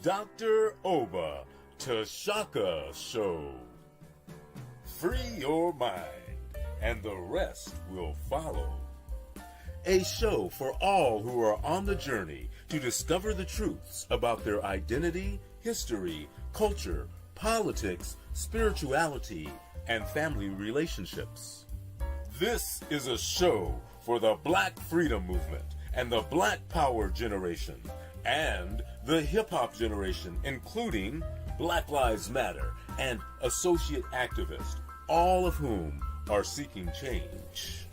Dr. Oba Tashaka Show. Free your mind, and the rest will follow. A show for all who are on the journey to discover the truths about their identity, history, culture, politics, spirituality, and family relationships. This is a show for the Black Freedom Movement and the Black Power generation and the hip-hop generation, including Black Lives Matter and associate activists, all of whom are seeking change.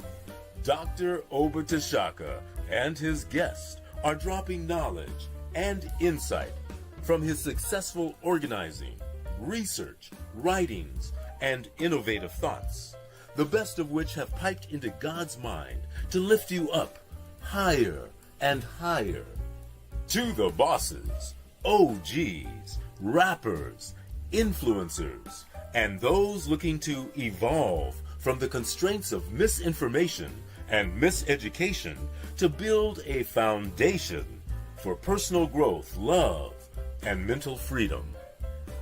Dr. Oba Tashaka and his guests are dropping knowledge and insight from his successful organizing, research, writings, and innovative thoughts, the best of which have piped into God's mind to lift you up higher and higher. To the bosses, OGs, rappers, influencers, and those looking to evolve from the constraints of misinformation and miseducation to build a foundation for personal growth, love, and mental freedom.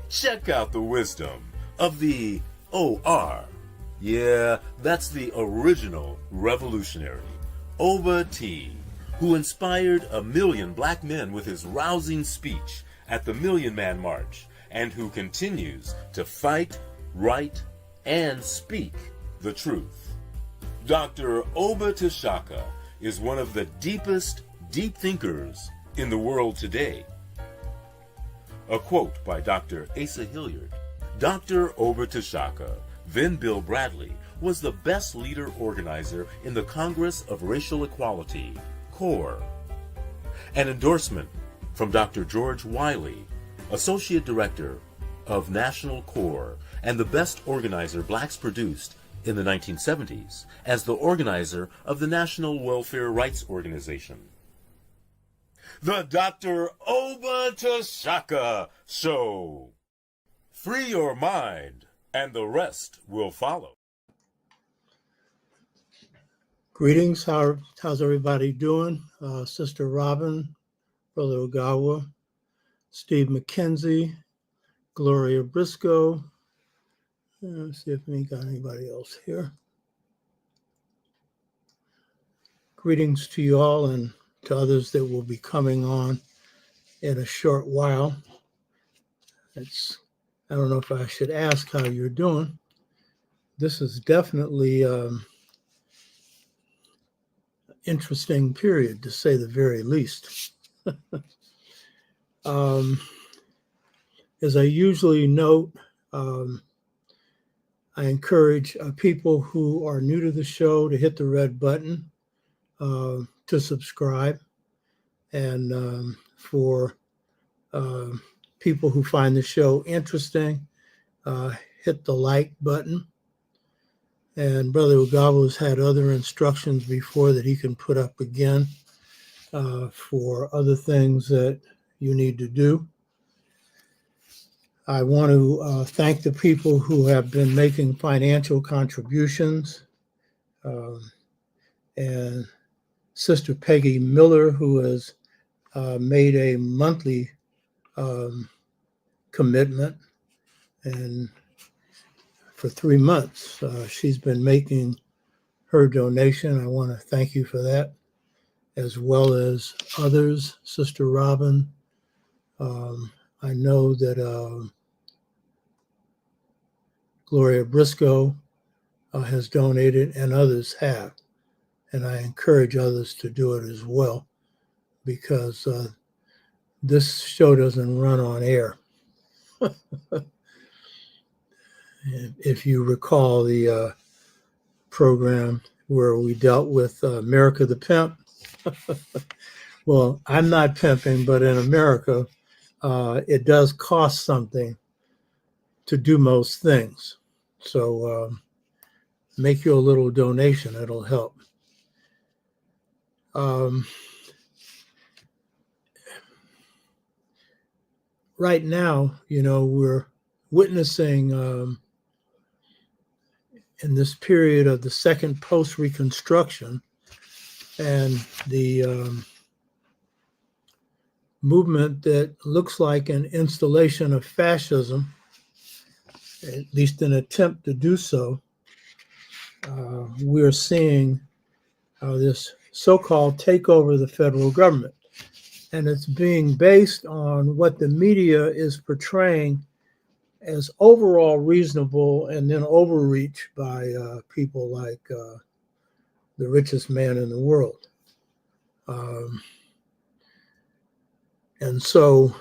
Check out the wisdom of the OR. Yeah, that's the original revolutionary, Oba T, who inspired 1 million black men with his rousing speech at the Million Man March, and who continues to fight, write, and speak the truth. Dr. Oba Tashaka is one of the deepest deep thinkers in the world today. A quote by Dr. Asa Hilliard. Dr. Oba Tashaka, then Bill Bradley, was the best leader organizer in the Congress of Racial Equality, CORE. An endorsement from Dr. George Wiley, Associate Director of National CORE and the best organizer blacks produced in the 1970s as the organizer of the National Welfare Rights Organization. The Dr. Oba Tashaka Show. Free your mind, and the rest will follow. Greetings. How's everybody doing? Sister Robin, Brother Ogawa, Steve McKenzie, Gloria Briscoe. Let's see if we got anybody else here. Greetings to you all and to others that will be coming on in a short while. I don't know if I should ask how you're doing. This is definitely interesting period, to say the very least. As I usually note, I encourage people who are new to the show to hit the red button to subscribe, and for people who find the show interesting, hit the like button. And Brother Ugawa's had other instructions before that he can put up again for other things that you need to do. I want to thank the people who have been making financial contributions, and Sister Peggy Miller, who has made a monthly commitment, and for 3 months she's been making her donation. I want to thank you for that, as well as others. Sister Robin, I know that Gloria Briscoe has donated, and others have, and I encourage others to do it as well, because this show doesn't run on air. If you recall the program where we dealt with America the Pimp, well, I'm not pimping, but in America, it does cost something to do most things. So make you a little donation, it'll help. Right now, we're witnessing in this period of the second post-Reconstruction and the movement that looks like an installation of fascism, at least an attempt to do so. We're seeing this so-called takeover of the federal government. And it's being based on what the media is portraying as overall reasonable and then overreach by people like the richest man in the world. And so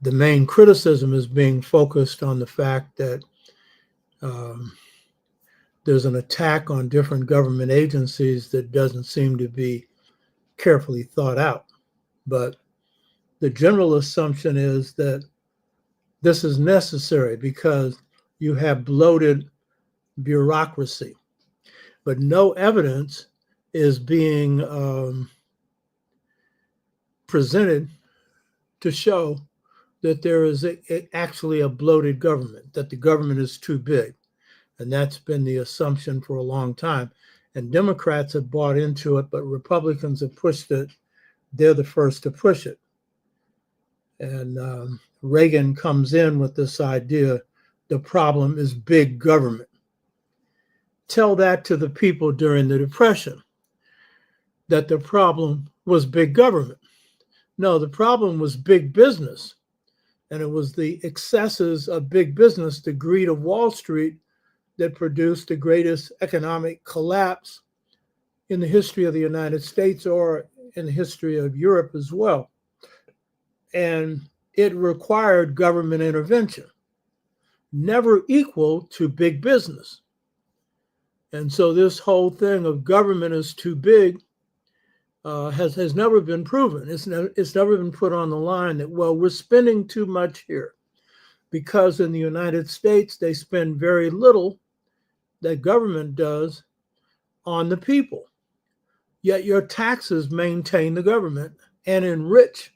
the main criticism is being focused on the fact that there's an attack on different government agencies that doesn't seem to be carefully thought out. But the general assumption is that this is necessary because you have bloated bureaucracy, but no evidence is being presented to show that there is actually a bloated government, that the government is too big. And that's been the assumption for a long time. And Democrats have bought into it, but Republicans have pushed it. They're the first to push it. And Reagan comes in with this idea, the problem is big government. Tell that to the people during the Depression, that the problem was big government. No, the problem was big business. And it was the excesses of big business, the greed of Wall Street, that produced the greatest economic collapse in the history of the United States or in the history of Europe as well. And it required government intervention, never equal to big business. And so this whole thing of government is too big has never been proven. It's never been put on the line that, well, we're spending too much here, because in the United States, they spend very little, that government does, on the people. Yet your taxes maintain the government and enrich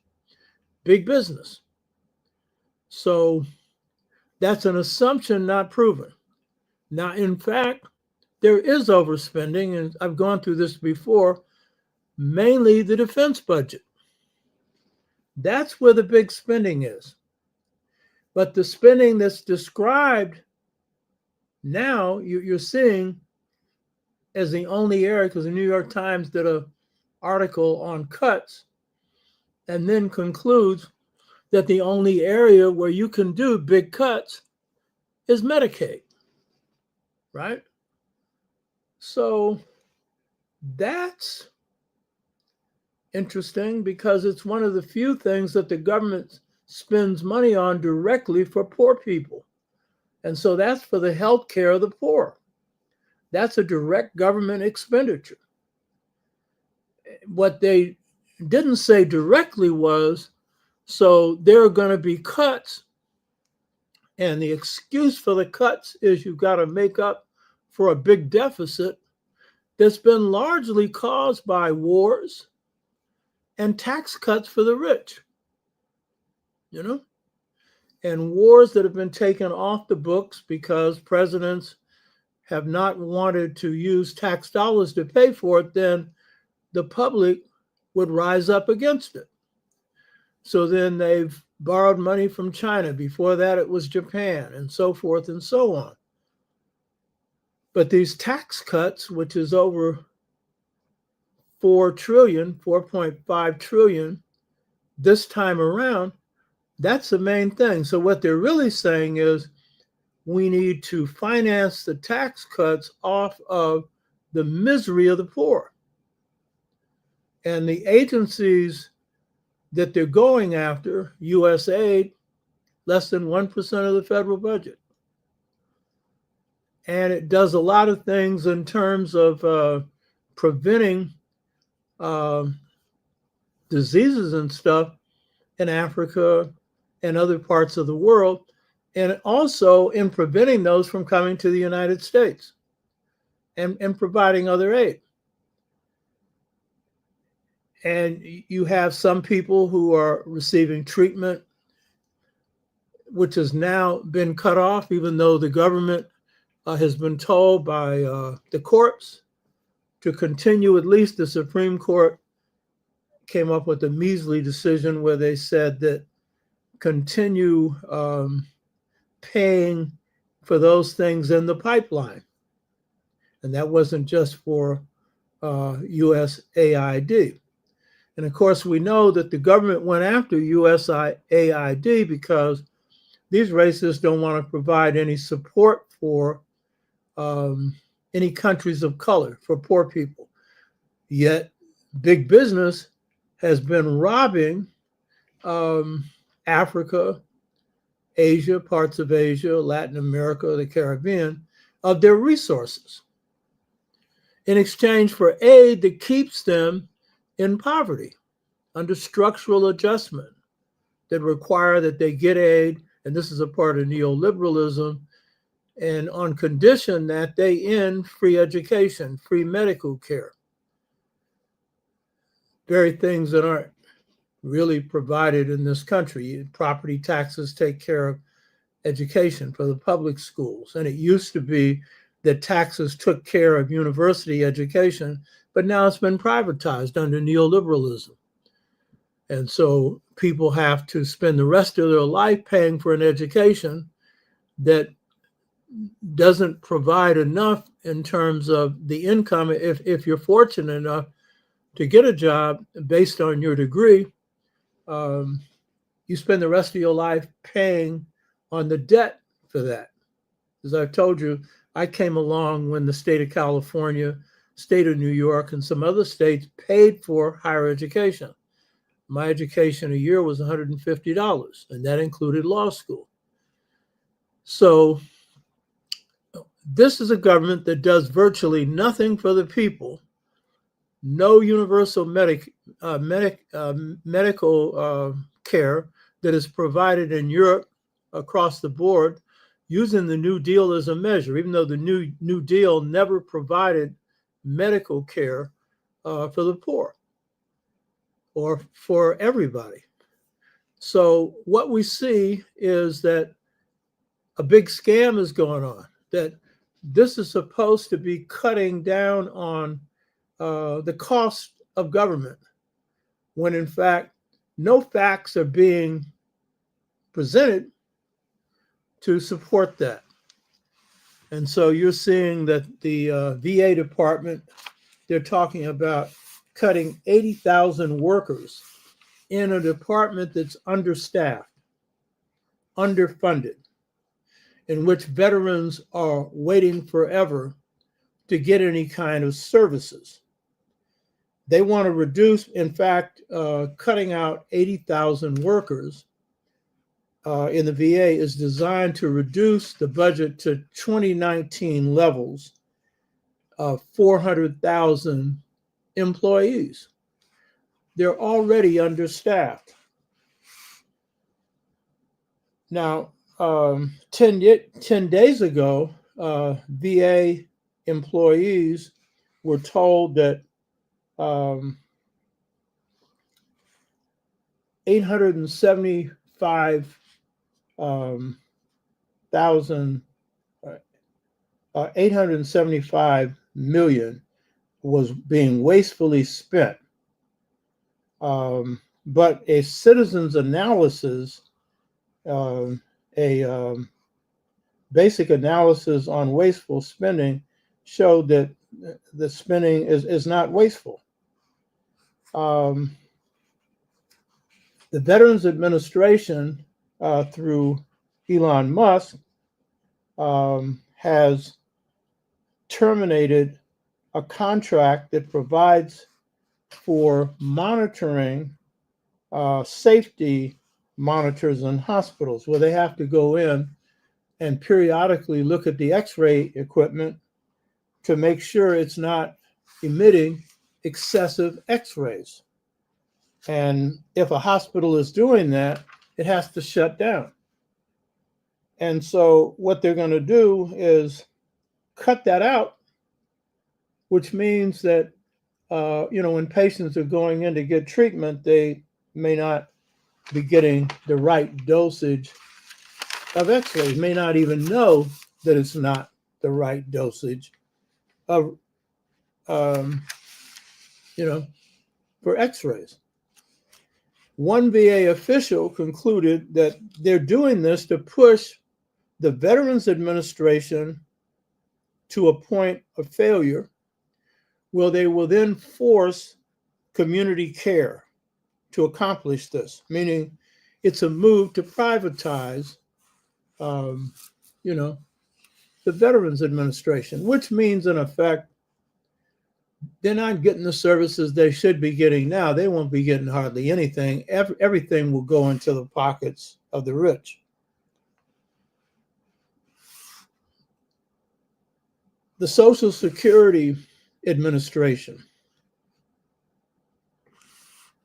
big business. So that's an assumption not proven. Now, in fact, there is overspending, and I've gone through this before, mainly the defense budget. That's where the big spending is. But the spending that's described now, you're seeing as the only area, because the New York Times did an article on cuts and then concludes that the only area where you can do big cuts is Medicaid, right? So that's interesting because it's one of the few things that the government spends money on directly for poor people. And so that's for the health care of the poor. That's a direct government expenditure. What they didn't say directly was, so there are going to be cuts, and the excuse for the cuts is you've got to make up for a big deficit that's been largely caused by wars and tax cuts for the rich, and wars that have been taken off the books because presidents have not wanted to use tax dollars to pay for it, then the public would rise up against it. So then they've borrowed money from China. Before that, it was Japan, and so forth and so on. But these tax cuts, which is over 4.5 trillion this time around, that's the main thing. So what they're really saying is we need to finance the tax cuts off of the misery of the poor. And the agencies that they're going after, USAID, less than 1% of the federal budget. And it does a lot of things in terms of preventing diseases and stuff in Africa and other parts of the world, and also in preventing those from coming to the United States and providing other aid. And you have some people who are receiving treatment, which has now been cut off, even though the government has been told by the courts to continue, at least the Supreme Court came up with a measly decision where they said that continue paying for those things in the pipeline. And that wasn't just for USAID. And of course, we know that the government went after USAID because these racists don't want to provide any support for any countries of color, for poor people. Yet, big business has been robbing Africa, Asia, parts of Asia, Latin America, the Caribbean, of their resources in exchange for aid that keeps them in poverty under structural adjustment that require that they get aid, and this is a part of neoliberalism, and on condition that they end free education, free medical care, very things that aren't really provided in this country. Property taxes take care of education for the public schools, and it used to be that taxes took care of university education, but now it's been privatized under neoliberalism. And so people have to spend the rest of their life paying for an education that doesn't provide enough in terms of the income. If you're fortunate enough to get a job based on your degree, you spend the rest of your life paying on the debt for that. As I've told you, I came along when the state of California, state of New York, and some other states paid for higher education. My education a year was $150, and that included law school. So this is a government that does virtually nothing for the people, no universal medical care that is provided in Europe across the board, using the New Deal as a measure, even though the New Deal never provided medical care for the poor or for everybody. So what we see is that a big scam is going on, that this is supposed to be cutting down on the cost of government, when in fact, no facts are being presented to support that. And so you're seeing that the VA department, they're talking about cutting 80,000 workers in a department that's understaffed, underfunded, in which veterans are waiting forever to get any kind of services. They want to reduce, in fact, cutting out 80,000 workers in the VA is designed to reduce the budget to 2019 levels of 400,000 employees. They're already understaffed. Now, 10 days ago, VA employees were told that 875 million was being wastefully spent. But a citizen's analysis, basic analysis on wasteful spending showed that the spending is not wasteful. The Veterans Administration, through Elon Musk, has terminated a contract that provides for monitoring safety monitors in hospitals, where they have to go in and periodically look at the X-ray equipment to make sure it's not emitting excessive X-rays. And if a hospital is doing that, it has to shut down. And so what they're going to do is cut that out, which means that, when patients are going in to get treatment, they may not be getting the right dosage of X-rays, may not even know that it's not the right dosage of, for X-rays. One VA official concluded that they're doing this to push the Veterans Administration to a point of failure where they will then force community care to accomplish this, meaning it's a move to privatize, the Veterans Administration, which means, in effect, they're not getting the services they should be getting now. They won't be getting hardly anything. Everything will go into the pockets of the rich. The Social Security Administration,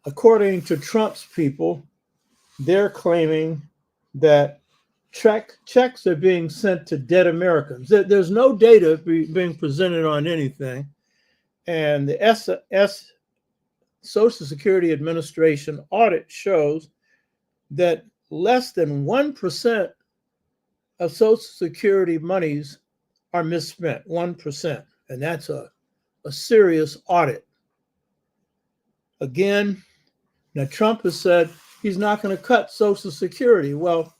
according to Trump's people, they're claiming that checks are being sent to dead Americans. There's no data being presented on anything. And the Social Security Administration audit shows that less than 1% of Social Security monies are misspent, 1%. And that's a serious audit. Again, now Trump has said he's not going to cut Social Security. Well,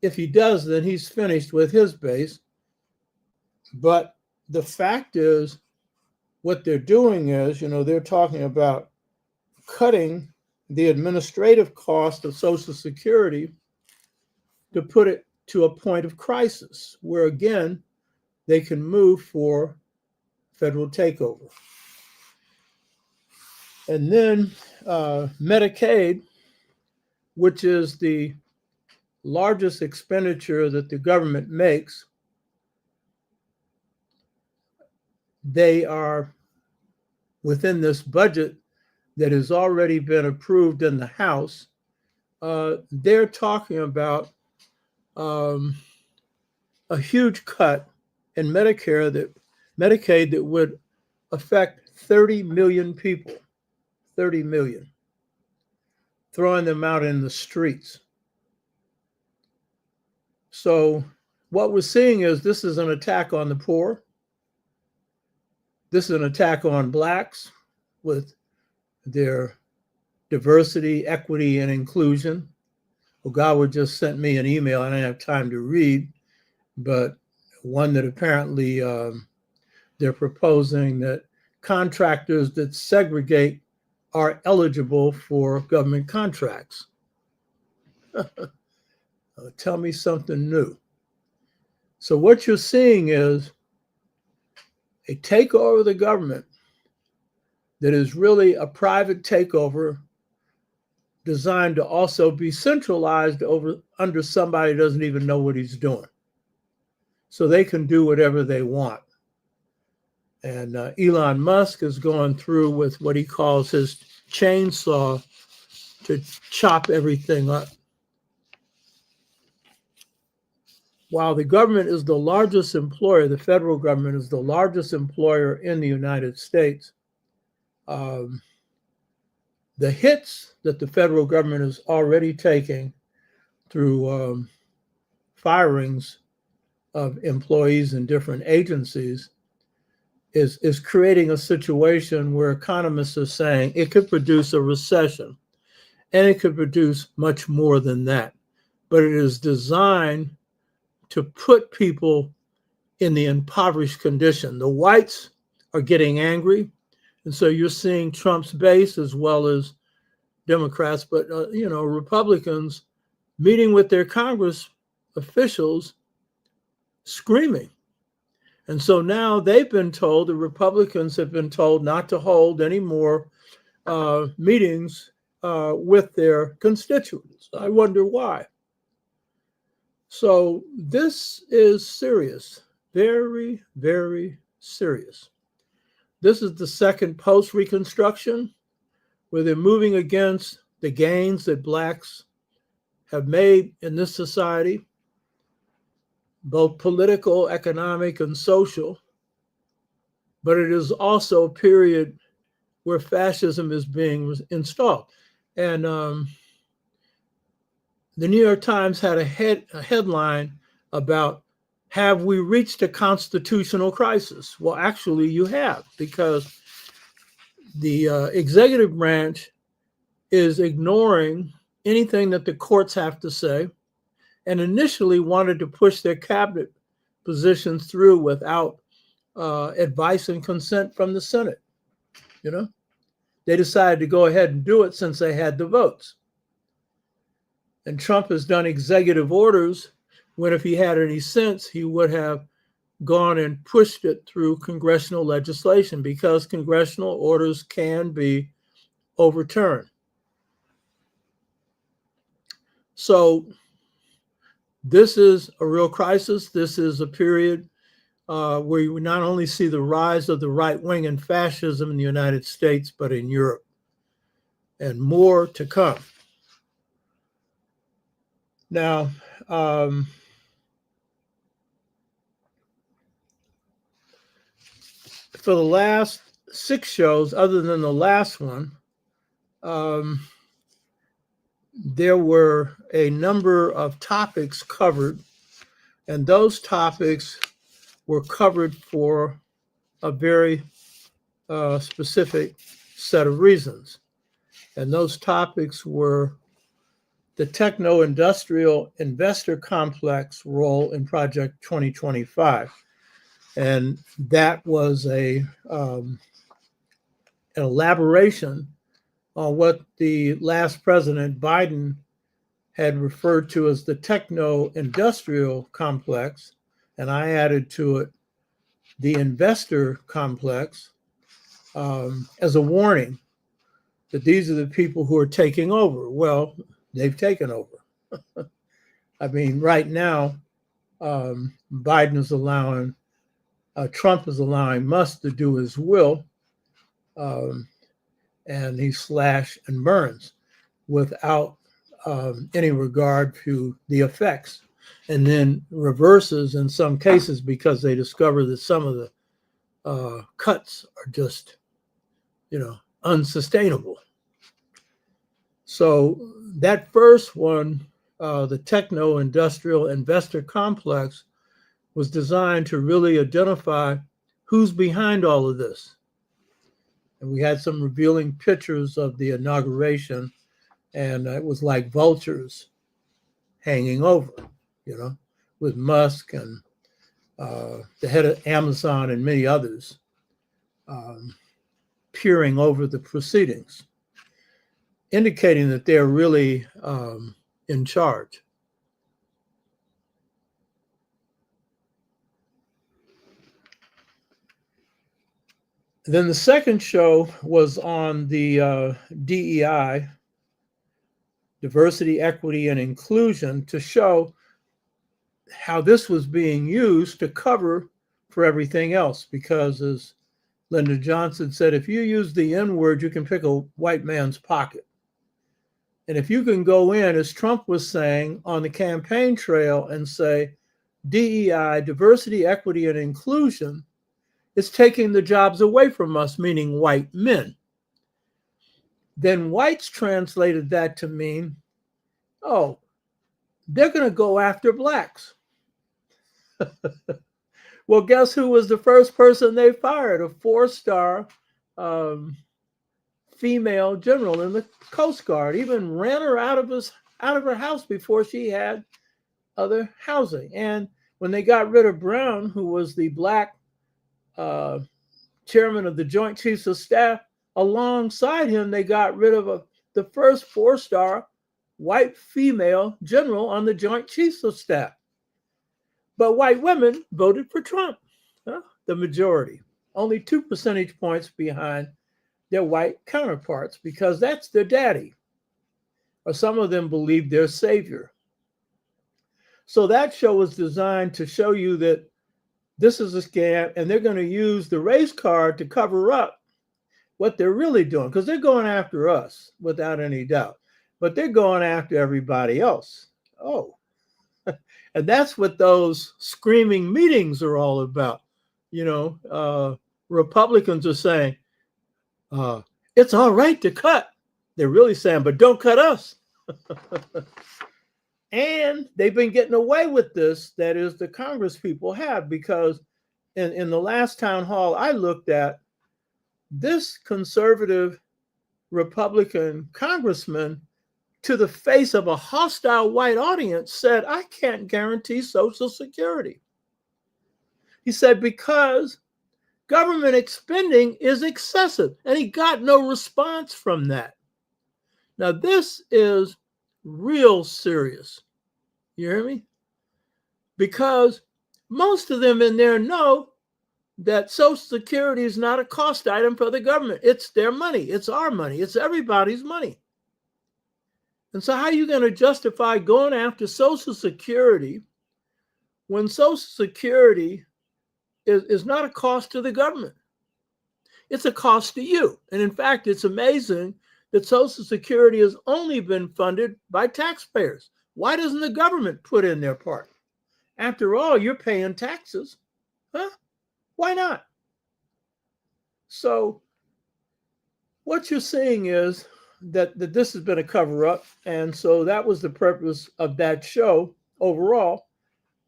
if he does, then he's finished with his base. But the fact is, what they're doing is, they're talking about cutting the administrative cost of Social Security to put it to a point of crisis where, again, they can move for federal takeover. And then Medicaid, which is the largest expenditure that the government makes, they are within this budget that has already been approved in the House. They're talking about a huge cut in Medicaid that would affect 30 million people, 30 million, throwing them out in the streets. So what we're seeing is this is an attack on the poor. This is an attack on Blacks with their diversity, equity, and inclusion. Well, Garvey just sent me an email I didn't have time to read, but one that apparently they're proposing that contractors that segregate are eligible for government contracts. Tell me something new. So what you're seeing is a takeover of the government that is really a private takeover designed to also be centralized under somebody who doesn't even know what he's doing. So they can do whatever they want. And Elon Musk is going through with what he calls his chainsaw to chop everything up. While the government is the largest employer, the federal government is the largest employer in the United States, the hits that the federal government is already taking through firings of employees in different agencies is creating a situation where economists are saying it could produce a recession, and it could produce much more than that. But it is designed to put people in the impoverished condition. The whites are getting angry, and so you're seeing Trump's base as well as Democrats, but Republicans meeting with their Congress officials screaming. And so now they've been told, the Republicans have been told not to hold any more meetings with their constituents. I wonder why. So this is serious, very, very serious. This is the second post-Reconstruction where they're moving against the gains that Blacks have made in this society, both political, economic, and social. But it is also a period where fascism is being installed. And the New York Times had a headline about, have we reached a constitutional crisis? Well, actually you have, because the executive branch is ignoring anything that the courts have to say, and initially wanted to push their cabinet positions through without advice and consent from the Senate. You know, they decided to go ahead and do it since they had the votes. And Trump has done executive orders when, if he had any sense, he would have gone and pushed it through congressional legislation, because congressional orders can be overturned. So this is a real crisis. This is a period where we not only see the rise of the right wing and fascism in the United States, but in Europe, and more to come. Now, for the last 6 shows, other than the last one, there were a number of topics covered, and those topics were covered for a very specific set of reasons. And those topics were the techno-industrial investor complex role in Project 2025. And that was an elaboration on what the last president, Biden, had referred to as the techno-industrial complex. And I added to it the investor complex as a warning that these are the people who are taking over. Well, they've taken over. I mean, right now, Biden is allowing, Trump is allowing Musk to do his will, and he slash and burns without any regard to the effects, and then reverses in some cases because they discover that some of the cuts are just, unsustainable. So that first one, the techno-industrial investor complex, was designed to really identify who's behind all of this. And we had some revealing pictures of the inauguration, and it was like vultures hanging over, with Musk and the head of Amazon and many others peering over the proceedings, indicating that they're really in charge. Then the second show was on the DEI, diversity, equity, and inclusion, to show how this was being used to cover for everything else. Because, as Lyndon Johnson said, if you use the N-word, you can pick a white man's pocket. And if you can go in, as Trump was saying, on the campaign trail and say, DEI, diversity, equity, and inclusion, is taking the jobs away from us, meaning white men, then whites translated that to mean, oh, they're going to go after blacks. Well, guess who was the first person they fired? A 4-star female general in the Coast Guard. Even ran her out of her house before she had other housing. And when they got rid of Brown, who was the black chairman of the Joint Chiefs of Staff, alongside him, they got rid of the first 4-star white female general on the Joint Chiefs of Staff. But white women voted for Trump, the majority, only 2 percentage points behind their white counterparts, because that's their daddy, or some of them believe their savior. So that show was designed to show you that this is a scam, and they're going to use the race card to cover up what they're really doing, because they're going after us without any doubt, but they're going after everybody else. Oh, and that's what those screaming meetings are all about. Republicans are saying, it's all right to cut. They're really saying, but don't cut us. And they've been getting away with this, that is, the Congress people have, because in the last town hall I looked at, this conservative Republican congressman, to the face of a hostile white audience, said, I can't guarantee Social Security. He said, because government expending is excessive. And he got no response from that. Now, this is real serious. You hear me? Because most of them in there know that Social Security is not a cost item for the government. It's their money. It's our money. It's everybody's money. And so how are you going to justify going after Social Security when Social Security is not a cost to the government? It's a cost to you. And in fact, it's amazing that Social Security has only been funded by taxpayers. Why doesn't the government put in their part? After all, you're paying taxes. Huh? Why not? So what you're seeing is that this has been a cover-up. And so that was the purpose of that show overall.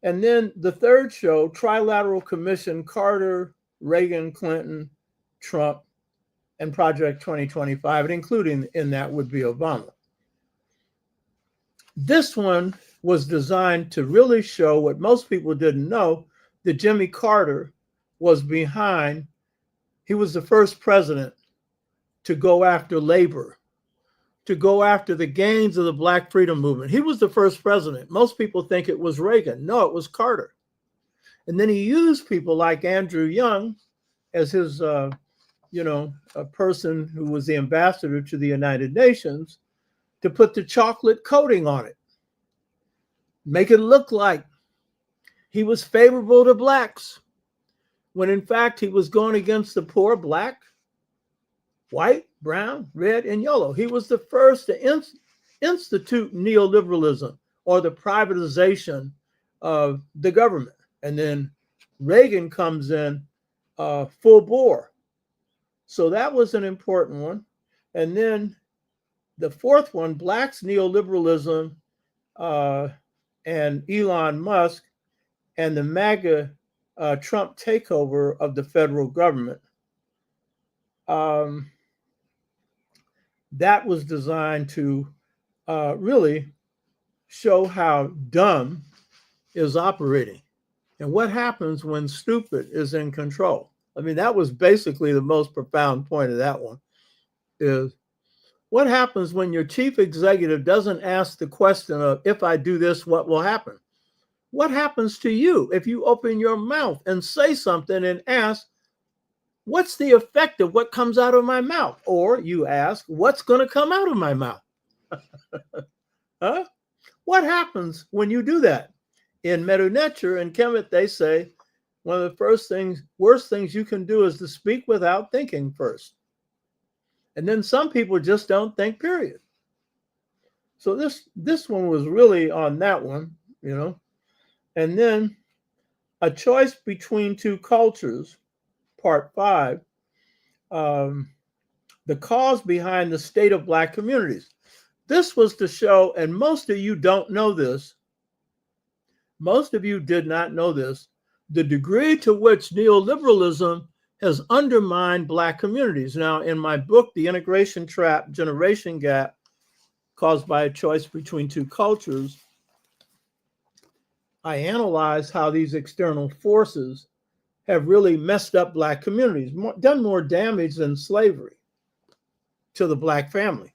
And then the third show, Trilateral Commission, Carter, Reagan, Clinton, Trump, and Project 2025, and including in that would be Obama. This one was designed to really show what most people didn't know, that Jimmy Carter was behind. He was the first president to go after labor, to go after the gains of the Black freedom movement. He was the first president. Most people think it was Reagan. No, it was Carter. And then he used people like Andrew Young as his, a person who was the ambassador to the United Nations to put the chocolate coating on it. Make it look like he was favorable to Blacks, when in fact he was going against the poor Black, white, brown, red, and yellow. He was the first to institute neoliberalism, or the privatization of the government. And then Reagan comes in full bore. So that was an important one. And then the fourth one, Blacks, neoliberalism, and Elon Musk, and the MAGA Trump takeover of the federal government. That was designed to really show how dumb is operating and what happens when stupid is in control. I mean, that was basically the most profound point of that one, is what happens when your chief executive doesn't ask the question of, if I do this, what will happen? What happens to you if you open your mouth and say something and ask, what's the effect of what comes out of my mouth? Or you ask, what's going to come out of my mouth? Huh? What happens when you do that? In Meta Nature and Kemet, they say one of the worst things you can do is to speak without thinking first. And then some people just don't think, period. So this one was really on that one, And then A Choice Between Two Cultures, Part 5, the cause behind the state of Black communities. This was to show, and most of you don't know this, most of you did not know this, the degree to which neoliberalism has undermined Black communities. Now, in my book, The Integration Trap, Generation Gap, Caused by a Choice Between Two Cultures, I analyze how these external forces have really messed up Black communities, done more damage than slavery to the Black family.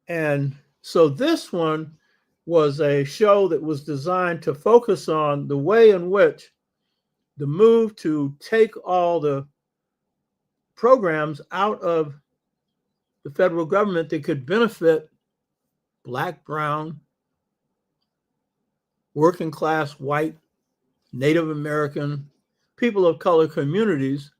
And so this one was a show that was designed to focus on the way in which the move to take all the programs out of the federal government that could benefit Black, brown, working class, white, Native American, people of color communities,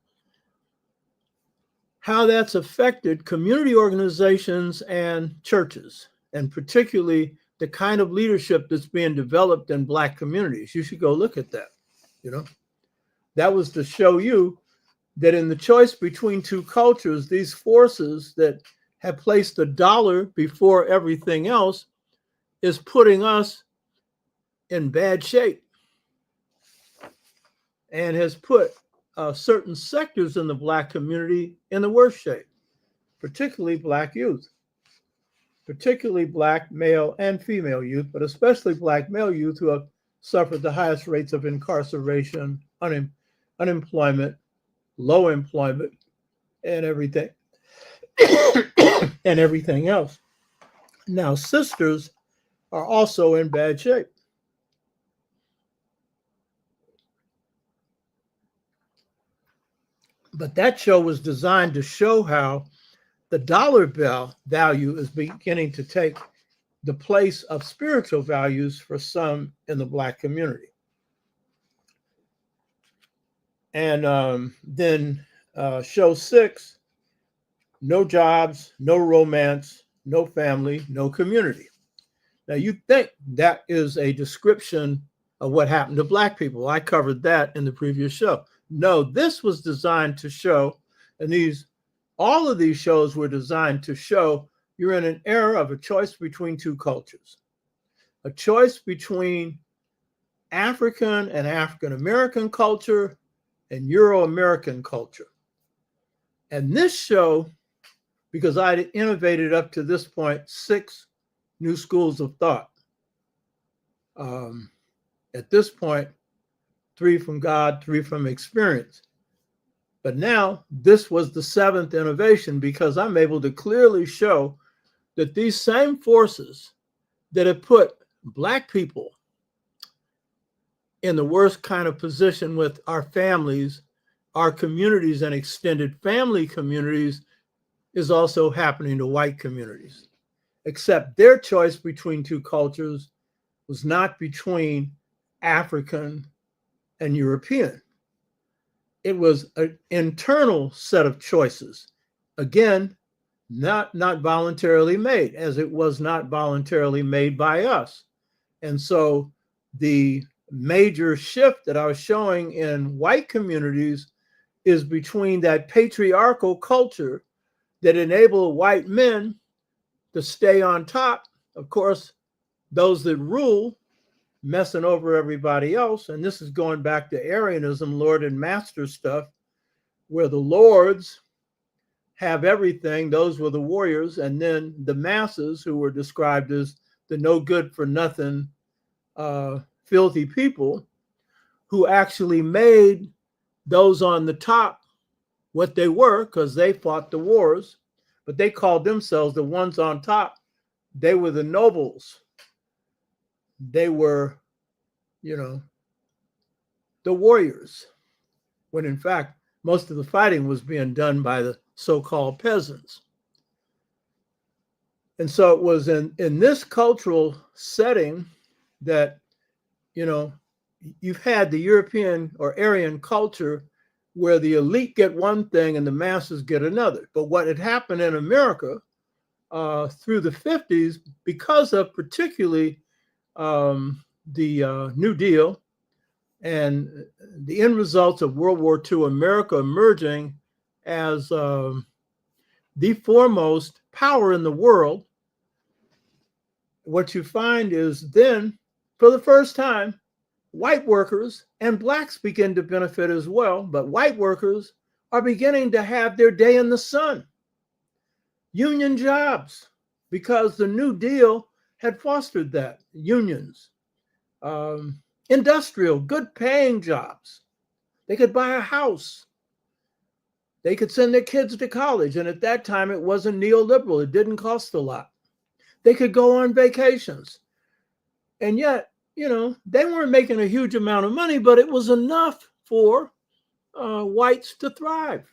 how that's affected community organizations and churches, and particularly the kind of leadership that's being developed in Black communities. You should go look at that. That was to show you that in the choice between two cultures, these forces that have placed the dollar before everything else is putting us in bad shape, and has put certain sectors in the Black community in the worst shape. particularly Black youth, particularly Black male and female youth, but especially Black male youth who have suffered the highest rates of incarceration, unemployment, low employment, and everything, and everything else. Now, sisters are also in bad shape. But that show was designed to show how the dollar bill value is beginning to take the place of spiritual values for some in the Black community. And then show 6, no jobs, no romance, no family, no community. Now you think that is a description of what happened to Black people. I covered that in the previous show. No, this was designed to show, and all of these shows were designed to show you're in an era of a choice between two cultures, a choice between African and African-American culture and Euro-American culture. And this show, because I had innovated up to this point 6 new schools of thought. At this point, 3 from God, 3 from experience. But now this was the 7th innovation, because I'm able to clearly show that these same forces that have put Black people in the worst kind of position with our families, our communities, and extended family communities is also happening to white communities. Except their choice between two cultures was not between African and European. It was an internal set of choices. Again, not voluntarily made, as it was not voluntarily made by us. And so the major shift that I was showing in white communities is between that patriarchal culture that enabled white men to stay on top. Of course, those that rule messing over everybody else. And this is going back to Aryanism, Lord and Master stuff, where the lords have everything. Those were the warriors. And then the masses, who were described as the no good for nothing, filthy people, who actually made those on the top what they were, because they fought the wars, but they called themselves the ones on top. They were the nobles. They were, the warriors, when in fact, most of the fighting was being done by the so-called peasants. And so it was in this cultural setting that, you've had the European or Aryan culture where the elite get one thing and the masses get another. But what had happened in America through the 50s, because of particularly the New Deal and the end results of World War II, America emerging as the foremost power in the world, what you find is then, for the first time, white workers and Blacks begin to benefit as well, but white workers are beginning to have their day in the sun. Union jobs, because the New Deal had fostered that. Unions, industrial, good paying jobs. They could buy a house. They could send their kids to college. And at that time, it wasn't neoliberal. It didn't cost a lot. They could go on vacations. And yet, they weren't making a huge amount of money, but it was enough for whites to thrive.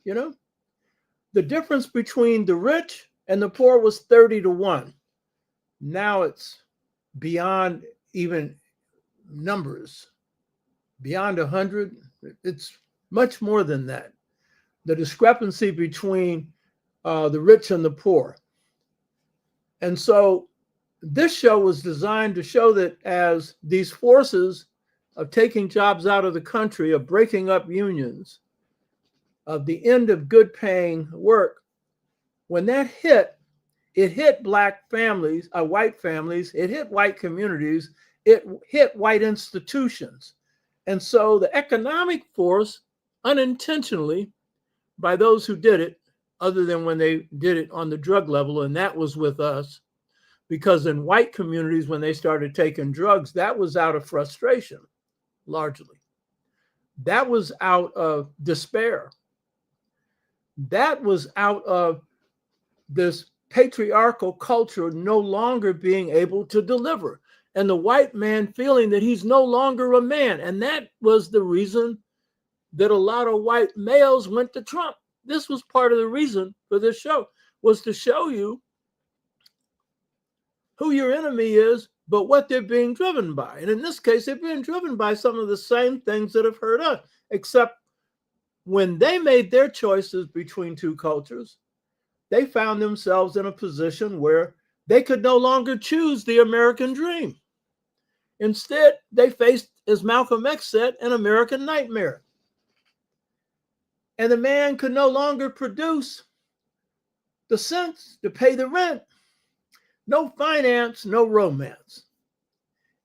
The difference between the rich and the poor was 30-1. Now it's beyond even numbers, beyond 100. It's much more than that. The discrepancy between the rich and the poor. And so this show was designed to show that as these forces of taking jobs out of the country, of breaking up unions, of the end of good paying work, when that hit, it hit Black families, white families, it hit white communities, it hit white institutions. And so the economic force, unintentionally, by those who did it, other than when they did it on the drug level, and that was with us. Because in white communities, when they started taking drugs, that was out of frustration, largely. That was out of despair. That was out of this patriarchal culture no longer being able to deliver, and the white man feeling that he's no longer a man. And that was the reason that a lot of white males went to Trump. This was part of the reason for this show, was to show you who your enemy is, but what they're being driven by. And in this case, they're being driven by some of the same things that have hurt us, except when they made their choices between two cultures, they found themselves in a position where they could no longer choose the American dream. Instead, they faced, as Malcolm X said, an American nightmare. And the man could no longer produce the cents to pay the rent. No finance, no romance.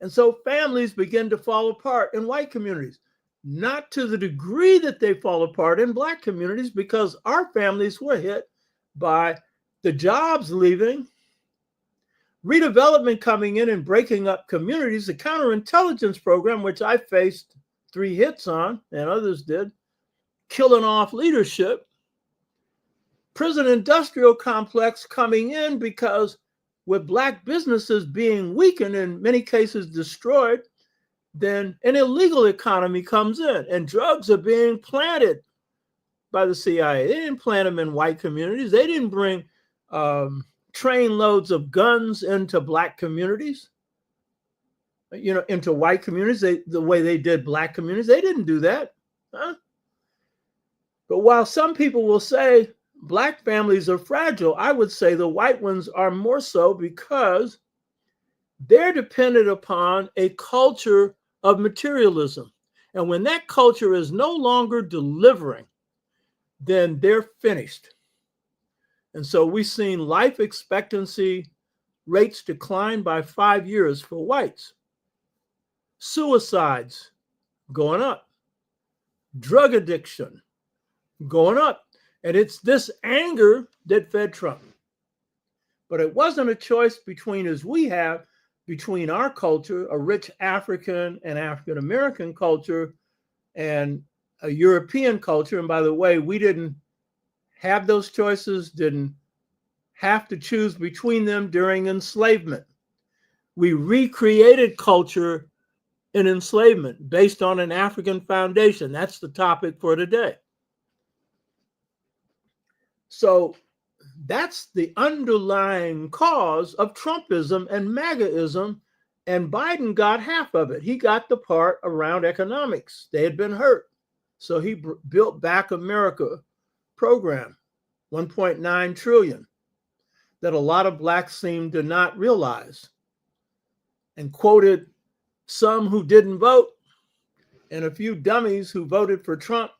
And so families begin to fall apart in white communities, not to the degree that they fall apart in black communities, because our families were hit by the jobs leaving, redevelopment coming in and breaking up communities, the counterintelligence program, which I faced 3 hits on, and others did, killing off leadership, prison industrial complex coming in, because with black businesses being weakened, in many cases destroyed, then an illegal economy comes in, and drugs are being planted by the CIA. They didn't plant them in white communities. They didn't bring train loads of guns into black communities, into white communities, the way they did black communities. They didn't do that. Huh? But while some people will say black families are fragile, I would say the white ones are more so, because they're dependent upon a culture of materialism. And when that culture is no longer delivering, then they're finished. And so we've seen life expectancy rates decline by 5 years for whites. Suicides going up. Drug addiction going up. And it's this anger that fed Trump. But it wasn't a choice between, as we have, between our culture, a rich African and African-American culture, and a European culture. And by the way, we didn't have those choices, didn't have to choose between them during enslavement. We recreated culture in enslavement based on an African foundation. That's the topic for today. So that's the underlying cause of Trumpism and MAGAism, and Biden got half of it. He got the part around economics. They had been hurt. So he built back America program, 1.9 trillion, that a lot of blacks seem to not realize, and quoted some who didn't vote and a few dummies who voted for Trump,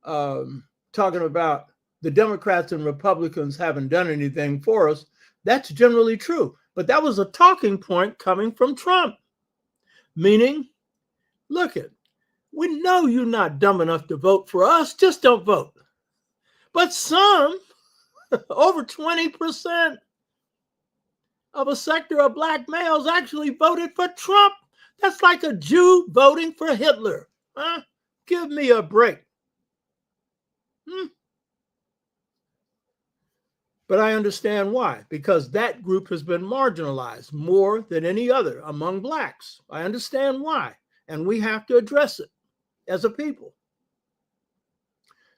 talking about the Democrats and Republicans haven't done anything for us. That's generally true. But that was a talking point coming from Trump, meaning, look it, we know you're not dumb enough to vote for us, just don't vote. But some, over 20% of a sector of black males actually voted for Trump. That's like a Jew voting for Hitler. Huh? Give me a break. But I understand why, because that group has been marginalized more than any other among blacks. I understand why, and we have to address it as a people.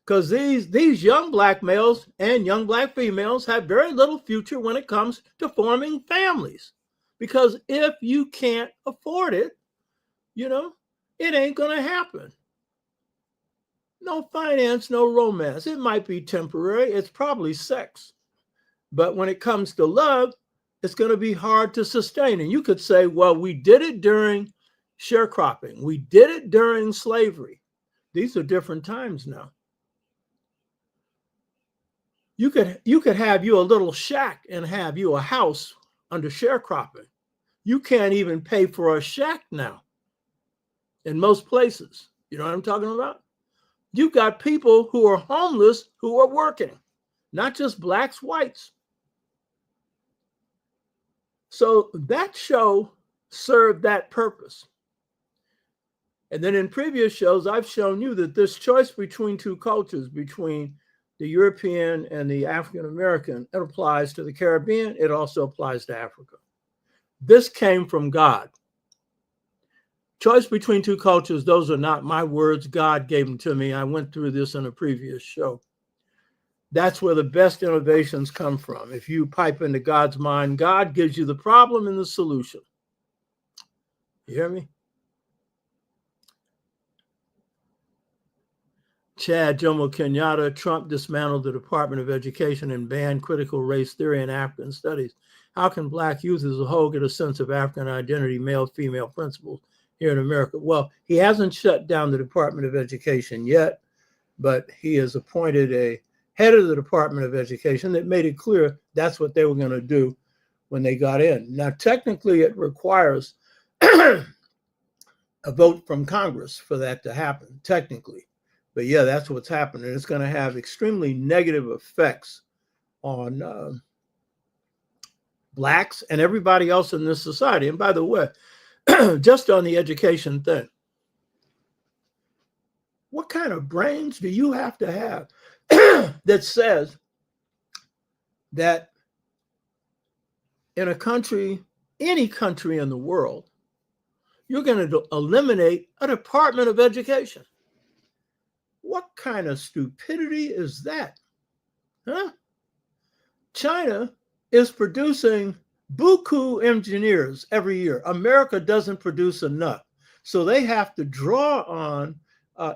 Because these young black males and young black females have very little future when it comes to forming families. Because if you can't afford it, it ain't going to happen. No finance, no romance. It might be temporary. It's probably sex. But when it comes to love, it's going to be hard to sustain. And you could say, well, we did it during sharecropping. We did it during slavery. These are different times now. You could have you a little shack and have you a house under sharecropping. You can't even pay for a shack now in most places. You know what I'm talking about? You've got people who are homeless who are working. not just blacks, whites. So that show served that purpose. And then in previous shows, I've shown you that this choice between two cultures, between the European and the African American, it applies to the Caribbean. It also applies to Africa. This came from God. Choice between two cultures, those are not my words. God gave them to me. I went through this in a previous show. That's where the best innovations come from. If you pipe into God's mind, God gives you the problem and the solution. You hear me? Chad Jomo Kenyatta, Trump dismantled the Department of Education and banned critical race theory and African studies. How can Black youth as a whole get a sense of African identity, male, female principles here in America? Well, he hasn't shut down the Department of Education yet, but he has appointed a head of the Department of Education that made it clear that's what they were going to do when they got in. Now, technically, it requires a vote from Congress for that to happen, technically. But yeah, that's what's happening. It's going to have extremely negative effects on Blacks and everybody else in this society. And by the way, just on the education thing, what kind of brains do you have to have that says that in a country, any country in the world, you're going to eliminate a Department of Education? What kind of stupidity is that? Huh? China is producing buku engineers every year. America doesn't produce enough. So they have to draw on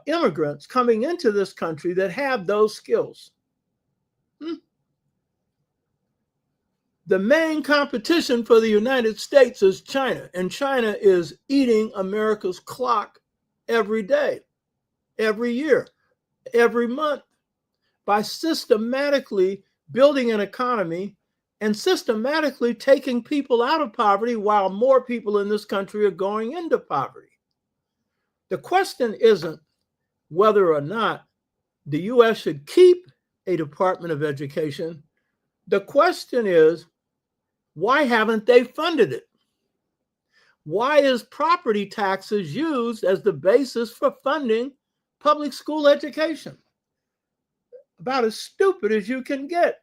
immigrants coming into this country that have those skills. The main competition for the United States is China, and China is eating America's clock every day, every year, every month, by systematically building an economy and systematically taking people out of poverty while more people in this country are going into poverty. The question isn't whether or not the U.S. should keep a Department of Education. The question is, why haven't they funded it? Why is property taxes used as the basis for funding public school education? About as stupid as you can get.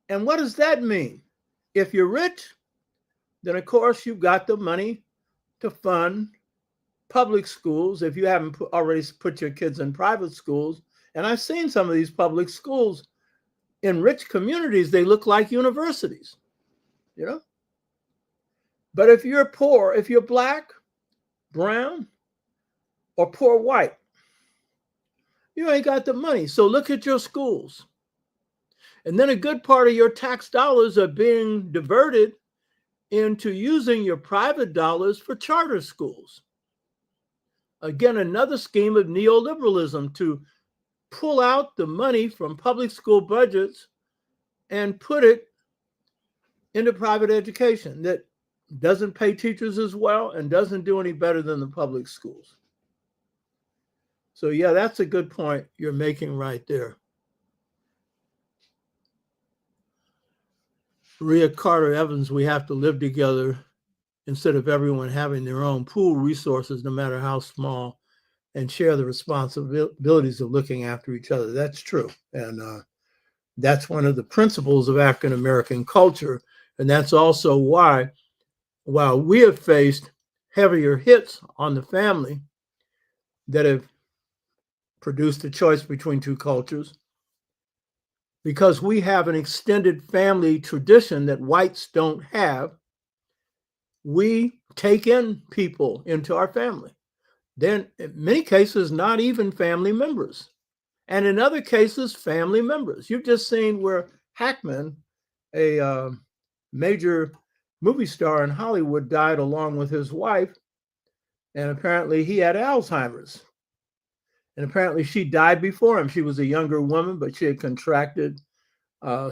And what does that mean? If you're rich, then of course you've got the money to fund public schools if you haven't already put your kids in private schools. And I've seen some of these public schools in rich communities. They look like universities, you know? But if you're poor, if you're Black, brown, or poor white, you ain't got the money. So look at your schools. And then a good part of your tax dollars are being diverted into using your private dollars for charter schools. Again, another scheme of neoliberalism to pull out the money from public school budgets and put it into private education that doesn't pay teachers as well and doesn't do any better than the public schools. So yeah, that's a good point you're making right there. Rhea Carter Evans, we have to live together instead of everyone having their own pool resources, no matter how small, and share the responsibilities of looking after each other. That's true. And that's one of the principles of African American culture. And that's also why, while we have faced heavier hits on the family that have produced a choice between two cultures, because we have an extended family tradition that whites don't have, we take in people into our family. Then in many cases, not even family members. And in other cases, family members. You've just seen where Hackman, a major movie star in Hollywood, died along with his wife. And apparently he had Alzheimer's. And apparently she died before him. She was a younger woman, but she had contracted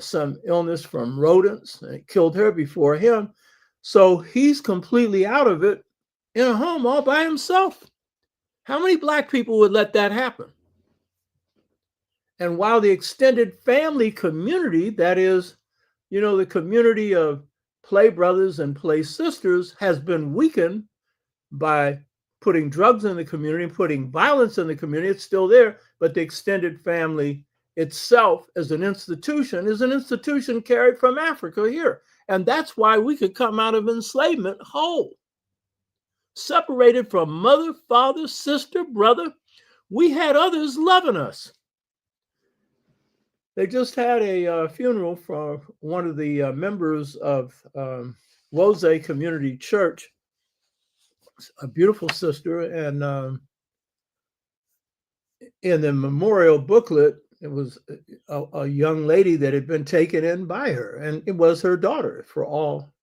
some illness from rodents, and it killed her before him. So he's completely out of it in a home all by himself. How many Black people would let that happen? And while the extended family community, that is, the community of play brothers and play sisters, has been weakened by putting drugs in the community, putting violence in the community, it's still there, but the extended family itself as an institution is an institution carried from Africa here. And that's why we could come out of enslavement whole. Separated from mother, father, sister, brother, we had others loving us. They just had a funeral for one of the members of Wose Community Church, a beautiful sister, and in the memorial booklet, it was a young lady that had been taken in by her, and it was her daughter, for all,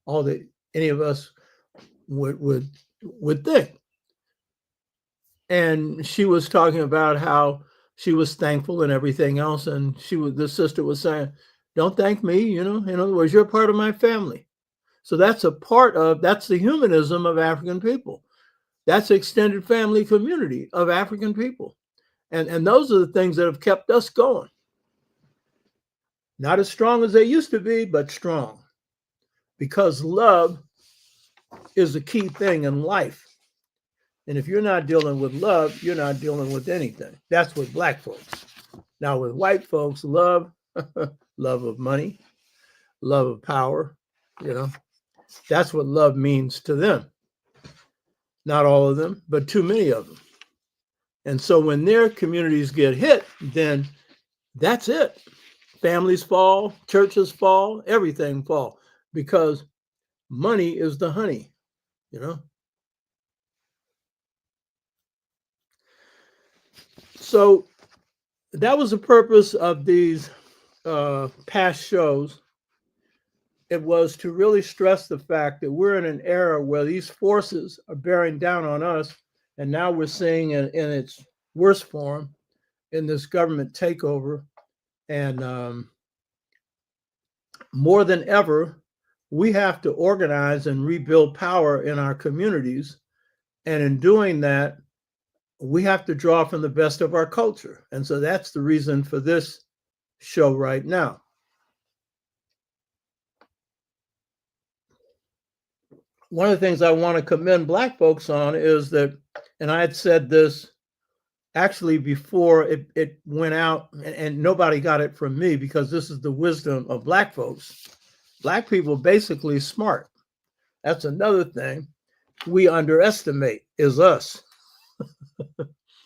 all that any of us would think. And she was talking about how she was thankful and everything else, and the sister was saying, "Don't thank me, in other words, you're part of my family." So that's that's the humanism of African people. That's the extended family community of African people. And those are the things that have kept us going. Not as strong as they used to be, but strong. Because love is the key thing in life. And if you're not dealing with love, you're not dealing with anything. That's with Black folks. Now with white folks, love, love of money, love of power, that's what love means to them. Not all of them, but too many of them. And so when their communities get hit, then that's it. Families fall, churches fall, everything fall, because money is the honey, So that was the purpose of these past shows. It was to really stress the fact that we're in an era where these forces are bearing down on us. And now we're seeing it in its worst form in this government takeover. And more than ever, we have to organize and rebuild power in our communities. And in doing that, we have to draw from the best of our culture. And so that's the reason for this show right now. One of the things I want to commend Black folks on is that, and I had said this actually before it went out, and nobody got it from me, because this is the wisdom of Black folks. Black people basically smart. That's another thing we underestimate, is us.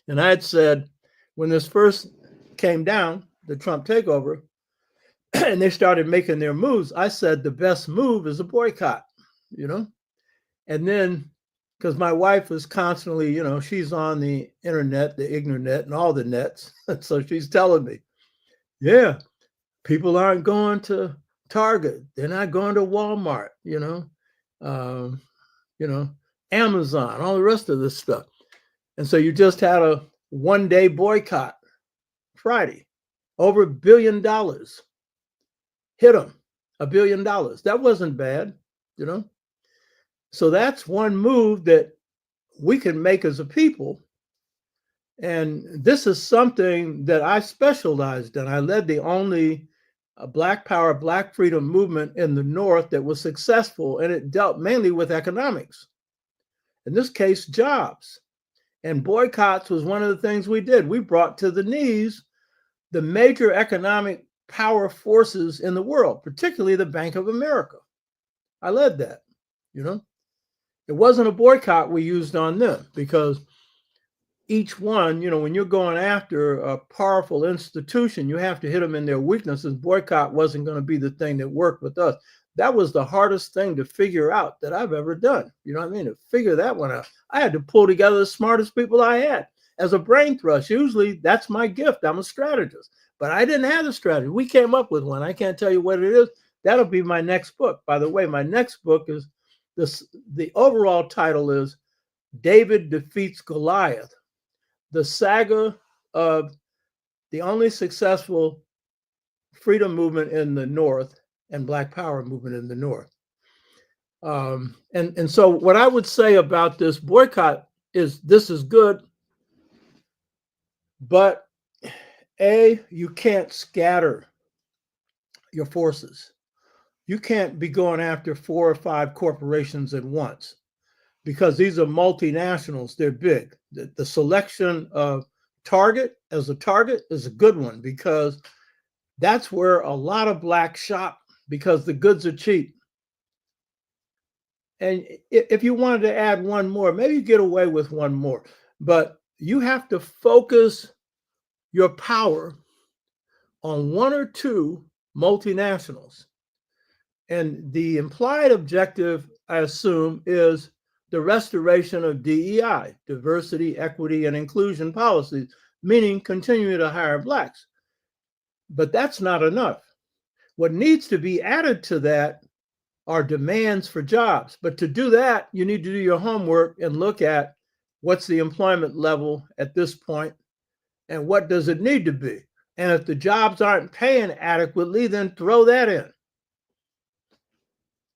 And I had said, when this first came down, the Trump takeover, and they started making their moves, I said the best move is a boycott, And then, because my wife was constantly, she's on the internet, the ignorant, and all the nets. So she's telling me, yeah, people aren't going to Target. They're not going to Walmart, Amazon, all the rest of this stuff. And so you just had a one-day boycott Friday, over $1 billion. Hit them, $1 billion. That wasn't bad, So that's one move that we can make as a people. And this is something that I specialized in. I led the only Black Power, Black Freedom movement in the North that was successful, and it dealt mainly with economics. In this case, jobs. And boycotts was one of the things we did. We brought to the knees the major economic power forces in the world, particularly the Bank of America. I led that, It wasn't a boycott we used on them, because each one, when you're going after a powerful institution, you have to hit them in their weaknesses. Boycott wasn't going to be the thing that worked with us. That was the hardest thing to figure out that I've ever done. You know what I mean? To figure that one out. I had to pull together the smartest people I had as a brain thrust. Usually that's my gift. I'm a strategist, but I didn't have the strategy. We came up with one. I can't tell you what it is. That'll be my next book. By the way, my next book is the overall title is David Defeats Goliath, the saga of the only successful freedom movement in the North and Black Power movement in the North. And so what I would say about this boycott is this is good, But you can't scatter your forces. You can't be going after 4 or 5 corporations at once because these are multinationals. They're big. The selection of Target as a target is a good one because that's where a lot of blacks shop because the goods are cheap. And if you wanted to add one more, maybe you get away with one more, but you have to focus your power on 1 or 2 multinationals. And the implied objective, I assume, is the restoration of DEI, diversity, equity, and inclusion policies, meaning continuing to hire blacks. But that's not enough. What needs to be added to that are demands for jobs. But to do that, you need to do your homework and look at what's the employment level at this point and what does it need to be. And if the jobs aren't paying adequately, then throw that in.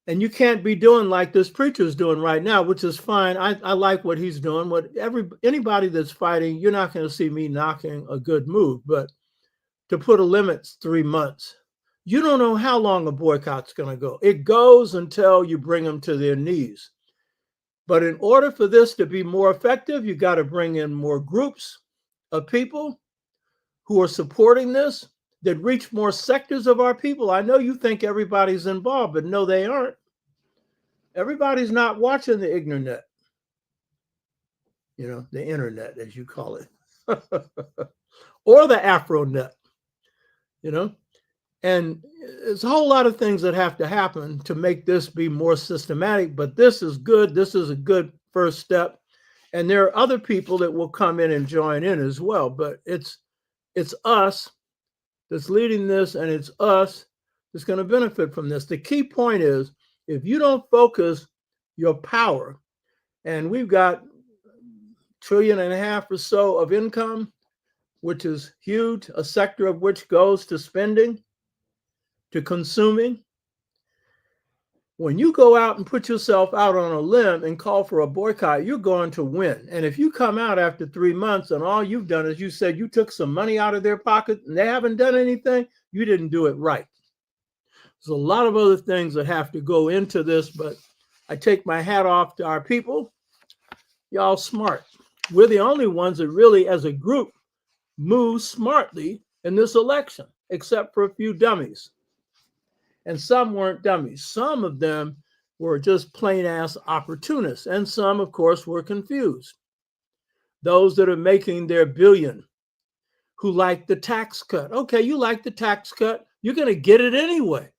And you can't be doing like this preacher's doing right now, which is fine. I like what he's doing. Anybody that's fighting, you're not going to see me knocking a good move. But to put a limit 3 months, you don't know how long a boycott's going to go. It goes until you bring them to their knees. But in order for this to be more effective, you got to bring in more groups of people who are supporting this that reach more sectors of our people. I know you think everybody's involved, but no, they aren't. Everybody's not watching the ignorant, the internet, as you call it, or the Afronet, and there's a whole lot of things that have to happen to make this be more systematic, but this is good. This is a good first step. And there are other people that will come in and join in as well, but it's us that's leading this, and it's us that's going to benefit from this. The key point is, if you don't focus your power, and we've got $1.5 trillion or so of income, which is huge, a sector of which goes to spending, to consuming. When you go out and put yourself out on a limb and call for a boycott, you're going to win. And if you come out after 3 months and all you've done is you said you took some money out of their pocket and they haven't done anything, you didn't do it right. There's a lot of other things that have to go into this, but I take my hat off to our people. Y'all smart. We're the only ones that really, as a group, move smartly in this election, except for a few dummies. And some weren't dummies. Some of them were just plain ass opportunists. And some, of course, were confused. Those that are making their billion, who like the tax cut. Okay, you like the tax cut. You're going to get it anyway.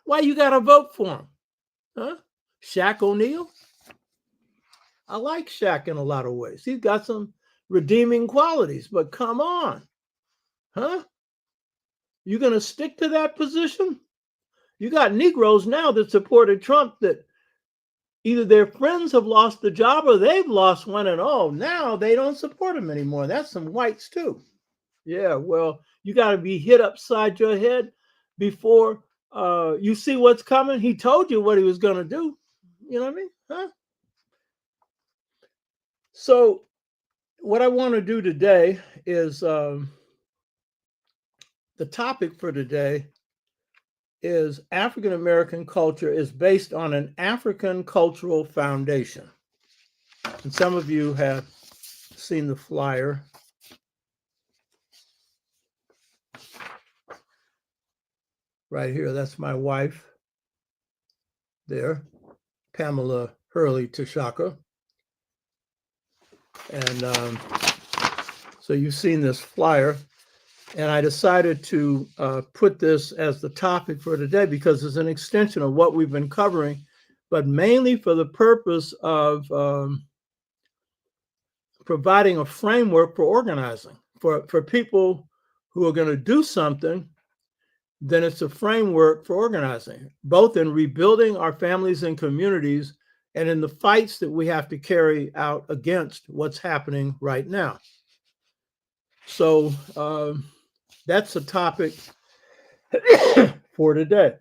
Why you got to vote for him? Huh? Shaq O'Neal? I like Shaq in a lot of ways. He's got some redeeming qualities, but come on. Huh? You going to stick to that position? You got Negroes now that supported Trump that either their friends have lost the job or they've lost one, and now they don't support him anymore. That's some whites too. Yeah, well, you got to be hit upside your head before you see what's coming. He told you what he was going to do. You know what I mean? Huh? So what I want to do today is the topic for today is African American culture is based on an African cultural foundation. And some of you have seen the flyer. Right here, that's my wife there, Pamela Hurley Tashaka. And so you've seen this flyer. And I decided to put this as the topic for today because it's an extension of what we've been covering, but mainly for the purpose of providing a framework for organizing. For people who are going to do something, then it's a framework for organizing, both in rebuilding our families and communities and in the fights that we have to carry out against what's happening right now. So, that's the topic for today.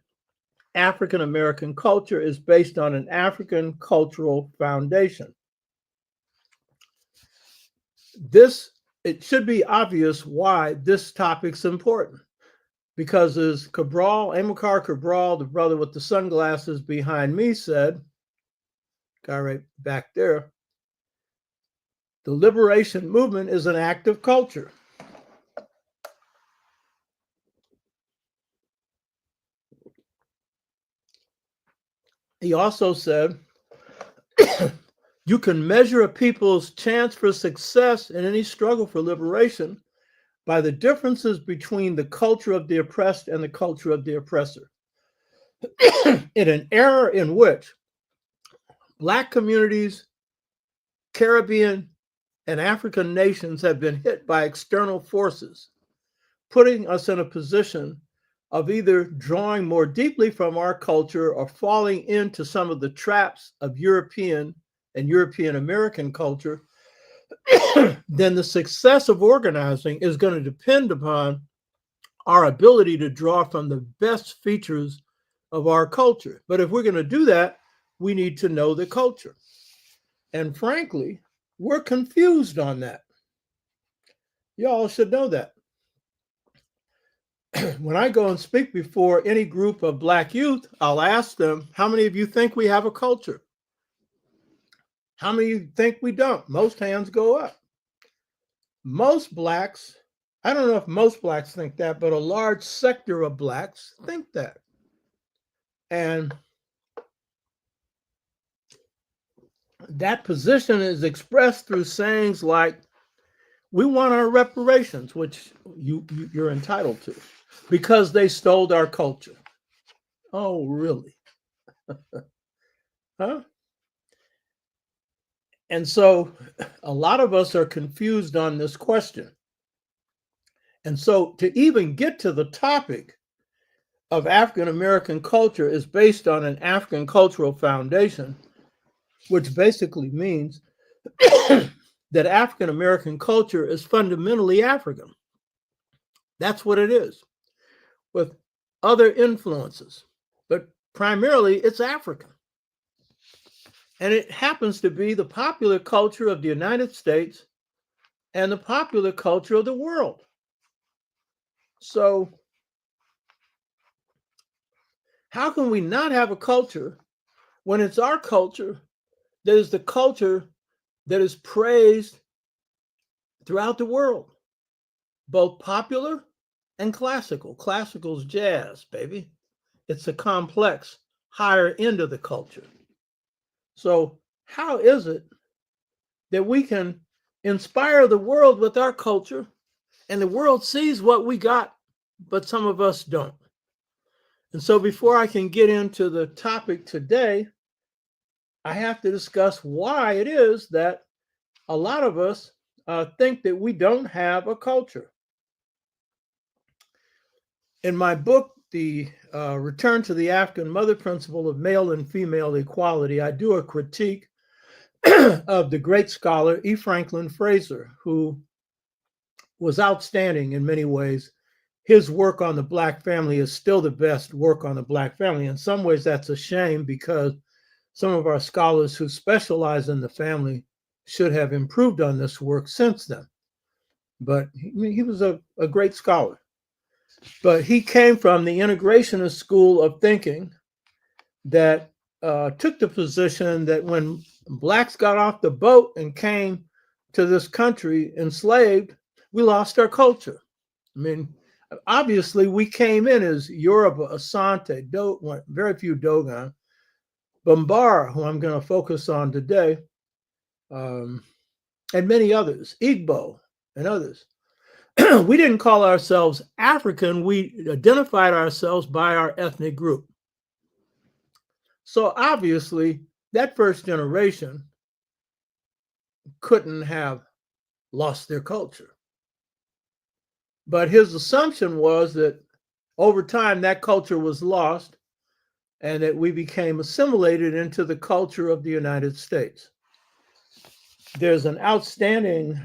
African American culture is based on an African cultural foundation. This it should be obvious why this topic's important. Because as Amilcar Cabral, the brother with the sunglasses behind me, said, guy right back there, the liberation movement is an act of culture. He also said, you can measure a people's chance for success in any struggle for liberation by the differences between the culture of the oppressed and the culture of the oppressor. In an era in which Black communities, Caribbean, and African nations have been hit by external forces, putting us in a position of either drawing more deeply from our culture or falling into some of the traps of European and European American culture, then the success of organizing is going to depend upon our ability to draw from the best features of our culture. But if we're going to do that, we need to know the culture. And frankly, we're confused on that. Y'all should know that. When I go and speak before any group of Black youth, I'll ask them, how many of you think we have a culture? How many of you think we don't? Most hands go up. Most Blacks, I don't know if most Blacks think that, but a large sector of Blacks think that. And that position is expressed through sayings like, we want our reparations, which you're entitled to, because they stole our culture. Oh, really? Huh? And so a lot of us are confused on this question. And so to even get to the topic of African American culture is based on an African cultural foundation, which basically means that African American culture is fundamentally African. That's what it is, with other influences, but primarily it's African. And it happens to be the popular culture of the United States and the popular culture of the world. So how can we not have a culture when it's our culture that is the culture that is praised throughout the world, both popular and classical? Classical's jazz, baby. It's a complex, higher end of the culture. So how is it that we can inspire the world with our culture and the world sees what we got, but some of us don't? And so before I can get into the topic today, I have to discuss why it is that a lot of us think that we don't have a culture. In my book, The Return to the African Mother Principle of Male and Female Equality, I do a critique of the great scholar E. Franklin Fraser, who was outstanding in many ways. His work on the Black family is still the best work on the Black family. In some ways, that's a shame because some of our scholars who specialize in the family should have improved on this work since then. But he was a great scholar. But he came from the integrationist school of thinking that took the position that when Blacks got off the boat and came to this country enslaved, we lost our culture. I mean, obviously we came in as Yoruba, Asante, very few Dogon, Bombara, who I'm going to focus on today, and many others, Igbo and others. We didn't call ourselves African. We identified ourselves by our ethnic group. So obviously, that first generation couldn't have lost their culture. But his assumption was that over time, that culture was lost and that we became assimilated into the culture of the United States. There's an outstanding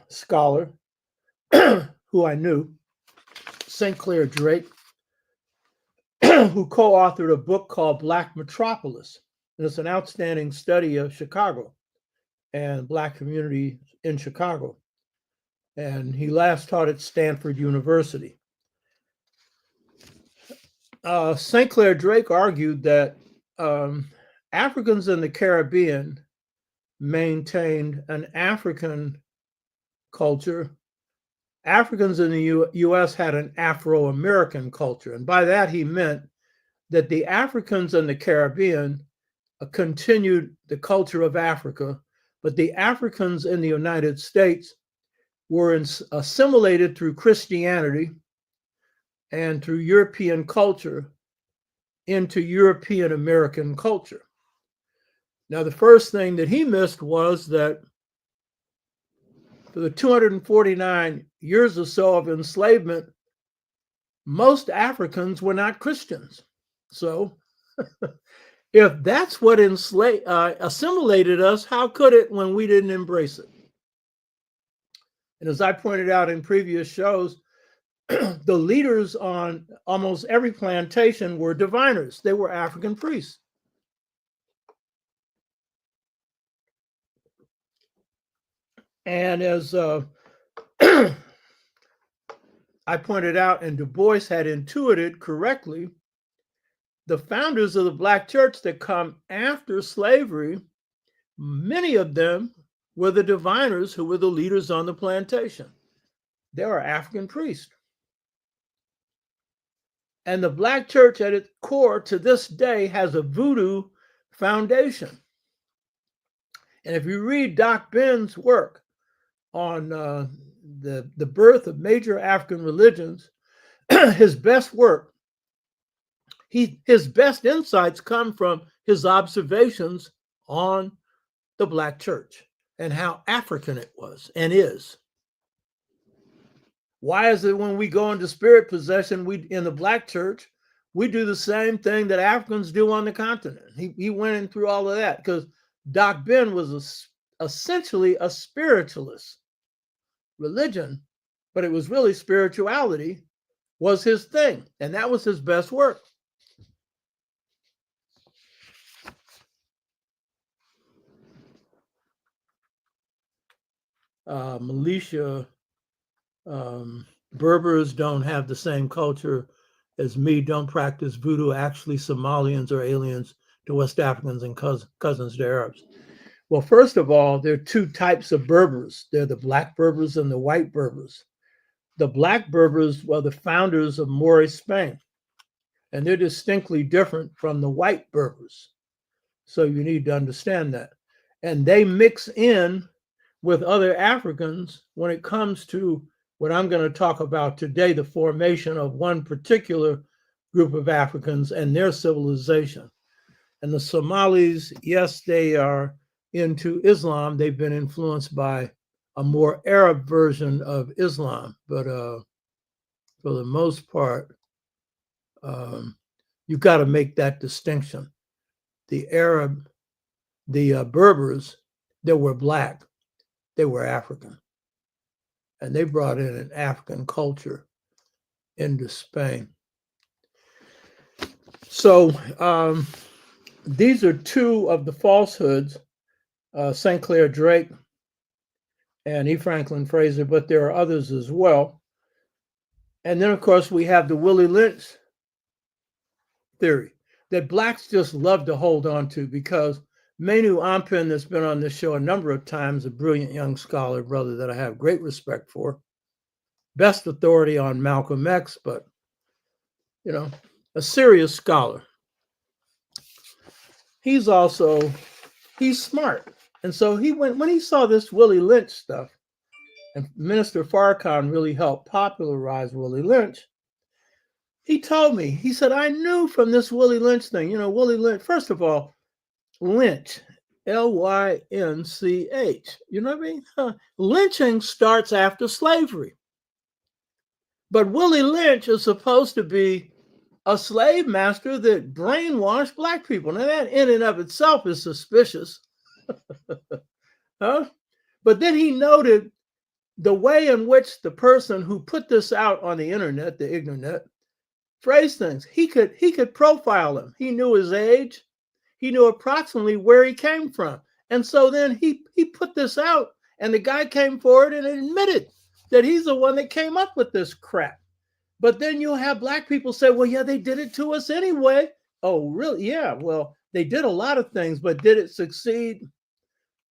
scholar who I knew, St. Clair Drake, who co-authored a book called Black Metropolis. And it's an outstanding study of Chicago and Black community in Chicago. and he last taught at Stanford University. St. Clair Drake argued that Africans in the Caribbean maintained an African culture. Africans in the U.S. had an Afro-American culture. And by that, he meant that the Africans in the Caribbean continued the culture of Africa, but the Africans in the United States were assimilated through Christianity and through European culture into European American culture. Now, the first thing that he missed was that for the 249 years or so of enslavement, most Africans were not Christians. So if that's what assimilated us, how could it when we didn't embrace it? And as I pointed out in previous shows, the leaders on almost every plantation were diviners. They were African priests. And as I pointed out, and Du Bois had intuited correctly, the founders of the Black church that come after slavery, many of them were the diviners who were the leaders on the plantation. They were African priests. And the Black church at its core to this day has a voodoo foundation. And if you read Doc Ben's work on the birth of major African religions, his best work, his best insights come from his observations on the Black church and how African it was and is. Why is it when we go into spirit possession, in the Black church, we do the same thing that Africans do on the continent? He went in through all of that because Doc Ben was essentially a spiritualist. Religion, but it was really spirituality was his thing, and that was his best work. Militia, Berbers don't have the same culture as me, don't practice voodoo. Actually, Somalians are aliens to West Africans and cousins to Arabs. Well, first of all, there are two types of Berbers. They're the Black Berbers and the white Berbers. The Black Berbers were the founders of Moorish Spain, and they're distinctly different from the white Berbers. So you need to understand that. And they mix in with other Africans when it comes to what I'm going to talk about today, the formation of one particular group of Africans and their civilization. And the Somalis, yes, they are into Islam. They've been influenced by a more Arab version of Islam, but for the most part, you've got to make that distinction. The Berbers, they were Black, they were African, and they brought in an African culture into Spain. So these are two of the falsehoods, St. Clair Drake and E. Franklin Fraser, but there are others as well. And then, of course, we have the Willie Lynch theory that Blacks just love to hold on to, because Manu Ampin, that's been on this show a number of times, a brilliant young scholar, brother that I have great respect for, best authority on Malcolm X, but, you know, a serious scholar. He's smart. And so when he saw this Willie Lynch stuff, and Minister Farrakhan really helped popularize Willie Lynch, he told me, he said, I knew from this Willie Lynch thing, you know, Willie Lynch, first of all, Lynch, Lynch, you know what I mean? Lynching starts after slavery. But Willie Lynch is supposed to be a slave master that brainwashed Black people. Now that in and of itself is suspicious. Huh? But then he noted the way in which the person who put this out on the internet, the ignorant, phrased things. He could profile him. He knew his age. He knew approximately where he came from. And so then he put this out, and the guy came forward and admitted that he's the one that came up with this crap. But then you'll have black people say, well, yeah, they did it to us anyway. Oh, really? Yeah, well, they did a lot of things, but did it succeed?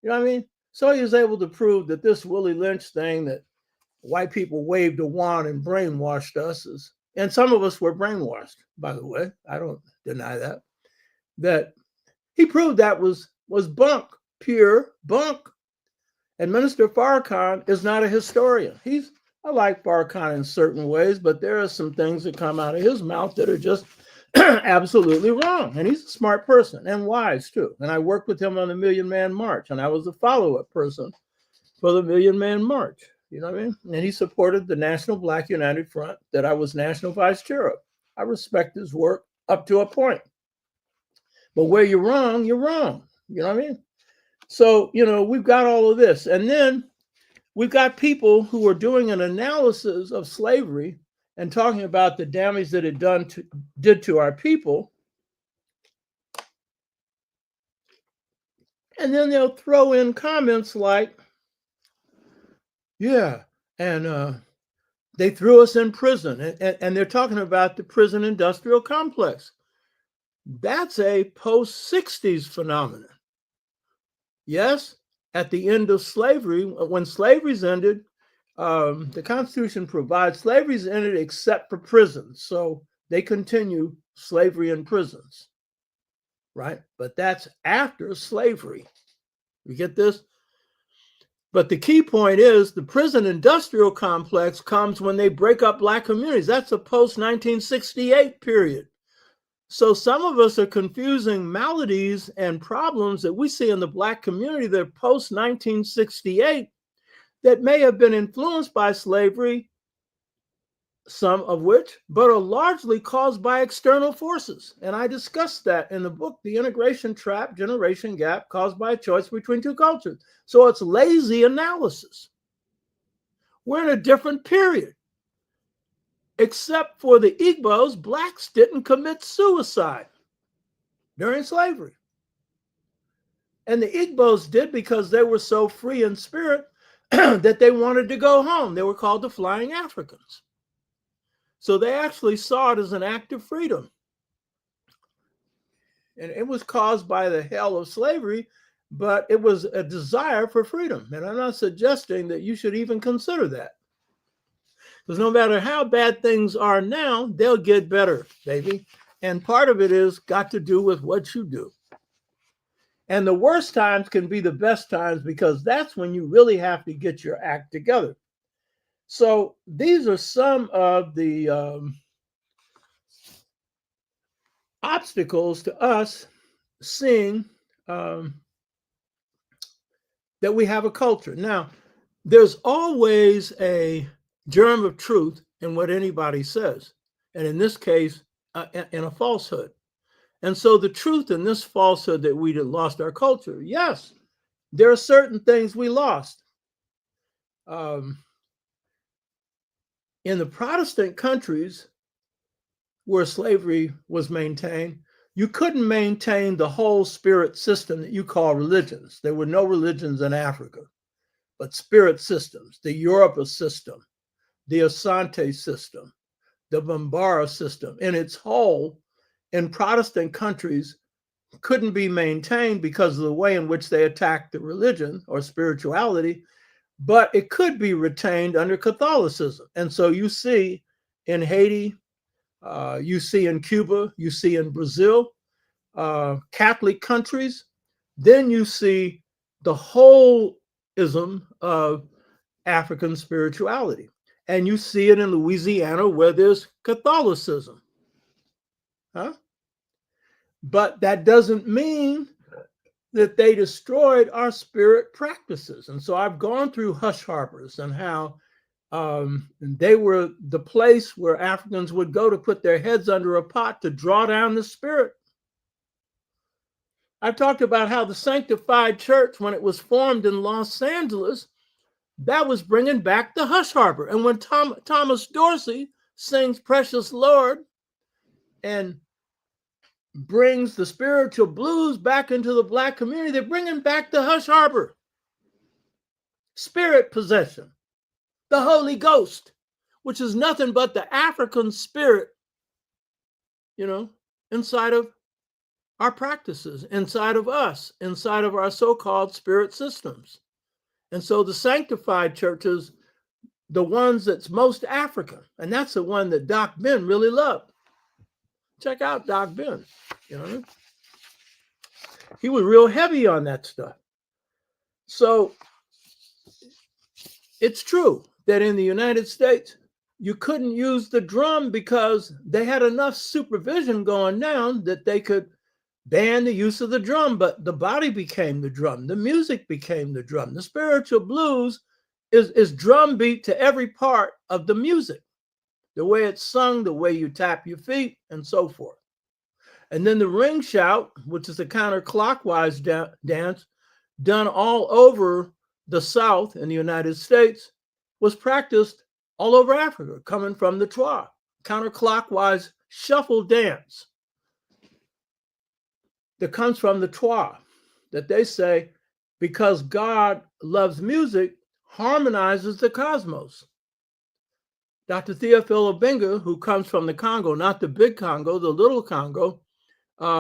You know what I mean? So he was able to prove that this Willie Lynch thing that white people waved a wand and brainwashed us is, and some of us were brainwashed, by the way. I don't deny that. That he proved that was bunk, pure bunk. And Minister Farrakhan is not a historian. I like Farrakhan in certain ways, but there are some things that come out of his mouth that are just absolutely wrong. And he's a smart person and wise too. And I worked with him on the Million Man March, and I was a follow-up person for the Million Man March. You know what I mean? And he supported the National Black United Front that I was national vice chair of. I respect his work up to a point. But where you're wrong, you're wrong. You know what I mean? So, we've got all of this. And then we've got people who are doing an analysis of slavery and talking about the damage that it did to our people. And then they'll throw in comments like, yeah, and they threw us in prison. And they're talking about the prison industrial complex. That's a post-60s phenomenon. Yes, at the end of slavery, when slavery's ended, the Constitution provides slavery's ended except for prisons. So they continue slavery in prisons, right? But that's after slavery. You get this? But the key point is the prison industrial complex comes when they break up Black communities. That's a post-1968 period. So some of us are confusing maladies and problems that we see in the Black community that are post-1968 that may have been influenced by slavery, some of which, but are largely caused by external forces. And I discussed that in the book, The Integration Trap, Generation Gap, Caused by a Choice Between Two Cultures. So it's lazy analysis. We're in a different period. Except for the Igbos, Blacks didn't commit suicide during slavery. And the Igbos did because they were so free in spirit that they wanted to go home. They were called the Flying Africans. So they actually saw it as an act of freedom. And it was caused by the hell of slavery, but it was a desire for freedom. And I'm not suggesting that you should even consider that. Because no matter how bad things are now, they'll get better, baby. And part of it is got to do with what you do. And the worst times can be the best times because that's when you really have to get your act together. So these are some of the obstacles to us seeing that we have a culture. Now, there's always a germ of truth in what anybody says, and in this case, in a falsehood. And so the truth in this falsehood that we lost our culture, yes, there are certain things we lost. In the Protestant countries where slavery was maintained, you couldn't maintain the whole spirit system that you call religions. There were no religions in Africa, but spirit systems, the Yoruba system, the Asante system, the Bombara system in its whole in Protestant countries couldn't be maintained because of the way in which they attacked the religion or spirituality, but it could be retained under Catholicism. And so you see in Haiti, you see in Cuba, you see in Brazil, Catholic countries, then you see the holism of African spirituality. And you see it in Louisiana where there's Catholicism. But that doesn't mean that they destroyed our spirit practices. And so I've gone through hush harbors and how they were the place where Africans would go to put their heads under a pot to draw down the spirit. I've talked about how the Sanctified Church, when it was formed in Los Angeles, that was bringing back the hush harbor. And when Thomas Dorsey sings Precious Lord and brings the spiritual blues back into the Black community, they're bringing back the hush harbor. Spirit possession. the Holy Ghost, which is nothing but the African spirit, inside of our practices, inside of us, inside of our so-called spirit systems. And so the sanctified churches, the ones that's most African, and that's the one that Doc Ben really loved. Check out Doc Ben. He was real heavy on that stuff. So it's true that in the United States, you couldn't use the drum because they had enough supervision going down that they could ban the use of the drum, but the body became the drum. The music became the drum. The spiritual blues is drum beat to every part of the music, the way it's sung, the way you tap your feet, and so forth. And then the ring shout, which is a counterclockwise dance done all over the South in the United States, was practiced all over Africa, coming from the Twa, counterclockwise shuffle dance that comes from the Twa, that they say, because God loves music, harmonizes the cosmos. Dr. Theophile Obenga, who comes from the Congo, not the big Congo, the little Congo,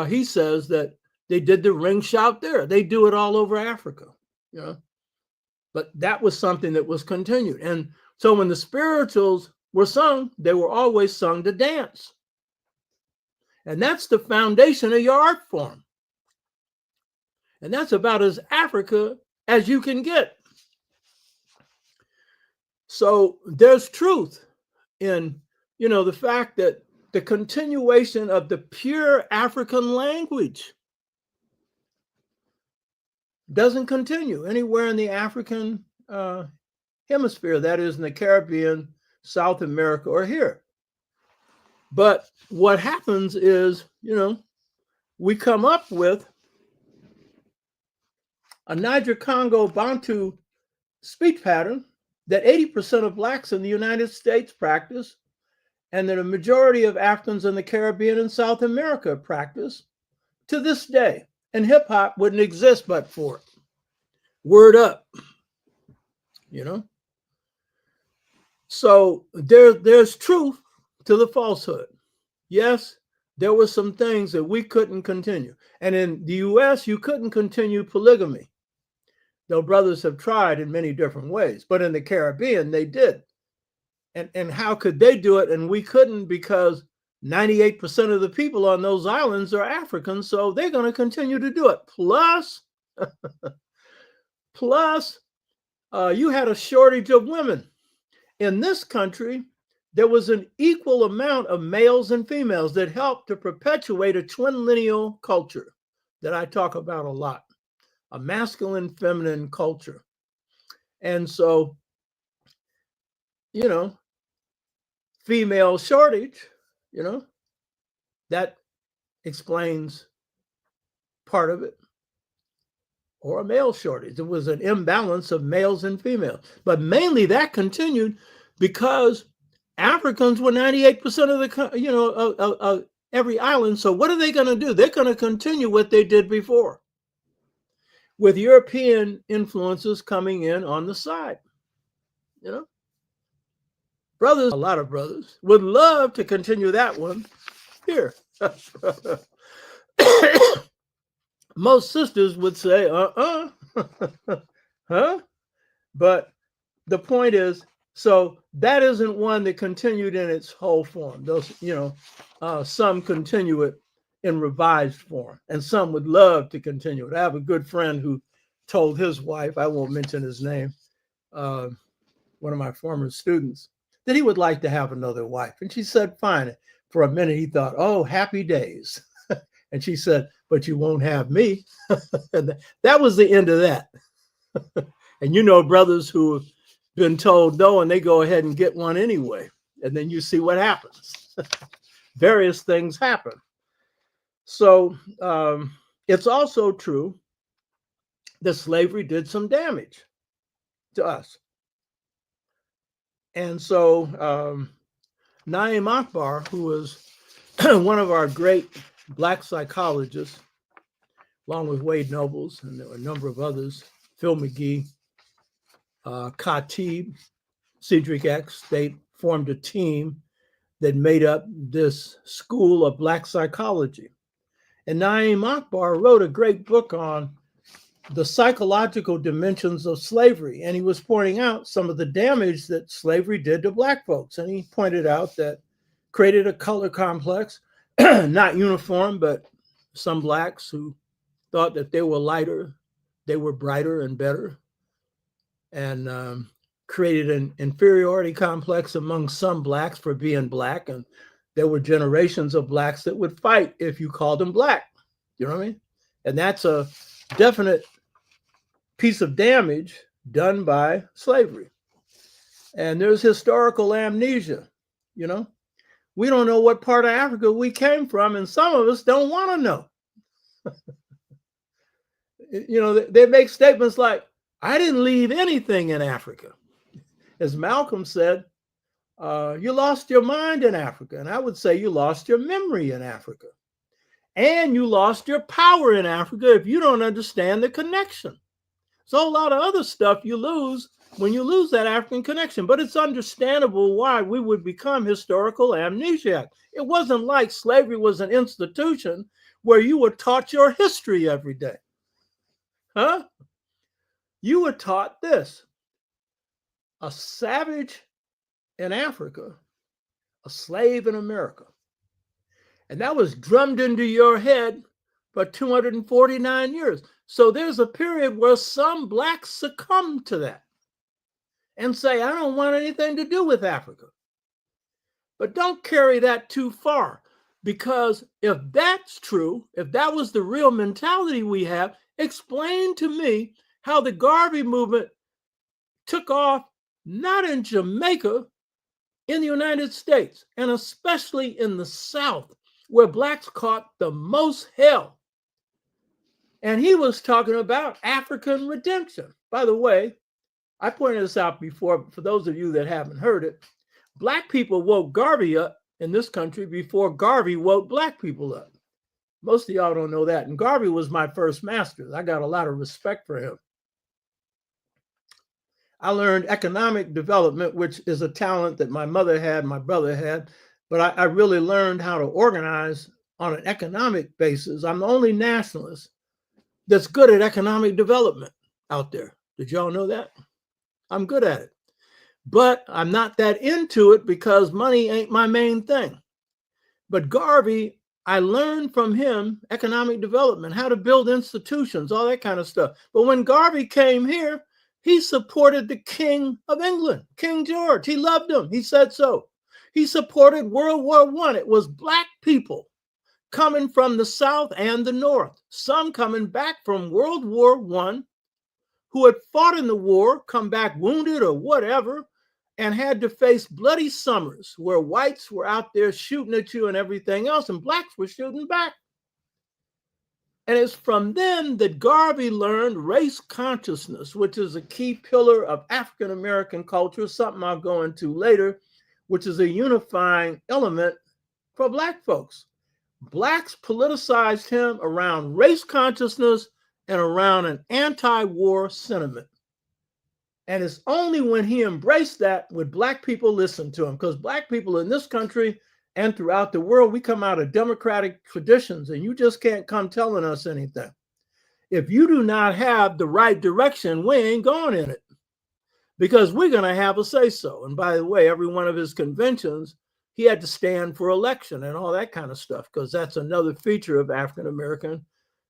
he says that they did the ring shout there. They do it all over Africa, But that was something that was continued. And so when the spirituals were sung, they were always sung to dance. And that's the foundation of your art form. And that's about as Africa as you can get. So there's truth in, the fact that the continuation of the pure African language doesn't continue anywhere in the African hemisphere, that is in the Caribbean, South America, or here. But what happens is, we come up with a Niger-Congo Bantu speech pattern that 80% of Blacks in the United States practice, and that a majority of Africans in the Caribbean and South America practice to this day. And hip-hop wouldn't exist but for it. Word up, So there's truth to the falsehood. Yes, there were some things that we couldn't continue. And in the US, you couldn't continue polygamy, though brothers have tried in many different ways. But in the Caribbean, they did. And how could they do it? And we couldn't, because 98% of the people on those islands are Africans, so they're going to continue to do it. Plus, you had a shortage of women. In this country, there was an equal amount of males and females that helped to perpetuate a twin lineal culture that I talk about a lot, a masculine, feminine culture. And so, female shortage, that explains part of it. Or a male shortage. It was an imbalance of males and females. But mainly that continued because Africans were 98% of the, of every island. So what are they going to do? They're going to continue what they did before, with European influences coming in on the side. Brothers, a lot of brothers, would love to continue that one here. Most sisters would say, huh? But the point is, so that isn't one that continued in its whole form. Those, some continue it in revised form, and some would love to continue it. I have a good friend who told his wife, I won't mention his name, one of my former students, that he would like to have another wife. And she said, fine. For a minute, he thought, oh, happy days. And she said, but you won't have me. And that was the end of that. And brothers who have been told no, and they go ahead and get one anyway. And then you see what happens. Various things happen. So it's also true that slavery did some damage to us. And so Naim Akbar, who was one of our great Black psychologists, along with Wade Nobles, and there were a number of others, Phil McGee, Khatib, Cedric X, they formed a team that made up this school of Black psychology. And Naim Akbar wrote a great book on the psychological dimensions of slavery. And he was pointing out some of the damage that slavery did to Black folks. And he pointed out that created a color complex, not uniform, but some Blacks who thought that they were lighter, they were brighter and better, and created an inferiority complex among some Blacks for being Black. And there were generations of Blacks that would fight if you called them Black. You know what I mean? And that's a definite piece of damage done by slavery. And there's historical amnesia. You know, we don't know what part of Africa we came from, and some of us don't want to know. You know, they make statements like, I didn't leave anything in Africa. As Malcolm said, you lost your mind in Africa. And I would say you lost your memory in Africa. And you lost your power in Africa if you don't understand the connection. So a lot of other stuff you lose when you lose that African connection. But it's understandable why we would become historical amnesiac. It wasn't like slavery was an institution where you were taught your history every day. Huh? You were taught this: a savage in Africa, a slave in America. And that was drummed into your head for 249 years. So there's a period where some Blacks succumb to that and say, I don't want anything to do with Africa. But don't carry that too far, because if that's true, if that was the real mentality we have, explain to me how the Garvey movement took off, not in Jamaica, in the United States, and especially in the South, where Blacks caught the most hell. And he was talking about African redemption. By the way, I pointed this out before, for those of you that haven't heard it, Black people woke Garvey up in this country before Garvey woke Black people up. Most of y'all don't know that. And Garvey was my first master. I got a lot of respect for him. I learned economic development, which is a talent that my mother had, my brother had, but I really learned how to organize on an economic basis. I'm the only nationalist that's good at economic development out there. Did y'all know that? I'm good at it. But I'm not that into it because money ain't my main thing. But Garvey, I learned from him economic development, how to build institutions, all that kind of stuff. But when Garvey came here, he supported the King of England, King George. He loved him. He said so. He supported World War I. It was Black people coming from the South and the North, some coming back from World War I, who had fought in the war, come back wounded or whatever, and had to face bloody summers where whites were out there shooting at you and everything else, and Blacks were shooting back. And it's from them that Garvey learned race consciousness, which is a key pillar of African-American culture, something I'll go into later, which is a unifying element for Black folks. Blacks politicized him around race consciousness and around an anti-war sentiment. And it's only when he embraced that would Black people listen to him, because Black people in this country and throughout the world, we come out of democratic traditions, and you just can't come telling us anything. If you do not have the right direction, we ain't going in it, because we're going to have a say-so. And by the way, every one of his conventions, he had to stand for election and all that kind of stuff, because that's another feature of African-American,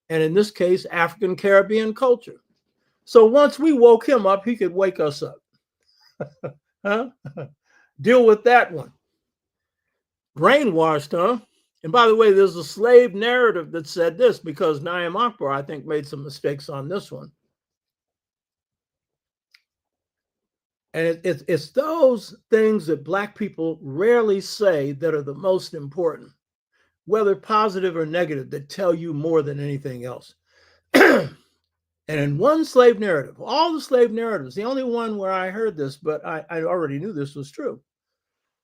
and in this case, African-Caribbean culture. So once we woke him up, he could wake us up. Huh? Deal with that one. Brainwashed, huh? And by the way, there's a slave narrative that said this, because Naim Akbar, I think, made some mistakes on this one. And it's those things that Black people rarely say that are the most important, whether positive or negative, that tell you more than anything else. And in one slave narrative, all the slave narratives, the only one where I heard this, but I already knew this was true.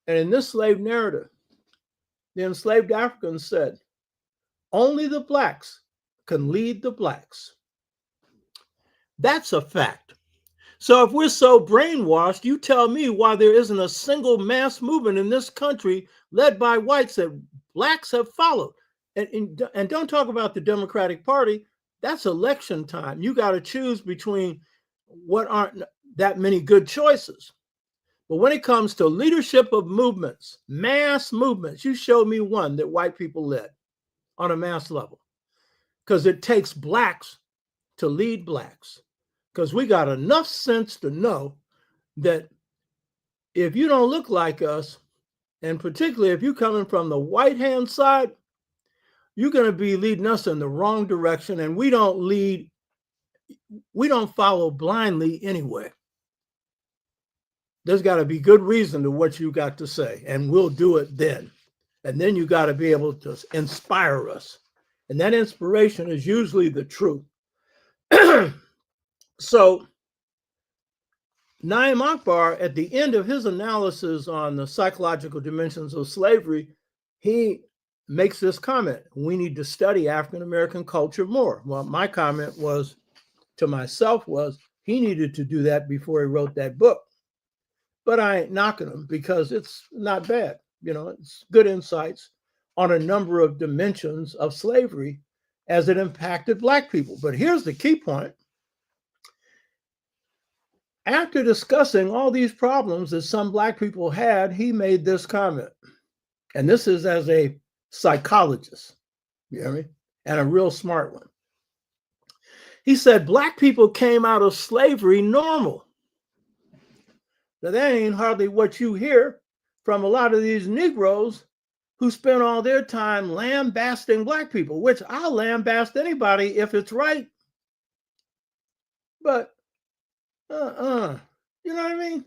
And in this slave narrative, the enslaved Africans said, only the Blacks can lead the Blacks. That's a fact. So if we're so brainwashed, you tell me why there isn't a single mass movement in this country led by whites that blacks have followed. And don't talk about the Democratic Party. That's election time. You got to choose between what aren't that many good choices. But when it comes to leadership of movements, mass movements, you show me one that white people led on a mass level. Because it takes blacks to lead blacks. Because we got enough sense to know that if you don't look like us, and particularly if you're coming from the white hand side, you're going to be leading us in the wrong direction. And we don't follow blindly anyway. There's got to be good reason to what you got to say, and we'll do it then. And then you got to be able to inspire us. And that inspiration is usually the truth. So Naim Akbar, at the end of his analysis on the psychological dimensions of slavery, he makes this comment: we need to study African-American culture more. Well, my comment was to myself was he needed to do that before he wrote that book. But I ain't knocking him because it's not bad. You know, it's good insights on a number of dimensions of slavery as it impacted Black people. But here's the key point. After discussing all these problems that some Black people had, he made this comment. And this is as a psychologist, you hear me? And a real smart one. He said, Black people came out of slavery normal. Now, that ain't hardly what you hear from a lot of these Negroes who spend all their time lambasting Black people, which I'll lambast anybody if it's right. But you know what I mean?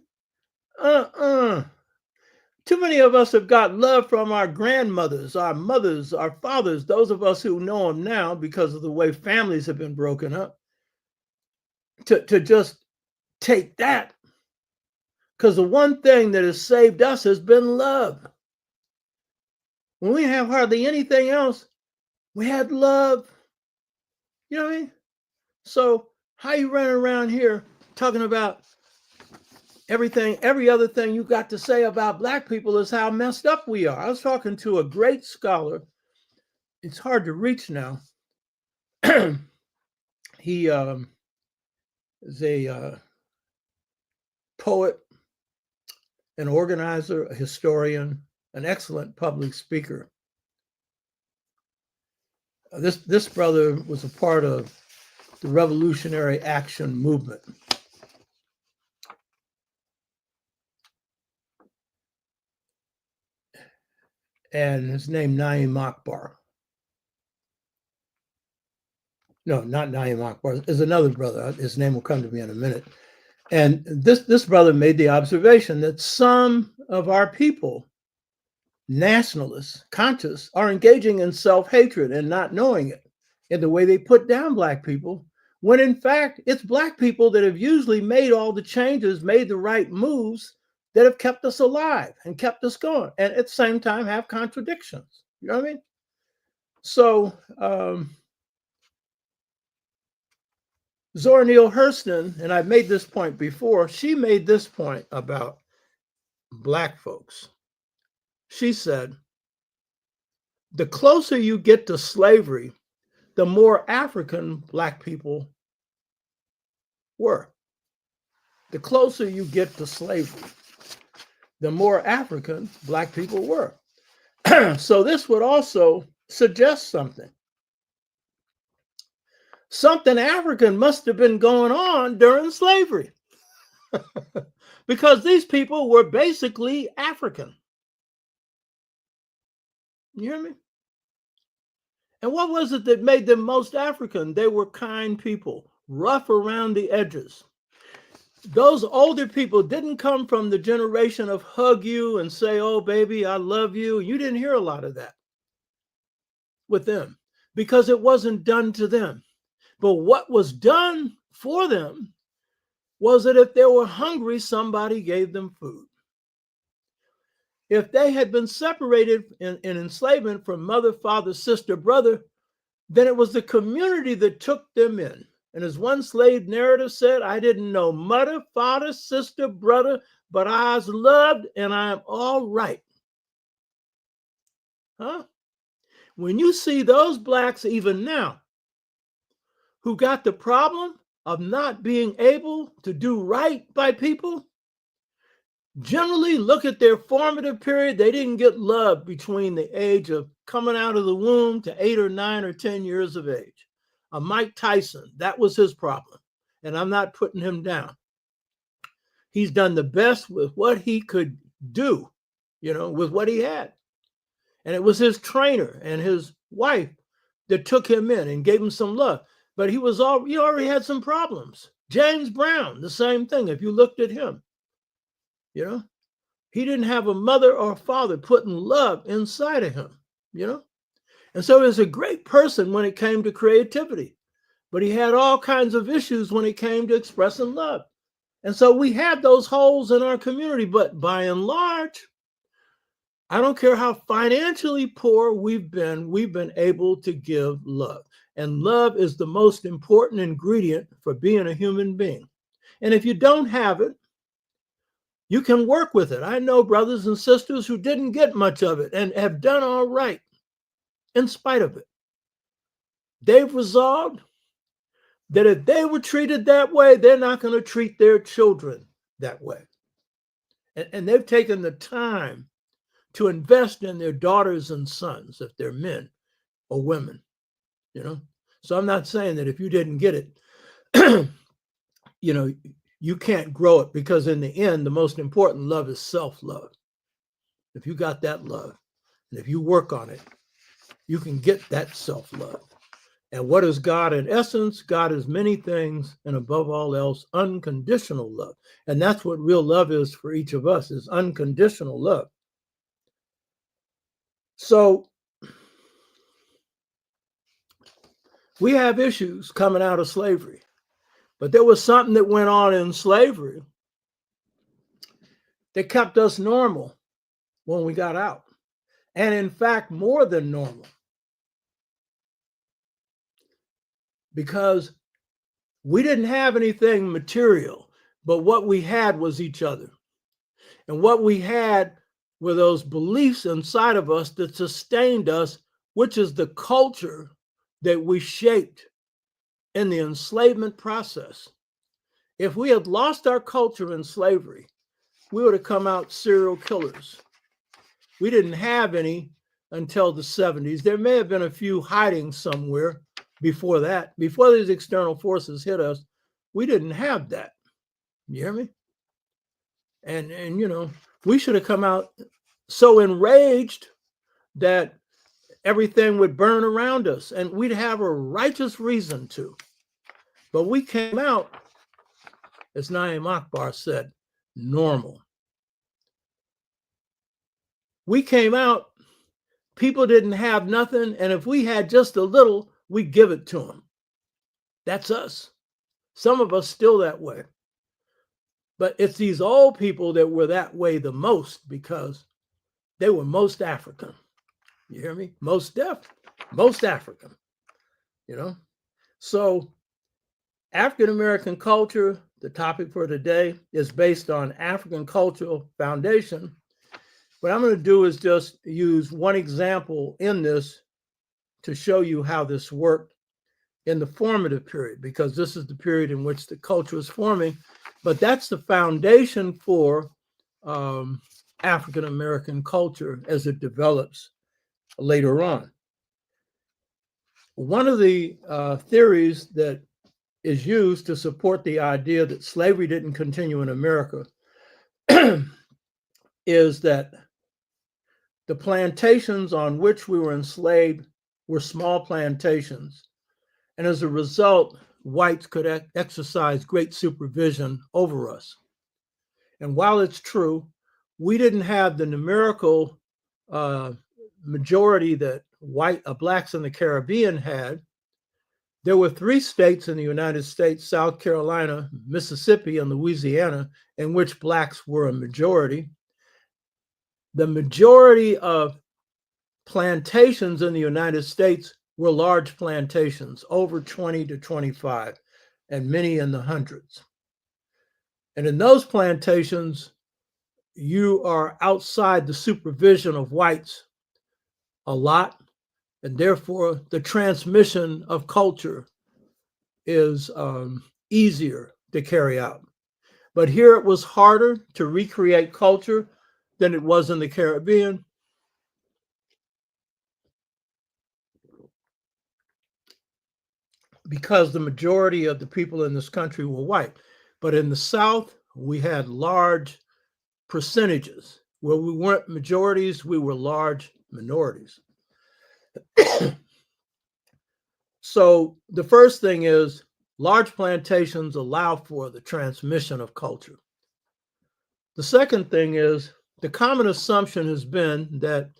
Too many of us have got love from our grandmothers, our mothers, our fathers, those of us who know them now because of the way families have been broken up, to just take that. Because the one thing that has saved us has been love. When we have hardly anything else, we had love. You know what I mean? So how you running around here talking about everything, every other thing you got to say about Black people is how messed up we are. I was talking to a great scholar. It's hard to reach now. He is a poet, an organizer, a historian, an excellent public speaker. This brother was a part of the Revolutionary Action Movement. And his name, Naim Akbar. No, not Naim Akbar. There's another brother. His name will come to me in a minute. And this brother made the observation that some of our people, nationalists, conscious, are engaging in self-hatred and not knowing it in the way they put down Black people, when in fact, it's Black people that have usually made all the changes, made the right moves that have kept us alive and kept us going, and at the same time have contradictions. You know what I mean? So Zora Neale Hurston, and I've made this point before, she made this point about Black folks. She said, the closer you get to slavery, the more African Black people were. The closer you get to slavery, the more African Black people were. So this would also suggest something. Something African must have been going on during slavery because these people were basically African. You hear me? And what was it that made them most African? They were kind people, rough around the edges. Those older people didn't come from the generation of hug you and say, oh, baby, I love you. You didn't hear a lot of that with them because it wasn't done to them. But what was done for them was that if they were hungry, somebody gave them food. If they had been separated in enslavement from mother, father, sister, brother, then it was the community that took them in And as one slave narrative said, I didn't know mother, father, sister, brother, but I was loved and I'm all right. Huh? When you see those blacks even now who got the problem of not being able to do right by people, generally look at their formative period. They didn't get love between the age of coming out of the womb to 8 or 9 or 10 years of age. Mike Tyson, that was his problem. And I'm not putting him down. He's done the best with what he could do, with what he had. And it was his trainer and his wife that took him in and gave him some love. But he already had some problems. James Brown, the same thing. If you looked at him, he didn't have a mother or a father putting love inside of him, And so he was a great person when it came to creativity, but he had all kinds of issues when it came to expressing love. And so we have those holes in our community, but by and large, I don't care how financially poor we've been able to give love. And love is the most important ingredient for being a human being. And if you don't have it, you can work with it. I know brothers and sisters who didn't get much of it and have done all right in spite of it. They've resolved that if they were treated that way, they're not going to treat their children that way. And they've taken the time to invest in their daughters and sons, if they're men or women, So I'm not saying that if you didn't get it, you can't grow it, because in the end, the most important love is self-love. If you got that love, and if you work on it, you can get that self-love. And what is God in essence? God is many things, and above all else, unconditional love. And that's what real love is for each of us, is unconditional love. So we have issues coming out of slavery, but there was something that went on in slavery that kept us normal when we got out. And in fact, more than normal. Because we didn't have anything material, but what we had was each other. And what we had were those beliefs inside of us that sustained us, which is the culture that we shaped in the enslavement process. If we had lost our culture in slavery, we would have come out serial killers. We didn't have any until the 70s. There may have been a few hiding somewhere before that. Before these external forces hit us, we didn't have that. You hear me? And we should have come out so enraged that everything would burn around us, and we'd have a righteous reason to. But we came out, as Naim Akbar said, normal. We came out, people didn't have nothing, and if we had just a little, we give it to them. That's us. Some of us still that way. But it's these old people that were that way the most, because they were most African. You hear me? Most deaf, most African. So African American culture, the topic for today, is based on African cultural foundation. What I'm going to do is just use one example in this to show you how this worked in the formative period, because this is the period in which the culture is forming. But that's the foundation for African American culture as it develops later on. One of the theories that is used to support the idea that slavery didn't continue in America is that the plantations on which we were enslaved were small plantations. And as a result, whites could exercise great supervision over us. And while it's true, we didn't have the numerical majority that blacks in the Caribbean had. There were 3 states in the United States, South Carolina, Mississippi, and Louisiana, in which blacks were a majority. The majority of plantations in the United States were large plantations, over 20 to 25. and many in the hundreds. And in those plantations, you are outside the supervision of whites a lot, and therefore the transmission of culture is easier to carry out. But here it was harder to recreate culture than it was in the Caribbean. Because the majority of the people in this country were white. But in the South, we had large percentages. Where we weren't majorities, we were large minorities. So the first thing is large plantations allow for the transmission of culture. The second thing is the common assumption has been that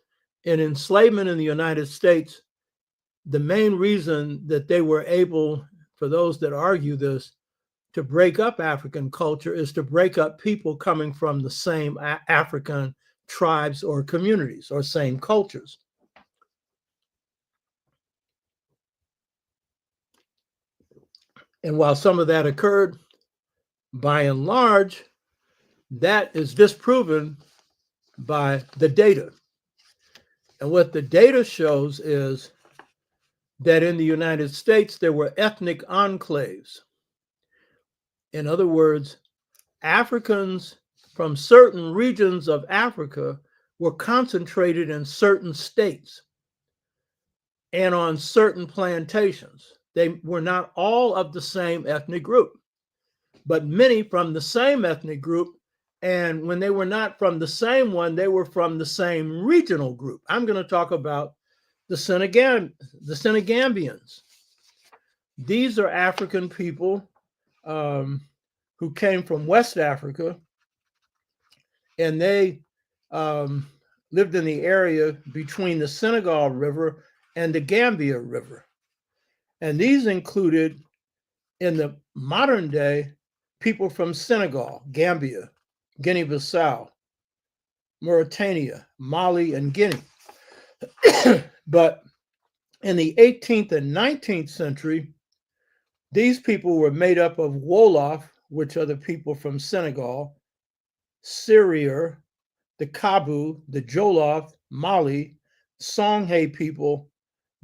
in enslavement in the United States, the main reason that they were able, for those that argue this, to break up African culture is to break up people coming from the same African tribes or communities or same cultures. And while some of that occurred, by and large, that is disproven by the data. And what the data shows is that in the United States, there were ethnic enclaves. In other words, Africans from certain regions of Africa were concentrated in certain states and on certain plantations. They were not all of the same ethnic group, but many from the same ethnic group. And when they were not from the same one, they were from the same regional group. I'm going to talk about the Senegambians. These are African people who came from West Africa, and they lived in the area between the Senegal River and the Gambia River. And these included, in the modern day, people from Senegal, Gambia, Guinea-Bissau, Mauritania, Mali, and Guinea. But in the 18th and 19th century, these people were made up of Wolof, which are the people from Senegal, Syria, the Kabu, the Jolof, Mali, Songhay people,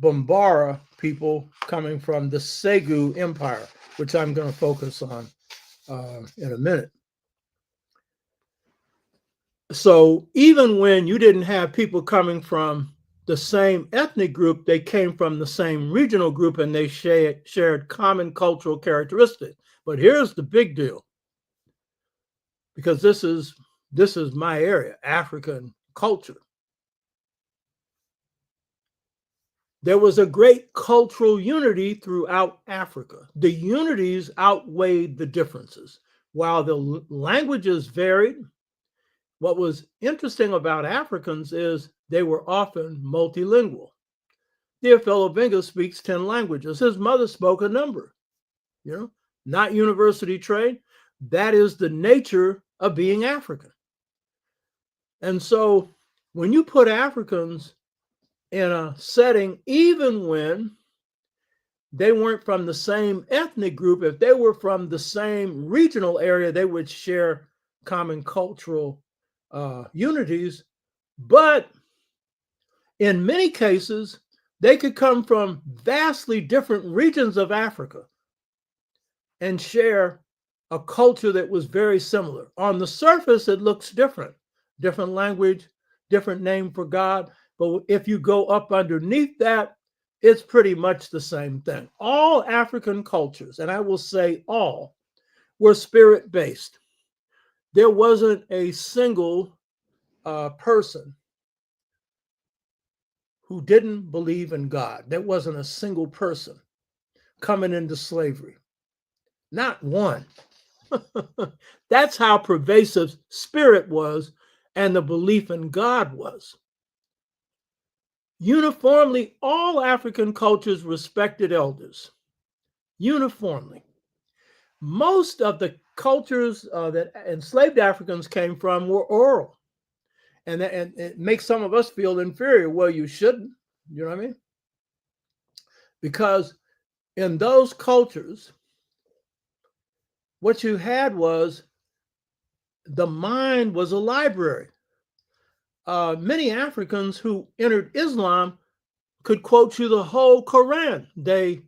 Bombara people coming from the Segu Empire, which I'm going to focus on in a minute. So even when you didn't have people coming from the same ethnic group, they came from the same regional group and they shared common cultural characteristics. But here's the big deal, because this is my area, African culture. There was a great cultural unity throughout Africa. The unities outweighed the differences. While the languages varied, what was interesting about Africans is they were often multilingual. Theophilo Benga speaks 10 languages. His mother spoke a number, not university trained. That is the nature of being African. And so when you put Africans in a setting, even when they weren't from the same ethnic group, if they were from the same regional area, they would share common cultural unities. But in many cases, they could come from vastly different regions of Africa and share a culture that was very similar. On the surface, it looks different. Different language, different name for God. But if you go up underneath that, it's pretty much the same thing. All African cultures, and I will say all, were spirit-based. There wasn't a single person who didn't believe in God. There wasn't a single person coming into slavery. Not one. That's how pervasive spirit was and the belief in God was. Uniformly, all African cultures respected elders. Uniformly. Most of the cultures that enslaved Africans came from were oral. And it makes some of us feel inferior. Well, you shouldn't, you know what I mean? Because in those cultures, what you had was the mind was a library. Many Africans who entered Islam could quote you the whole Quran. They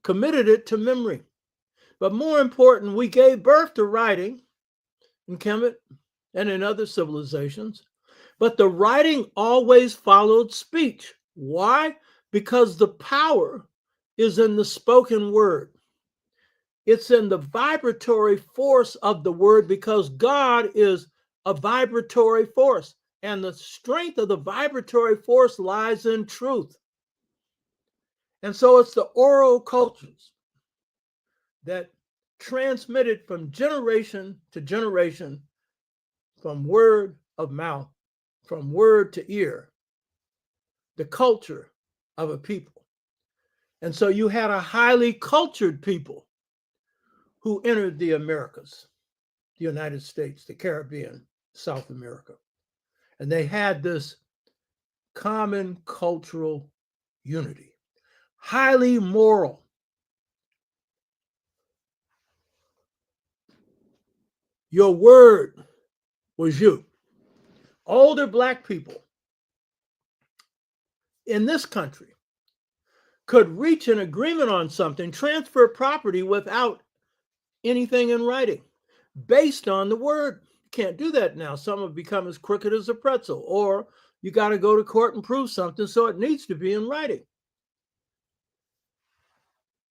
committed it to memory. But more important, we gave birth to writing in Kemet and in other civilizations. But the writing always followed speech. Why? Because the power is in the spoken word. It's in the vibratory force of the word, because God is a vibratory force. And the strength of the vibratory force lies in truth. And so it's the oral cultures that transmitted from generation to generation, from word of mouth, from word to ear, the culture of a people. And so you had a highly cultured people who entered the Americas, the United States, the Caribbean, South America. And they had this common cultural unity, highly moral. Your word was you. Older Black people in this country could reach an agreement on something, transfer property without anything in writing, based on the word. You can't do that now. Some have become as crooked as a pretzel, or you got to go to court and prove something, so it needs to be in writing.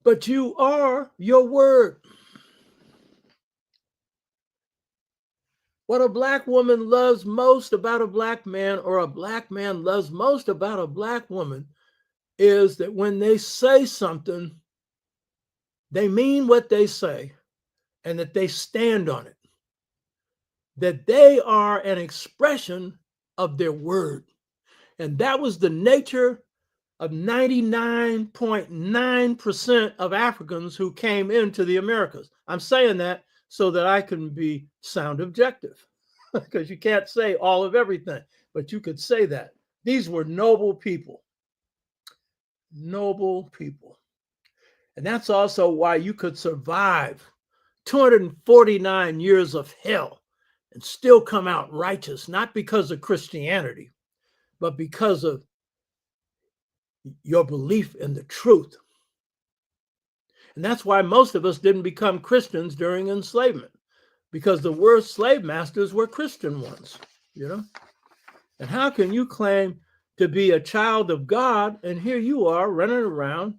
But you are your word. What a Black woman loves most about a Black man, or a Black man loves most about a Black woman, is that when they say something, they mean what they say, and that they stand on it, that they are an expression of their word. And that was the nature of 99.9% of Africans who came into the Americas. I'm saying that so that I can sound objective, because you can't say all of everything, but you could say that. These were noble people. Noble people. And that's also why you could survive 249 years of hell and still come out righteous, not because of Christianity, but because of your belief in the truth. And that's why most of us didn't become Christians during enslavement, because the worst slave masters were Christian ones, you know? And how can you claim to be a child of God, and here you are running around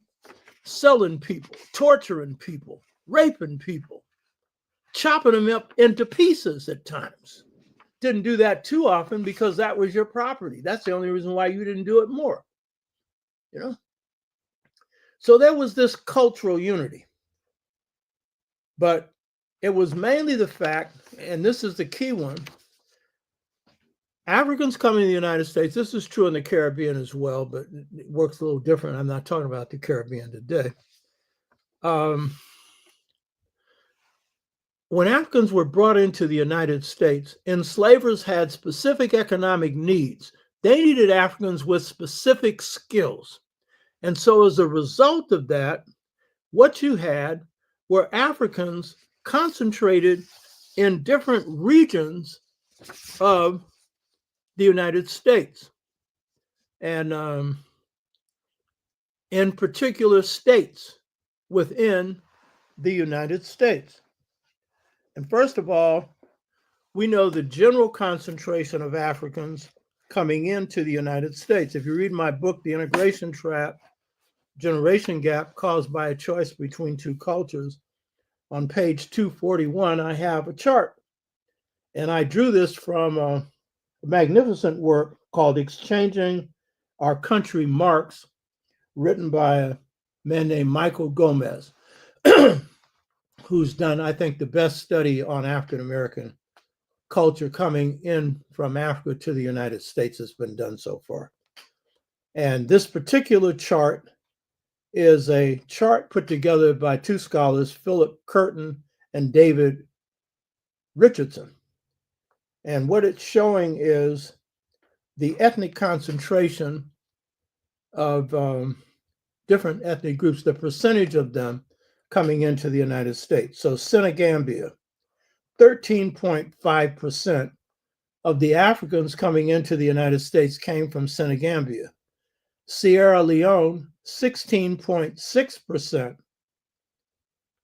selling people, torturing people, raping people, chopping them up into pieces at times? Didn't do that too often because that was your property. That's the only reason why you didn't do it more, you know? So there was this cultural unity, but it was mainly the fact, and this is the key one, Africans coming to the United States, this is true in the Caribbean as well, but it works a little different. I'm not talking about the Caribbean today. When Africans were brought into the United States, enslavers had specific economic needs. They needed Africans with specific skills. And so as a result of that, what you had were Africans concentrated in different regions of the United States, and in particular states within the United States. And first of all, we know the general concentration of Africans coming into the United States. If you read my book, The Integration Trap, Generation Gap Caused by a Choice Between Two Cultures, on page 241, I have a chart. And I drew this from a magnificent work called Exchanging Our Country Marks, written by a man named Michael Gomez, who's done, I think, the best study on African American culture coming in from Africa to the United States that's been done so far. And this particular chart is a chart put together by two scholars, Philip Curtin and David Richardson. And what it's showing is the ethnic concentration of different ethnic groups, the percentage of them coming into the United States. So Senegambia, 13.5% of the Africans coming into the United States came from Senegambia. Sierra Leone, 16.6%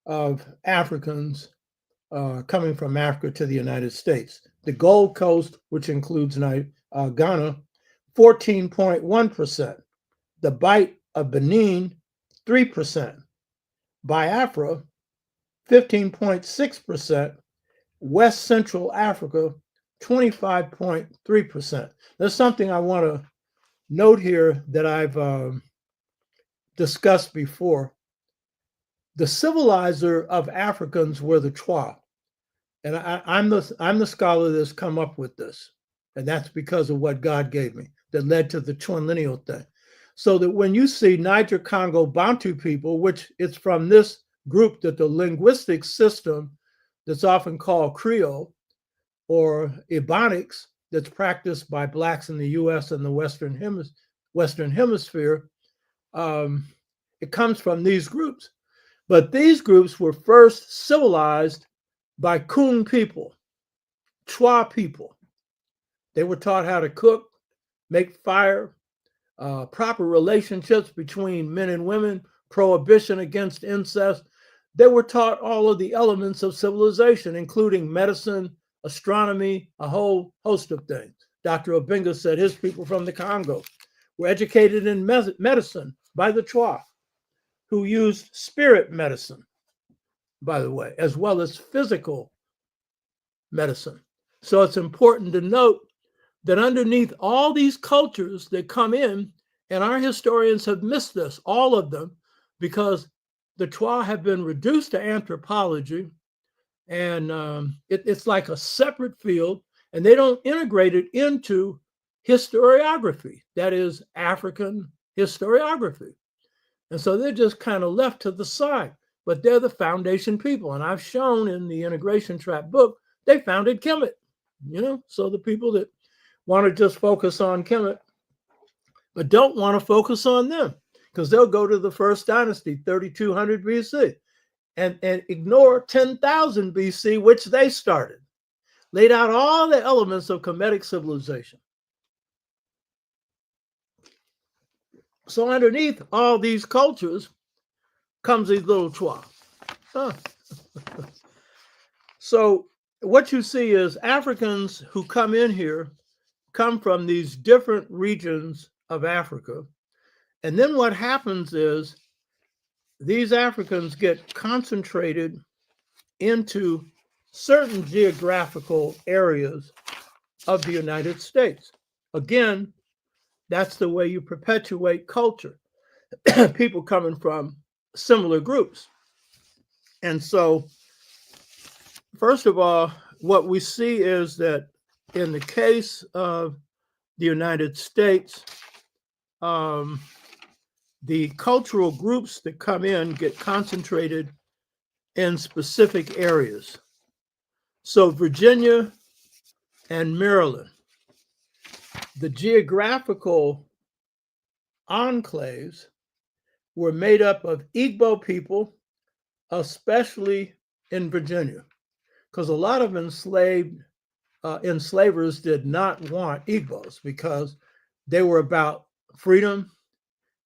of Africans coming from Africa to the United States. The Gold Coast, which includes Ghana, 14.1%. The Bight of Benin, 3%. Biafra, 15.6%. West Central Africa, 25.3%. There's something I want to note here that I've discussed before. The civilizer of Africans were the Twa. And I'm the scholar that's come up with this. And that's because of what God gave me that led to the twinlineal thing. So that when you see Niger, Congo, Bantu people, which it's from this group that the linguistic system that's often called Creole or Ebonics that's practiced by Blacks in the US and the Western Hemisphere, it comes from these groups. But these groups were first civilized by Kung people, Twa people. They were taught how to cook, make fire, proper relationships between men and women, prohibition against incest. They were taught all of the elements of civilization, including medicine, astronomy, a whole host of things. Dr. Obenga said his people from the Congo were educated in medicine by the Twa, who used spirit medicine, by the way, as well as physical medicine. So it's important to note that underneath all these cultures that come in, and our historians have missed this, all of them, because the Twa have been reduced to anthropology, and it's like a separate field, and they don't integrate it into historiography, that is African historiography. And so they're just kind of left to the side, but they're the foundation people. And I've shown in the Integration Trap book, they founded Kemet, so the people that want to just focus on Kemet, but don't want to focus on them because they'll go to the first dynasty, 3200 BC, and ignore 10,000 BC, which they started, laid out all the elements of Kemetic civilization. So underneath all these cultures comes these little Twa. So what you see is Africans who come in here come from these different regions of Africa. And then what happens is these Africans get concentrated into certain geographical areas of the United States. Again, that's the way you perpetuate culture. People coming from similar groups. And so, first of all, what we see is that in the case of the United States, the cultural groups that come in get concentrated in specific areas. So Virginia and Maryland, the geographical enclaves were made up of Igbo people, especially in Virginia, because a lot of enslavers did not want Igbos because they were about freedom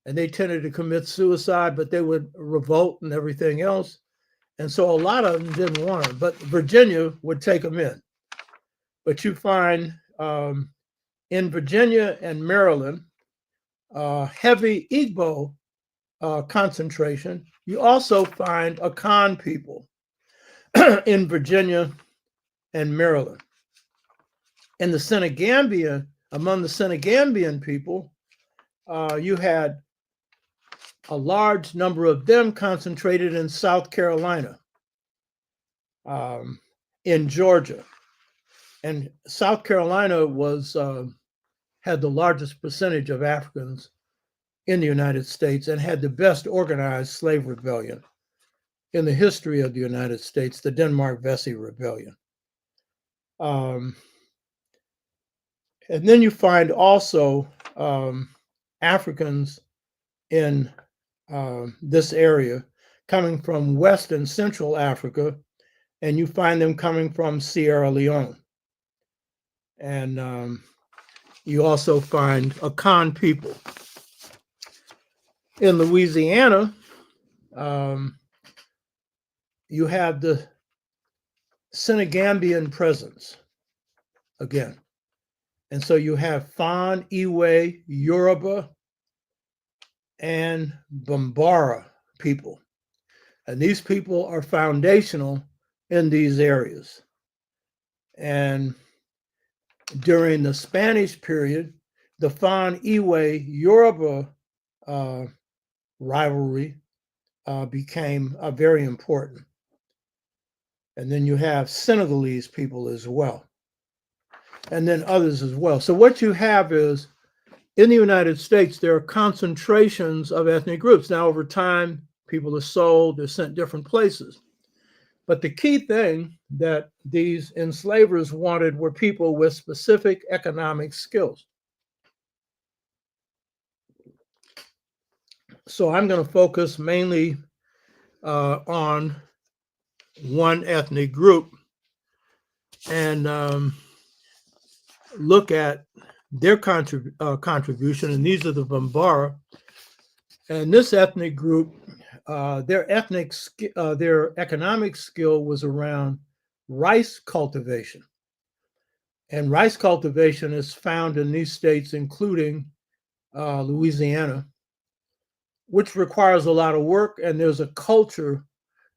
and they tended to commit suicide, but they would revolt and everything else. And so a lot of them didn't want them, but Virginia would take them in. But you find in Virginia and Maryland, heavy Igbo concentration. You also find Akan people in Virginia and Maryland. In the Senegambian, among the Senegambian people, you had a large number of them concentrated in South Carolina, in Georgia. And South Carolina had the largest percentage of Africans in the United States and had the best organized slave rebellion in the history of the United States, the Denmark-Vesey Rebellion. And then you find also Africans in this area coming from West and Central Africa, and you find them coming from Sierra Leone. And you also find Akan people. In Louisiana, you have the Senegambian presence again. And so you have Fan, Iwe, Yoruba, and Bombara people. And these people are foundational in these areas. And during the Spanish period, the Fan, Iwe, Yoruba rivalry became very important. And then you have Senegalese people as well, and then others as well. So what you have is, in the United States, there are concentrations of ethnic groups. Now, over time, people are sold, they're sent different places. But the key thing that these enslavers wanted were people with specific economic skills. So I'm going to focus mainly on one ethnic group and look at their contribution, and these are the Bombara. And this ethnic group, their economic skill was around rice cultivation. And rice cultivation is found in these states, including Louisiana, which requires a lot of work, and there's a culture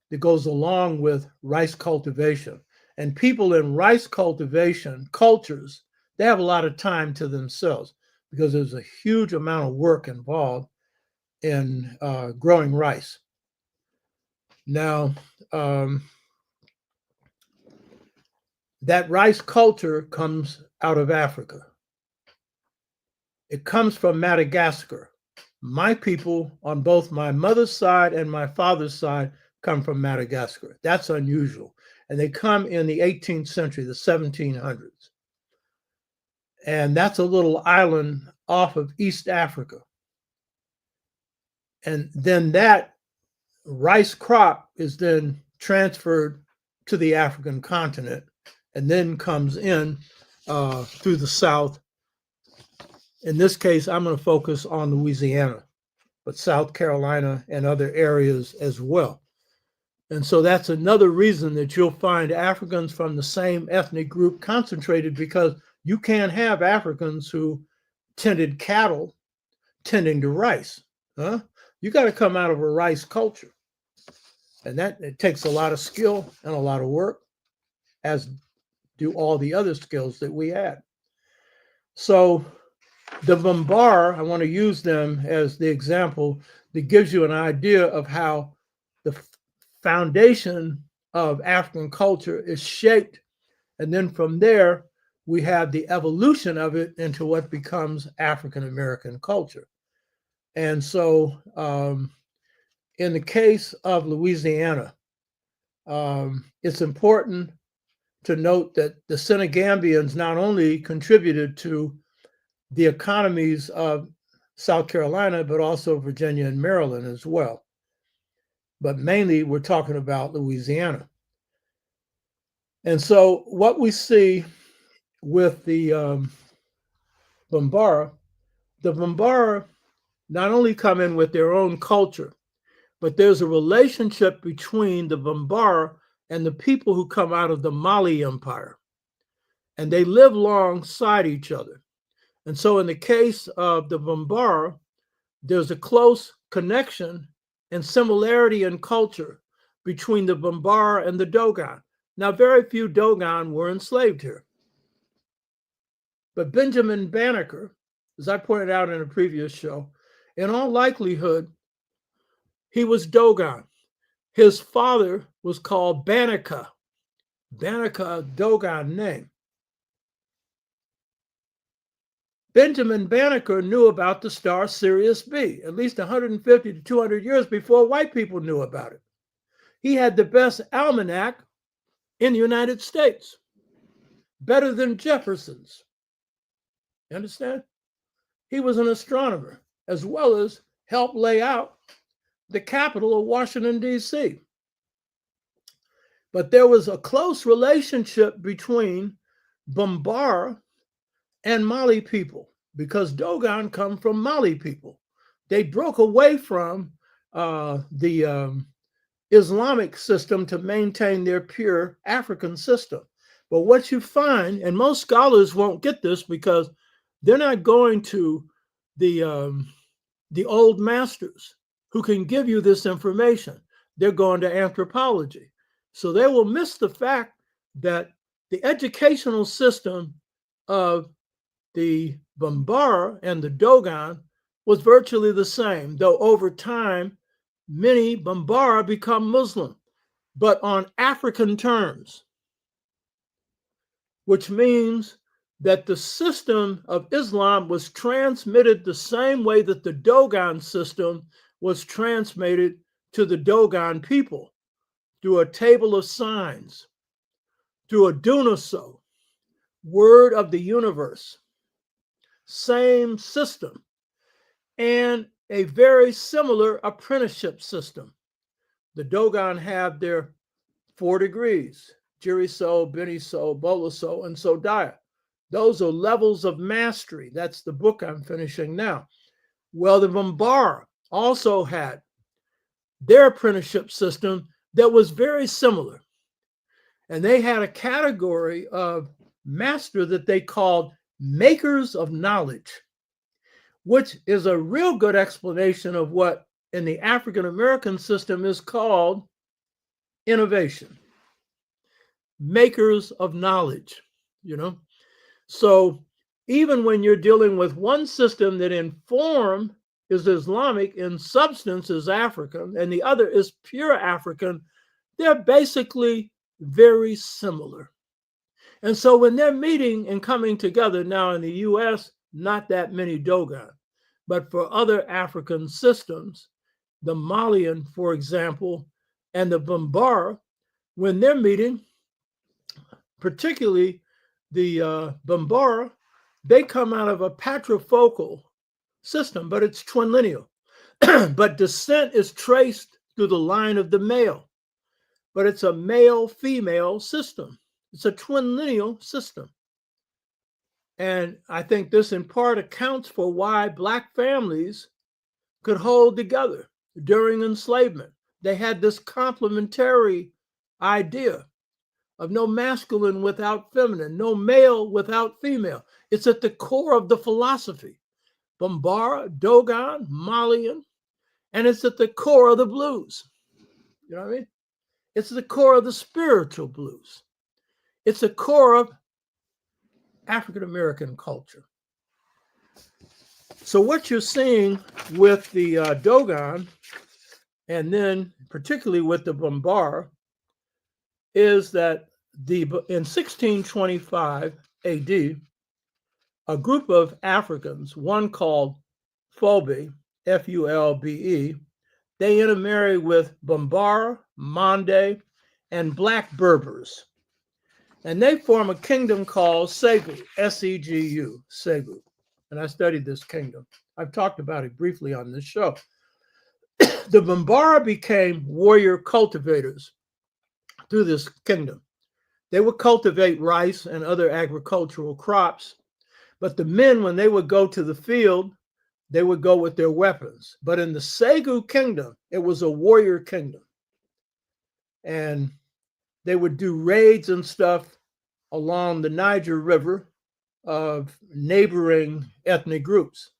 that goes along with rice cultivation. And people in rice cultivation cultures, they have a lot of time to themselves because there's a huge amount of work involved in growing rice. Now, that rice culture comes out of Africa. It comes from Madagascar. My people on both my mother's side and my father's side come from Madagascar. That's unusual. And they come in the 18th century, the 1700s. And that's a little island off of East Africa. And then that rice crop is then transferred to the African continent and then comes in through the South. In this case, I'm going to focus on Louisiana, but South Carolina and other areas as well. And so that's another reason that you'll find Africans from the same ethnic group concentrated, because you can't have Africans who tended cattle tending to rice. You got to come out of a rice culture. And that it takes a lot of skill and a lot of work, as do all the other skills that we had. So the Bombara, I want to use them as the example that gives you an idea of how the foundation of African culture is shaped. And then from there, we have the evolution of it into what becomes African American culture. And so in the case of Louisiana, it's important to note that the Senegambians not only contributed to the economies of South Carolina, but also Virginia and Maryland as well. But mainly we're talking about Louisiana. And so what we see with the Bombara not only come in with their own culture, but there's a relationship between the Bombara and the people who come out of the Mali Empire. And they live alongside each other. And so in the case of the Bombara, there's a close connection and similarity in culture between the Bombara and the Dogon. Now, very few Dogon were enslaved here. But Benjamin Banneker, as I pointed out in a previous show, in all likelihood, he was Dogon. His father was called Banneker. Banneker, a Dogon name. Benjamin Banneker knew about the star Sirius B at least 150 to 200 years before white people knew about it. He had the best almanac in the United States, better than Jefferson's. You understand? He was an astronomer, as well as helped lay out the capital of Washington, D.C. But there was a close relationship between Bombara and Mali people, because Dogon come from Mali people. They broke away from the Islamic system to maintain their pure African system. But what you find, and most scholars won't get this because they're not going to the old masters who can give you this information. They're going to anthropology. So they will miss the fact that the educational system of the Bombara and the Dogon was virtually the same, though over time, many Bombara become Muslim, but on African terms, which means that the system of Islam was transmitted the same way that the Dogon system was transmitted to the Dogon people, through a table of signs, through a dunaso, word of the universe, same system, and a very similar apprenticeship system. The Dogon have their 4 degrees, Jiriso, Beniso, Bolaso, and Sodaya. Those are levels of mastery. That's the book I'm finishing now. Well, the Bombara also had their apprenticeship system that was very similar. And they had a category of master that they called makers of knowledge, which is a real good explanation of what in the African American system is called innovation. Makers of knowledge, you know. So even when you're dealing with one system that in form is Islamic, in substance is African, and the other is pure African, they're basically very similar. And so when they're meeting and coming together now in the US, not that many Dogon, but for other African systems, the Malian, for example, and the Bombara, when they're meeting, particularly the Bombara, they come out of a patrifocal system, but it's twinlineal. But descent is traced through the line of the male, but it's a male-female system. It's a twinlineal system. And I think this in part accounts for why Black families could hold together during enslavement. They had this complementary idea of no masculine without feminine, no male without female. It's at the core of the philosophy. Bombara, Dogon, Malian, and it's at the core of the blues. You know what I mean? It's the core of the spiritual blues. It's the core of African American culture. So what you're seeing with the Dogon, and then particularly with the Bombara, is that in 1625 AD, a group of Africans, one called Fulbe, Fulbe, they intermarry with Bombara, Mande, and Black Berbers. And they form a kingdom called Segu, S-E-G-U, Segu. And I studied this kingdom. I've talked about it briefly on this show. The Bombara became warrior cultivators through this kingdom. They would cultivate rice and other agricultural crops, but the men, when they would go to the field, they would go with their weapons. But in the Segu kingdom, it was a warrior kingdom. And they would do raids and stuff along the Niger River of neighboring ethnic groups.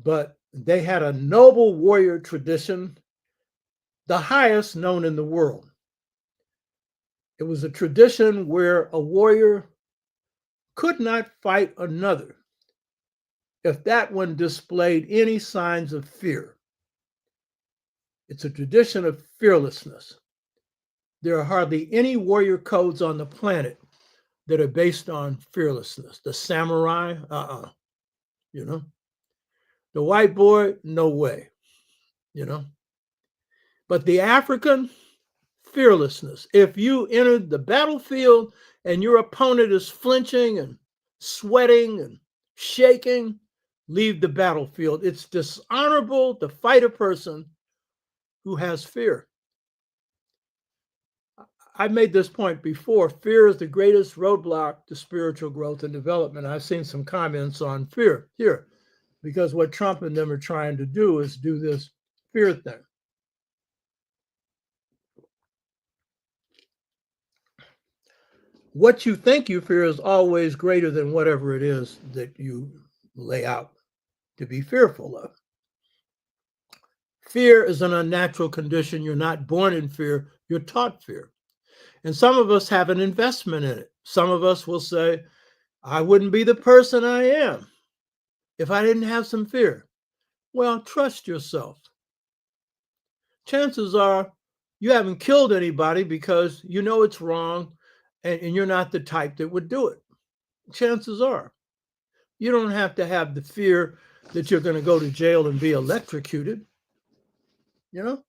But they had a noble warrior tradition, the highest known in the world. It was a tradition where a warrior could not fight another if that one displayed any signs of fear. It's a tradition of fearlessness. There are hardly any warrior codes on the planet that are based on fearlessness. The samurai, you know. The white boy, no way, you know. But the African, fearlessness. If you entered the battlefield and your opponent is flinching and sweating and shaking, leave the battlefield. It's dishonorable to fight a person who has fear. I've made this point before. Fear is the greatest roadblock to spiritual growth and development. I've seen some comments on fear here, because what Trump and them are trying to do is do this fear thing. What you think you fear is always greater than whatever it is that you lay out to be fearful of. Fear is an unnatural condition. You're not born in fear, you're taught fear. And some of us have an investment in it. Some of us will say, I wouldn't be the person I am if I didn't have some fear. Well, trust yourself. Chances are you haven't killed anybody because you know it's wrong and you're not the type that would do it. Chances are. You don't have to have the fear that you're going to go to jail and be electrocuted. You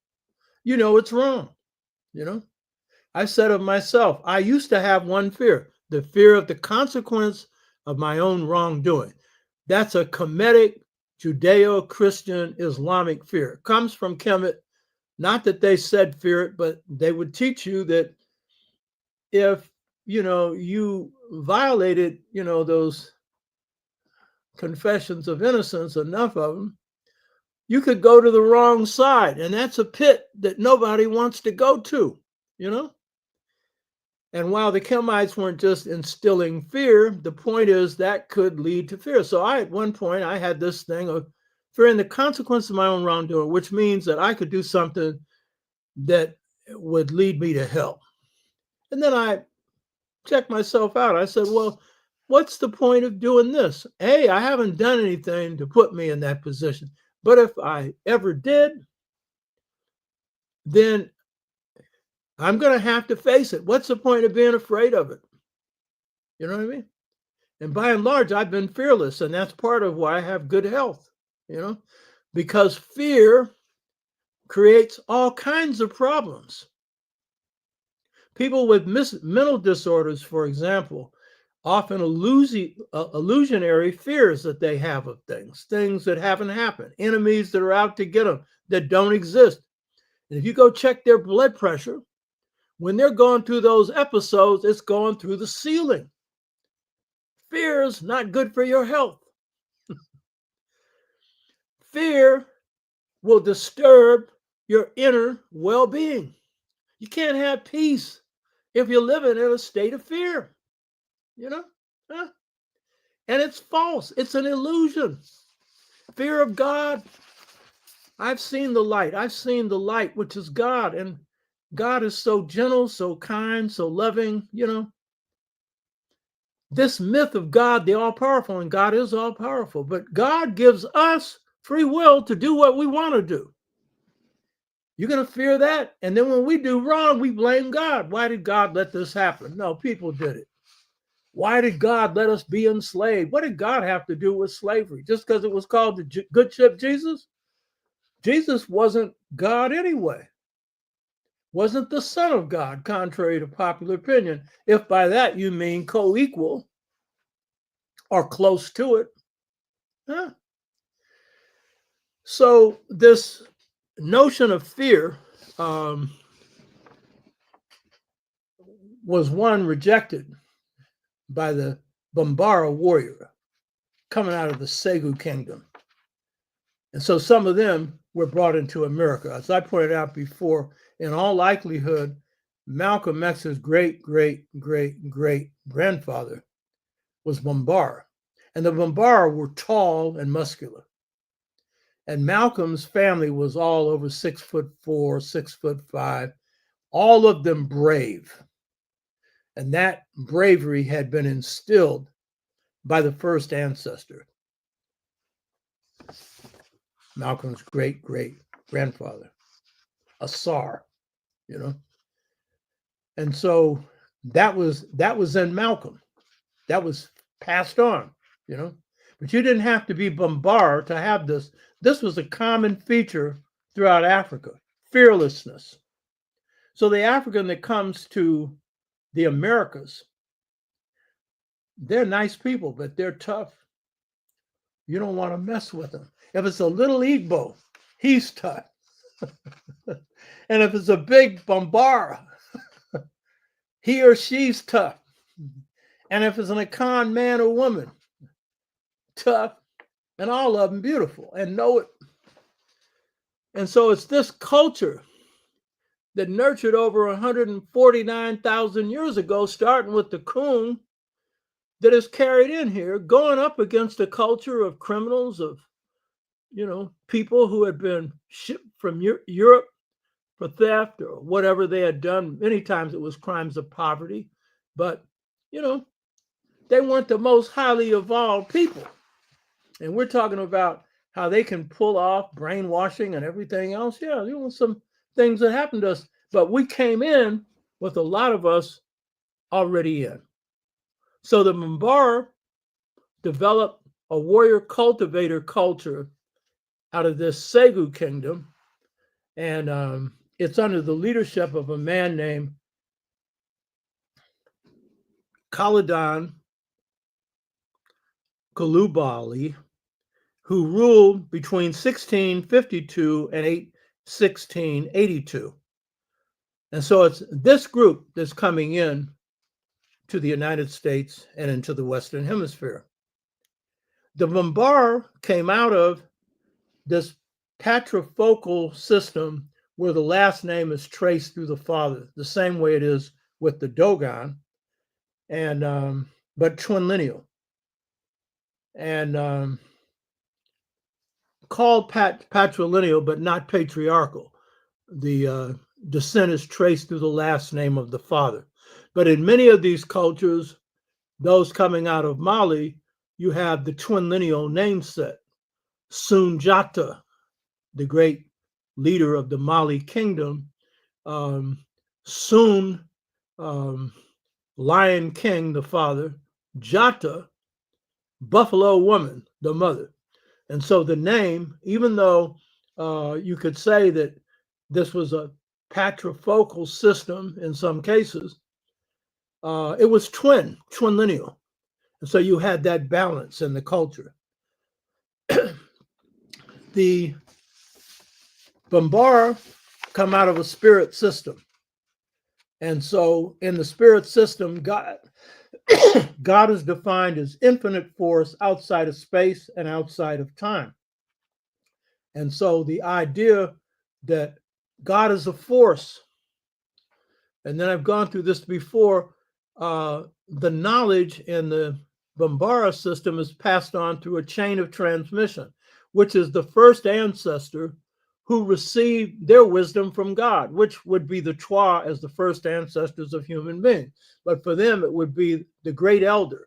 know it's wrong. I said of myself, I used to have one fear, the fear of the consequence of my own wrongdoing. That's a Kemetic, Judeo-Christian, Islamic fear. It comes from Kemet, not that they said fear it, but they would teach you that if, you violated, those confessions of innocence, enough of them, you could go to the wrong side. And that's a pit that nobody wants to go to, And while the Kemites weren't just instilling fear, the point is that could lead to fear. So at one point, I had this thing of fearing the consequence of my own wrongdoing, which means that I could do something that would lead me to hell. And then I checked myself out. I said, well, what's the point of doing this? A, I haven't done anything to put me in that position. But if I ever did, then I'm going to have to face it. What's the point of being afraid of it? You know what I mean? And by and large, I've been fearless. And that's part of why I have good health, because fear creates all kinds of problems. People with mental disorders, for example, often illusionary fears that they have of things that haven't happened, enemies that are out to get them, that don't exist. And if you go check their blood pressure, when they're going through those episodes, it's going through the ceiling. Fear is not good for your health. Fear will disturb your inner well-being. You can't have peace if you're living in a state of fear, And it's false. It's an illusion. Fear of God. I've seen the light. I've seen the light, which is God. And God is so gentle, so kind, so loving, This myth of God, the all-powerful, and God is all-powerful, but God gives us free will to do what we want to do. You're going to fear that? And then when we do wrong, we blame God. Why did God let this happen? No, people did it. Why did God let us be enslaved? What did God have to do with slavery? Just because it was called the good ship Jesus? Jesus wasn't God anyway. Wasn't the Son of God, contrary to popular opinion, if by that you mean co-equal or close to it. So this notion of fear was one rejected by the Bombara warrior coming out of the Segu kingdom. And so some of them were brought into America. As I pointed out before, in all likelihood, Malcolm X's great-great-great-grandfather was Bombara. And the Bombara were tall and muscular. And Malcolm's family was all over 6'4", 6'5", all of them brave. And that bravery had been instilled by the first ancestor, Malcolm's great-great-grandfather, a Tsar, And so that was in Malcolm. That was passed on, But you didn't have to be Bombara to have this. This was a common feature throughout Africa, fearlessness. So the African that comes to the Americas, they're nice people, but they're tough. You don't want to mess with them. If it's a little Igbo, he's tough. And if it's a big Bombara, he or she's tough. And if it's an Akan man or woman, tough, and all of them beautiful and know it. And so it's this culture that nurtured over 149,000 years ago, starting with the coon, that is carried in here, going up against a culture of criminals, of, people who had been shipped from Europe for theft or whatever they had done. Many times it was crimes of poverty, but, they weren't the most highly evolved people. And we're talking about how they can pull off brainwashing and everything else. Yeah, some things that happened to us, but we came in with a lot of us already in. So the Bombara developed a warrior cultivator culture out of this Segu kingdom, and it's under the leadership of a man named Khalidan Kulubali, who ruled between 1652 and 1682. And so it's this group that's coming in to the United States and into the Western Hemisphere. The Bombara came out of this patriarchal system where the last name is traced through the father, the same way it is with the Dogon, and but twinlineal. And called patrilineal, but not patriarchal. The descent is traced through the last name of the father. But in many of these cultures, those coming out of Mali, you have the twinlineal name set. Sunjata, the great leader of the Mali kingdom, Sun, Lion King, the father, Jata, Buffalo Woman, the mother. And so the name, even though you could say that this was a patriarchal system in some cases, it was twinlineal. And so you had that balance in the culture. The Bombara come out of a spirit system. And so in the spirit system, God is defined as infinite force outside of space and outside of time. And so the idea that God is a force, and then I've gone through this before, the knowledge in the Bombara system is passed on through a chain of transmission, which is the first ancestor who received their wisdom from God, which would be the Twa as the first ancestors of human beings. But for them, it would be the great elder.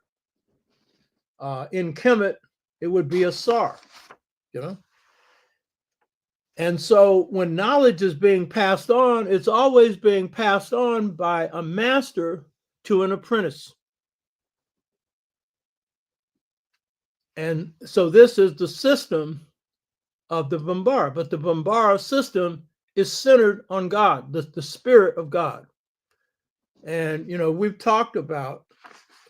In Kemet, it would be a Sar, And so when knowledge is being passed on, it's always being passed on by a master to an apprentice. And so this is the system of the Bombara, but the Bombara system is centered on God, the spirit of God. And, we've talked about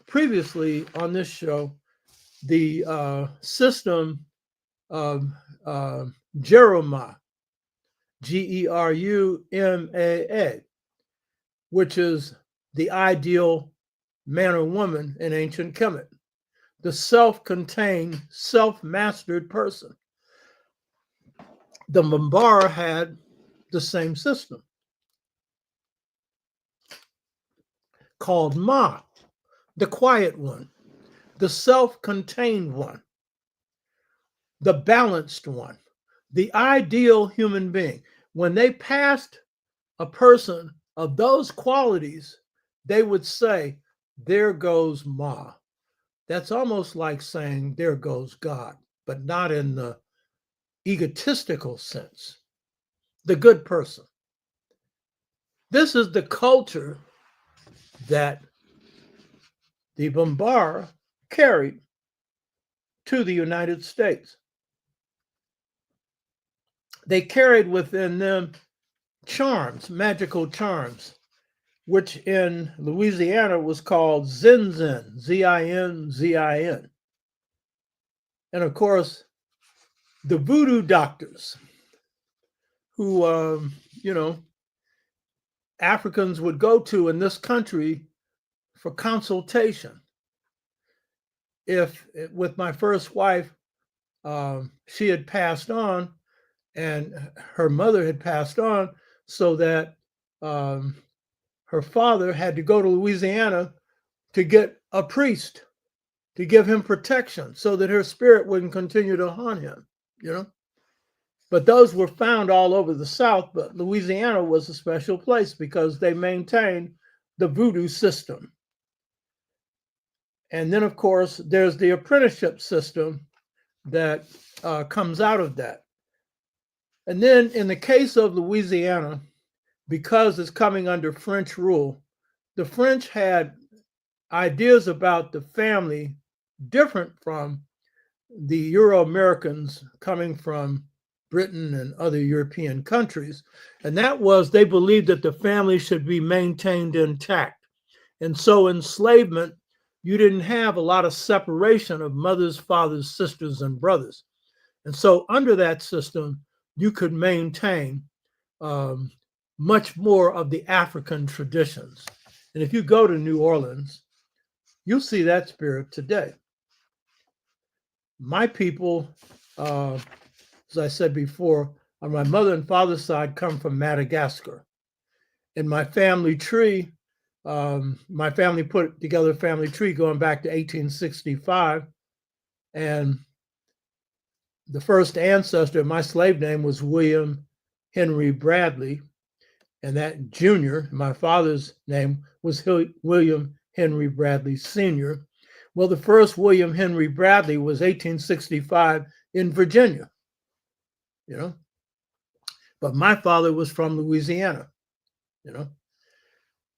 previously on this show, the system of Jeruma, Gerumaa, which is the ideal man or woman in ancient Kemet, the self-contained, self-mastered person. The Bombara had the same system called Ma, the quiet one, the self-contained one, the balanced one, the ideal human being. When they passed a person of those qualities, they would say, there goes Ma. That's almost like saying, there goes God, but not in the egotistical sense, the good person. This is the culture that the Bombara carried to the United States. They carried within them charms, magical charms, which in Louisiana was called Zinzin, Z-I-N-Z-I-N. And of course, the voodoo doctors who, Africans would go to in this country for consultation. If with my first wife, she had passed on and her mother had passed on, so that her father had to go to Louisiana to get a priest to give him protection so that her spirit wouldn't continue to haunt him, But those were found all over the South, but Louisiana was a special place because they maintained the voodoo system. And then, of course, there's the apprenticeship system that comes out of that. And then in the case of Louisiana, because it's coming under French rule, the French had ideas about the family different from the Euro-Americans coming from Britain and other European countries. And that was, they believed that the family should be maintained intact. And so enslavement, you didn't have a lot of separation of mothers, fathers, sisters, and brothers. And so under that system, you could maintain much more of the African traditions. And if you go to New Orleans, you'll see that spirit today. My people, as I said before, on my mother and father's side, come from Madagascar. In my family tree, my family put together a family tree going back to 1865. And the first ancestor, my slave name was William Henry Bradley. And that junior, my father's name was William Henry Bradley Sr. Well, the first William Henry Bradley was 1865 in Virginia, But my father was from Louisiana,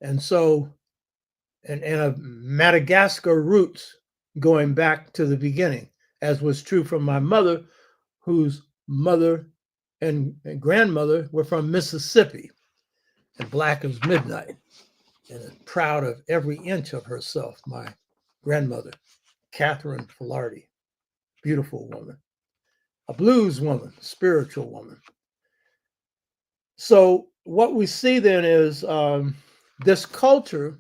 And so, and of Madagascar roots going back to the beginning, as was true from my mother, whose mother and grandmother were from Mississippi, and black as midnight, and proud of every inch of herself. My grandmother, Catherine Filardi, beautiful woman, a blues woman, spiritual woman. So what we see then is this culture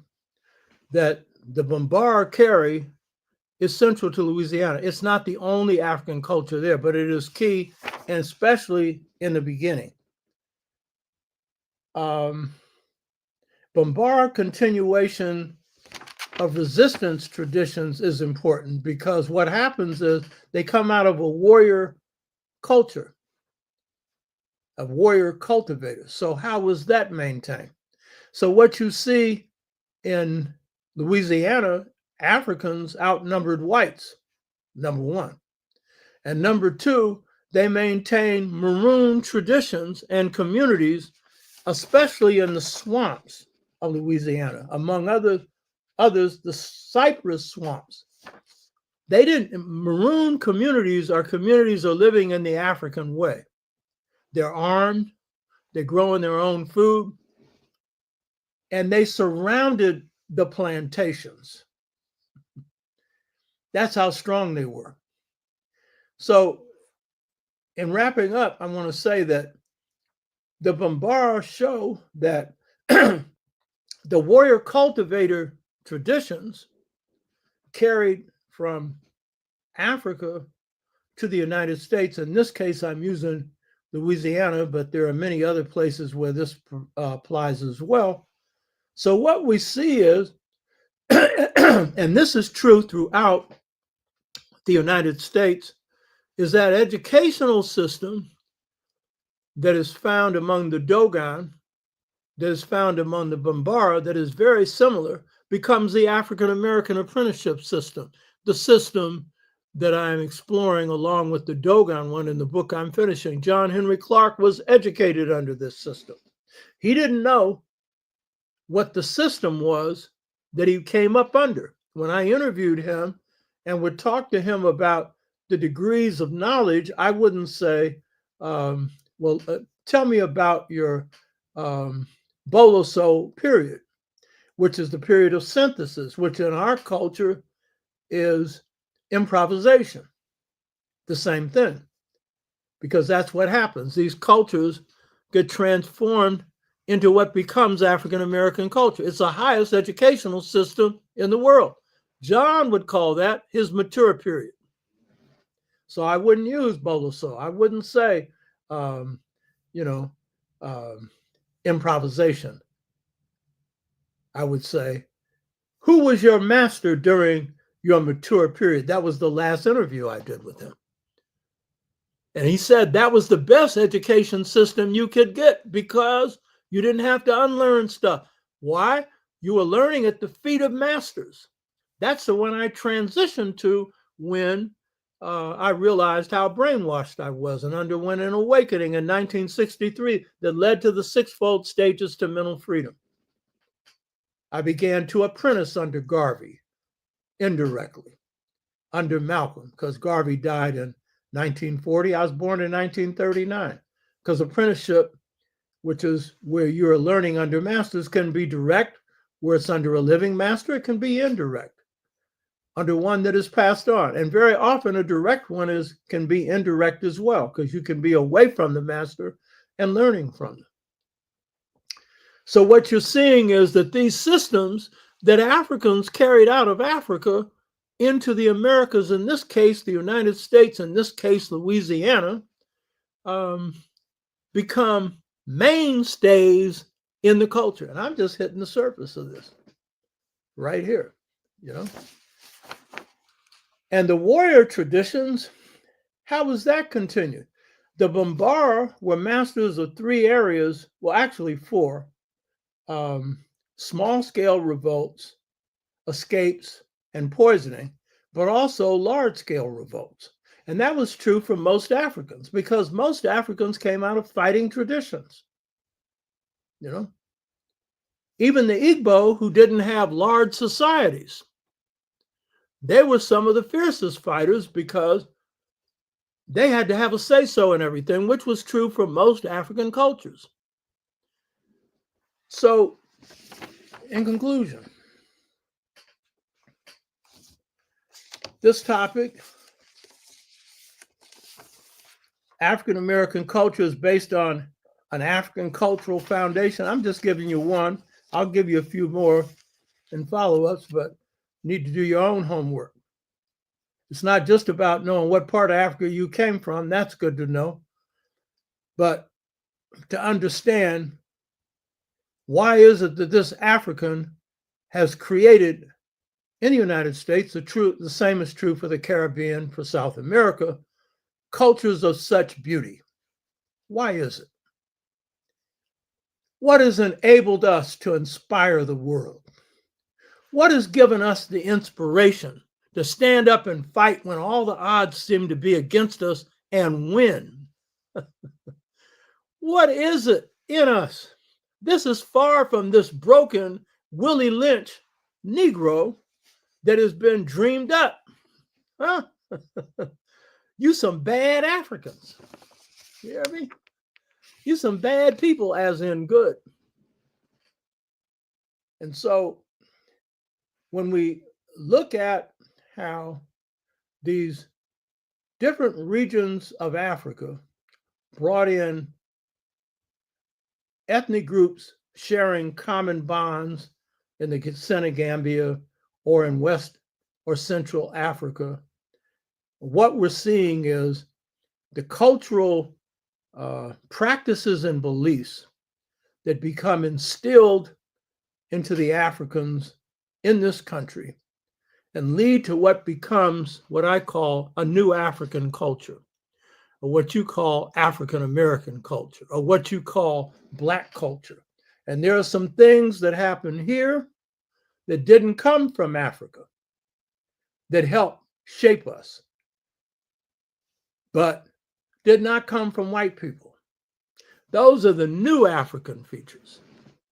that the Bombara carry is central to Louisiana. It's not the only African culture there, but it is key, and especially in the beginning. Bombara continuation of resistance traditions is important because what happens is they come out of a warrior culture, of warrior cultivators. So how was that maintained? So what you see in Louisiana, Africans outnumbered whites, number one. And number two, they maintain maroon traditions and communities, especially in the swamps of Louisiana, among others, the cypress swamps. Maroon communities are living in the African way. They're armed, they're growing their own food, and they surrounded the plantations. That's how strong they were. So in wrapping up, I want to say that the Bombara show that the warrior cultivator traditions carried from Africa to the United States. In this case, I'm using Louisiana, but there are many other places where this applies as well. So what we see is, and this is true throughout the United States, is that educational system that is found among the Dogon, that is found among the Bombara, that is very similar, becomes the African-American apprenticeship system, the system that I'm exploring along with the Dogon one in the book I'm finishing. John Henry Clark was educated under this system. He didn't know what the system was that he came up under. When I interviewed him and would talk to him about the degrees of knowledge, I wouldn't say, tell me about your Boloso period, which is the period of synthesis, which in our culture is improvisation, the same thing, because that's what happens. These cultures get transformed into what becomes African American culture. It's the highest educational system in the world. John would call that his mature period. So I wouldn't use Boloso. I wouldn't say, improvisation. I would say, who was your master during your mature period? That was the last interview I did with him. And he said that was the best education system you could get because you didn't have to unlearn stuff. Why? You were learning at the feet of masters. That's the one I transitioned to when I realized how brainwashed I was and underwent an awakening in 1963 that led to the sixfold stages to mental freedom. I began to apprentice under Garvey, indirectly, under Malcolm, because Garvey died in 1940. I was born in 1939, because apprenticeship, which is where you're learning under masters, can be direct, where it's under a living master. It can be indirect, under one that is passed on. And very often a direct one can be indirect as well, because you can be away from the master and learning from them. So what you're seeing is that these systems that Africans carried out of Africa into the Americas, in this case, the United States, in this case, Louisiana, become mainstays in the culture. And I'm just hitting the surface of this right here, And the warrior traditions, how was that continued? The Bombara were masters of three areas, well, actually four, small-scale revolts, escapes, and poisoning, but also large-scale revolts. And that was true for most Africans, because most Africans came out of fighting traditions. Even the Igbo, who didn't have large societies, they were some of the fiercest fighters because they had to have a say-so in everything, which was true for most African cultures. So, in conclusion, this topic, African American culture, is based on an African cultural foundation. I'm just giving you one. I'll give you a few more in follow-ups, but you need to do your own homework. It's not just about knowing what part of Africa you came from. That's good to know. But to understand, why is it that this African has created in the United States, the same is true for the Caribbean, for South America, cultures of such beauty? Why is it? What has enabled us to inspire the world? What has given us the inspiration to stand up and fight when all the odds seem to be against us and win? What is it in us? This is far from this broken Willie Lynch Negro that has been dreamed up. Huh? You some bad Africans. You hear me? You some bad people, as in good. And so when we look at how these different regions of Africa brought in ethnic groups sharing common bonds in the Senegambia or in West or Central Africa, what we're seeing is the cultural practices and beliefs that become instilled into the Africans in this country and lead to what becomes what I call a new African culture, or what you call African American culture, or what you call Black culture. And there are some things that happen here that didn't come from Africa that help shape us, but did not come from white people. Those are the new African features.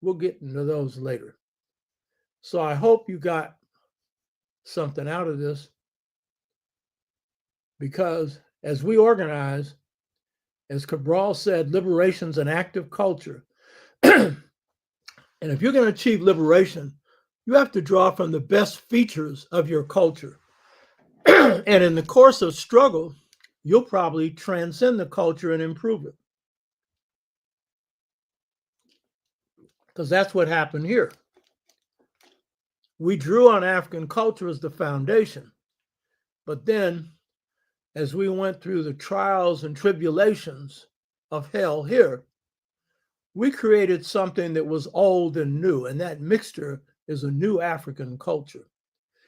We'll get into those later. So I hope you got something out of this, because as we organize, as Cabral said, liberation's an active culture. And if you're going to achieve liberation, you have to draw from the best features of your culture. And in the course of struggle, you'll probably transcend the culture and improve it. because that's what happened here. We drew on African culture as the foundation, but then as we went through the trials and tribulations of hell here, we created something that was old and new, and that mixture is a new African culture.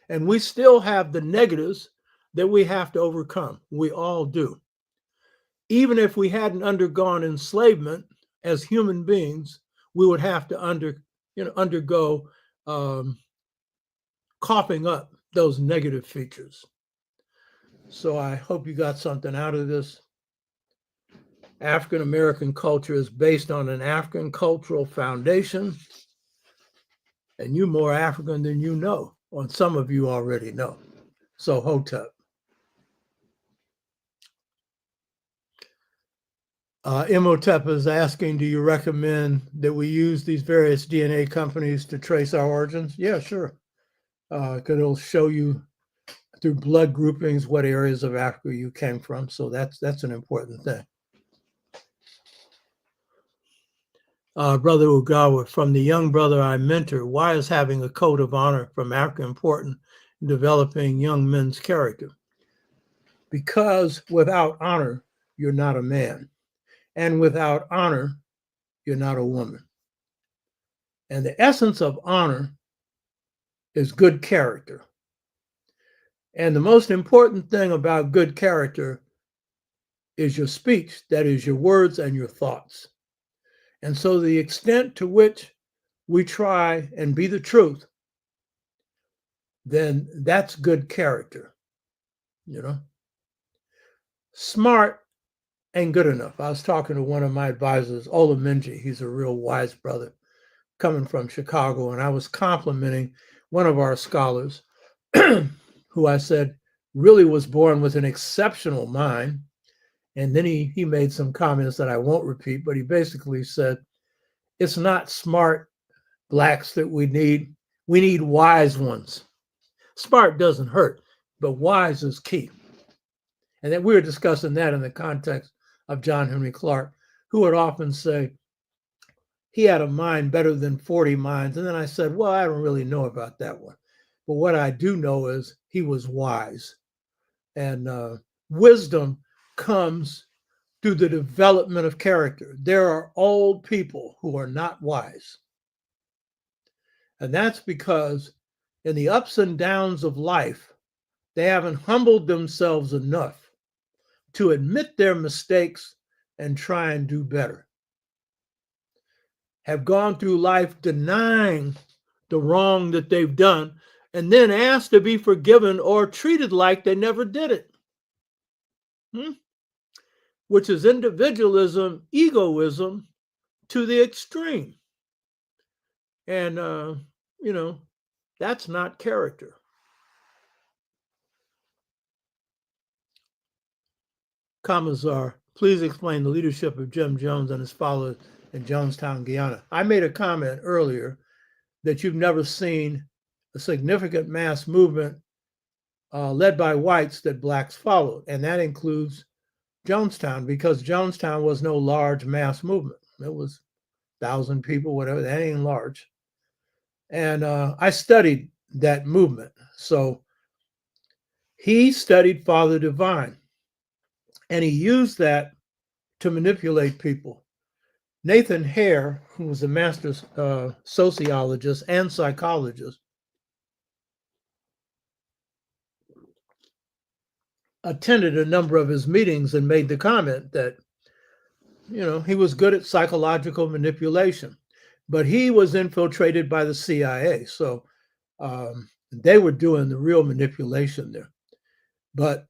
And we still have the negatives that we have to overcome. We all do. Even if we hadn't undergone enslavement as human beings, we would have to undergo coughing up those negative features. So I hope you got something out of this. African American culture is based on an African cultural foundation, and you're more African than you know, or some of you already know. So Hotep. Imhotep is asking, do you recommend that we use these various DNA companies to trace our origins? Yeah, sure. Because it'll show you through blood groupings what areas of Africa you came from. So that's an important thing. Brother Ugawa, from the young brother I mentor, why is having a code of honor from Africa important in developing young men's character? Because without honor, you're not a man. And without honor, you're not a woman. And the essence of honor is good character. And the most important thing about good character is your speech, that is your words and your thoughts. And so the extent to which we try and be the truth, then that's good character, you know. Smart ain't good enough. I was talking to one of my advisors, Ola Minji. He's a real wise brother coming from Chicago. And I was complimenting one of our scholars who I said really was born with an exceptional mind. And then he made some comments that I won't repeat, but he basically said, it's not smart blacks that we need. We need wise ones. Smart doesn't hurt, but wise is key. And then we were discussing that in the context of John Henry Clark, who would often say he had a mind better than 40 minds. And then I said, well, I don't really know about that one. But what I do know is he was wise. And wisdom comes through the development of character. There are old people who are not wise. And that's because in the ups and downs of life, they haven't humbled themselves enough to admit their mistakes and try and do better. Have gone through life denying the wrong that they've done and then asked to be forgiven or treated like they never did it. Which is individualism, egoism to the extreme. And, that's not character. Kamazar, please explain the leadership of Jim Jones and his followers in Jonestown, Guyana. I made a comment earlier that you've never seen a significant mass movement led by whites that blacks followed. And that includes Jonestown, because Jonestown was no large mass movement. It was 1,000 people, whatever. That ain't large. And I studied that movement. So he studied Father Divine, and he used that to manipulate people. Nathan Hare, who was a master sociologist and psychologist, attended a number of his meetings and made the comment that, he was good at psychological manipulation, but he was infiltrated by the CIA. So they were doing the real manipulation there. But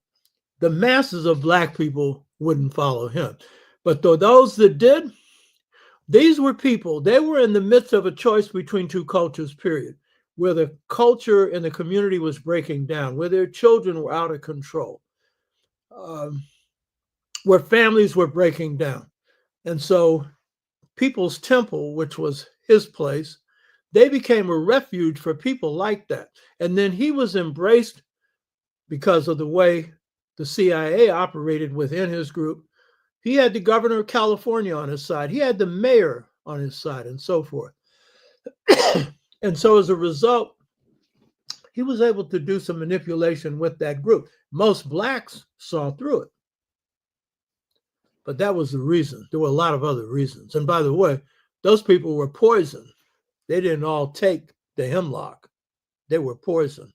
the masses of black people wouldn't follow him. But those that did, these were people, they were in the midst of a choice between two cultures, period, where the culture in the community was breaking down, where their children were out of control, where families were breaking down. And so People's Temple, which was his place, they became a refuge for people like that. And then he was embraced because of the way the CIA operated within his group. He had the governor of California on his side. He had the mayor on his side and so forth. And so as a result, he was able to do some manipulation with that group. Most blacks saw through it, but that was the reason. There were a lot of other reasons. And by the way, those people were poisoned. They didn't all take the hemlock. They were poisoned.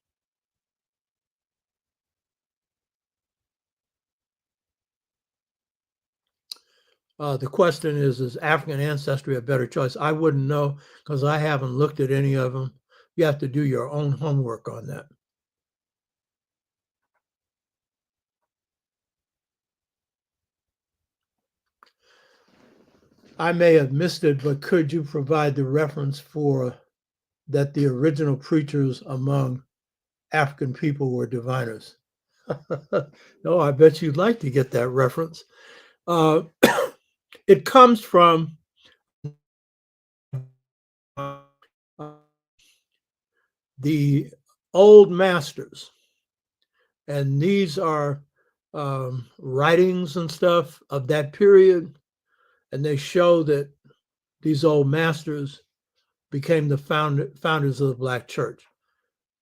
The question is African ancestry a better choice? I wouldn't know because I haven't looked at any of them. You have to do your own homework on that. I may have missed it, but could you provide the reference for that the original preachers among African people were diviners? No, I bet you'd like to get that reference. It comes from the old masters, and these are writings and stuff of that period, and they show that these old masters became the founders of the Black church.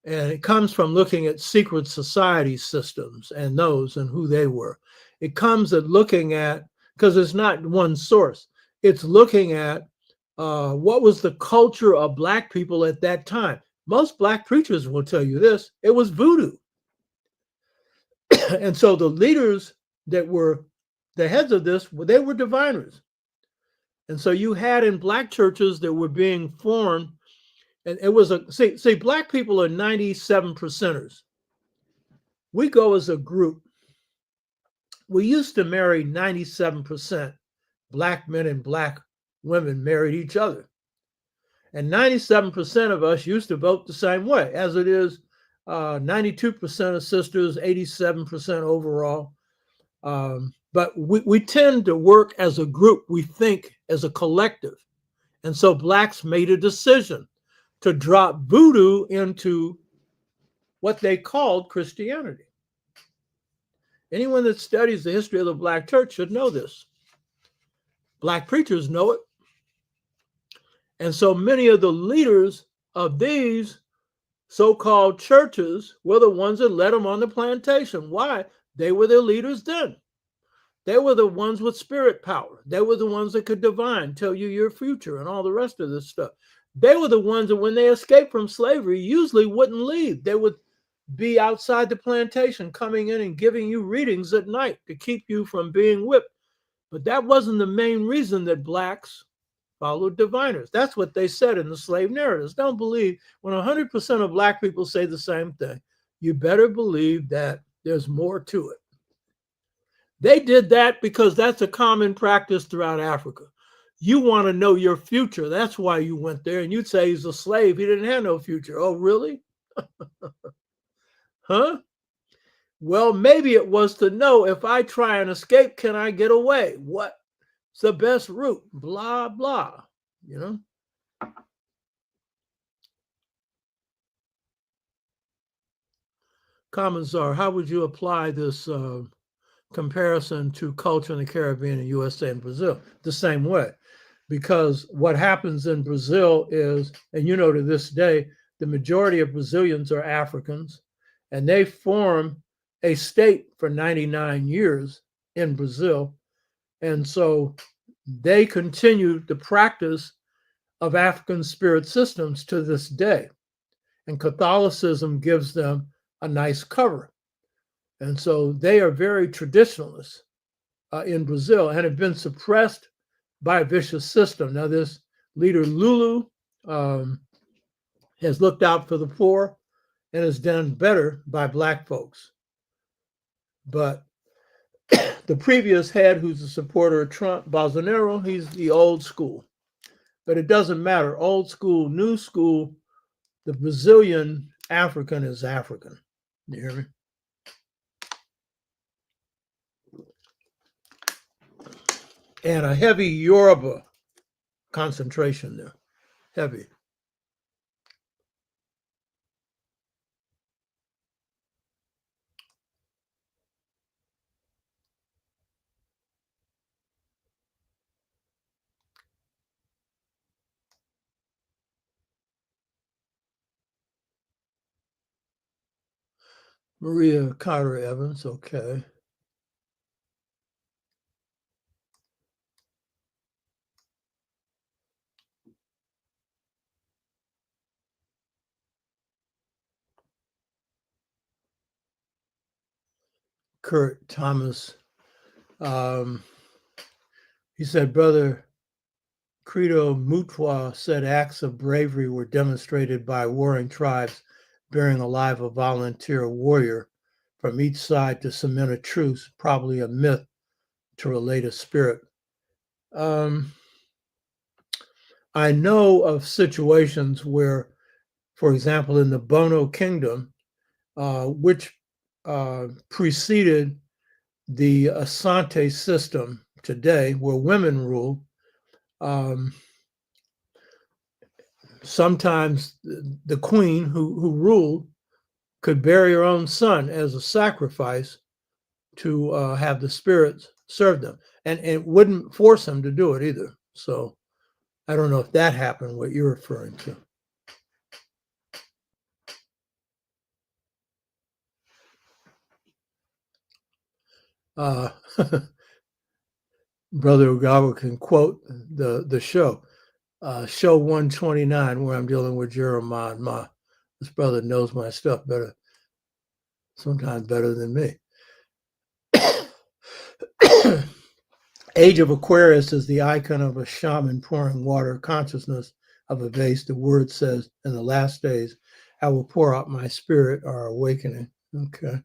And it comes from looking at secret society systems and those and who they were. It comes at looking at, because it's not one source, it's looking at what was the culture of Black people at that time. Most Black preachers will tell you this, it was voodoo. And so the leaders that were the heads of this, they were diviners. And so you had in Black churches that were being formed, and it was see, Black people are 97 percenters. We go as a group. We used to marry 97%. Black men and Black women married each other. And 97% of us used to vote the same way, as it is 92% of sisters, 87% overall. But we tend to work as a group. We think as a collective. And so Blacks made a decision to drop voodoo into what they called Christianity. Anyone that studies the history of the Black church should know this. Black preachers know it. And so many of the leaders of these so-called churches were the ones that led them on the plantation. Why? They were their leaders then. They were the ones with spirit power. They were the ones that could divine, tell you your future and all the rest of this stuff. They were the ones that when they escaped from slavery usually wouldn't leave. They would be outside the plantation coming in and giving you readings at night to keep you from being whipped. But that wasn't the main reason that Blacks followed diviners. That's what they said in the slave narratives. Don't believe when 100% of Black people say the same thing. You better believe that there's more to it. They did that because that's a common practice throughout Africa. You want to know your future. That's why you went there. And you'd say he's a slave. He didn't have no future. Oh, really? Huh? Well, maybe it was to know if I try and escape, can I get away? What's the best route? Blah, blah, you know? Commissar, how would you apply this comparison to culture in the Caribbean and USA and Brazil? The same way. Because what happens in Brazil is, and you know, to this day, the majority of Brazilians are Africans, and they form a state for 99 years in Brazil. And so they continue the practice of African spirit systems to this day. And Catholicism gives them a nice cover. And so they are very traditionalist in Brazil and have been suppressed by a vicious system. Now, this leader, Lulu, has looked out for the poor and has done better by Black folks. But the previous head, who's a supporter of Trump, Bolsonaro, he's the old school. But it doesn't matter. Old school, new school, the Brazilian African is African. You hear me? And a heavy Yoruba concentration there. Heavy. Maria Carter Evans, okay. Kurt Thomas. He said, Brother Credo Mutwa said acts of bravery were demonstrated by warring tribes bearing alive a volunteer warrior from each side to cement a truce, probably a myth to relate a spirit. I know of situations where, for example, in the Bono Kingdom, which preceded the Asante system today, where women rule, sometimes the queen who ruled could bury her own son as a sacrifice to have the spirits serve them. And it wouldn't force them to do it either. So I don't know if that happened, what you're referring to. Brother Ugawa can quote the show. Show 129, where I'm dealing with Jeremiah Ma. This brother knows my stuff better, sometimes better than me. Age of Aquarius is the icon of a shaman pouring water, consciousness of a vase. The word says, in the last days, I will pour out my spirit, or awakening. Okay.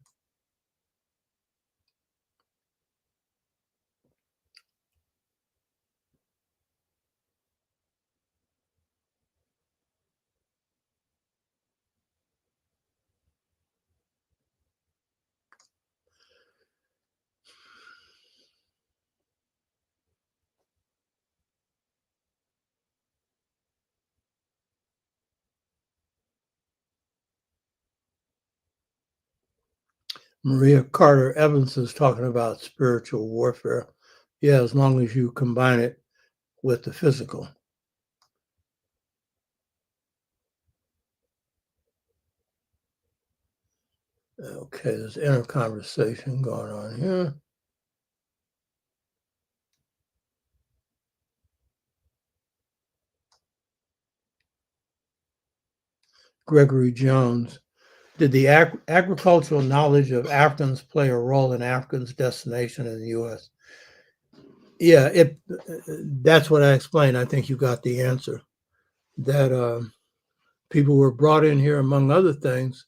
Maria Carter Evans is talking about spiritual warfare. Yeah, as long as you combine it with the physical. Okay, there's inner conversation going on here. Gregory Jones. Did the agricultural knowledge of Africans play a role in Africans' destination in the U.S.? Yeah, that's what I explained. I think you got the answer. That people were brought in here, among other things,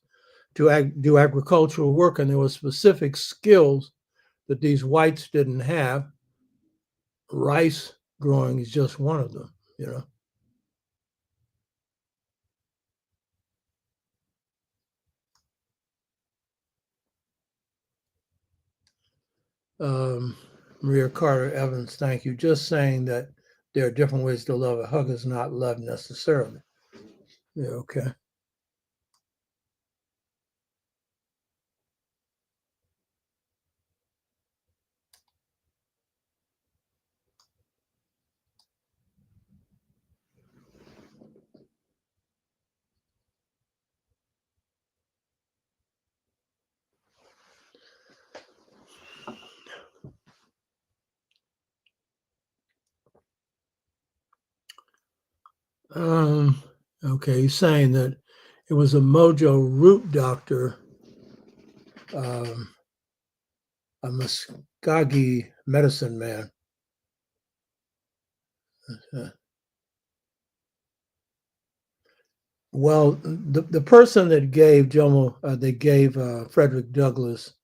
to do agricultural work, and there were specific skills that these whites didn't have. Rice growing is just one of them, you know. Maria Carter Evans, thank you. Just saying that there are different ways to love. A hug is not love necessarily. Yeah, okay. Okay, he's saying that it was a Mojo root doctor, a Muskogee medicine man. Well, the person that gave Frederick Douglass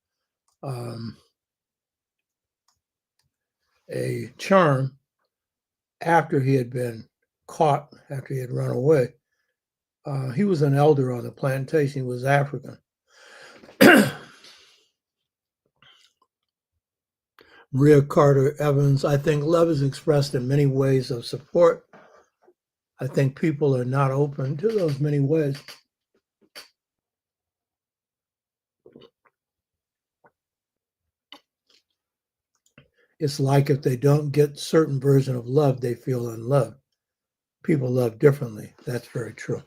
a charm after he had been caught, after he had run away, he was an elder on the plantation. He was African. Maria Carter Evans, I think love is expressed in many ways of support. I think people are not open to those many ways. It's like if they don't get certain version of love, they feel unloved. People love differently. That's very true.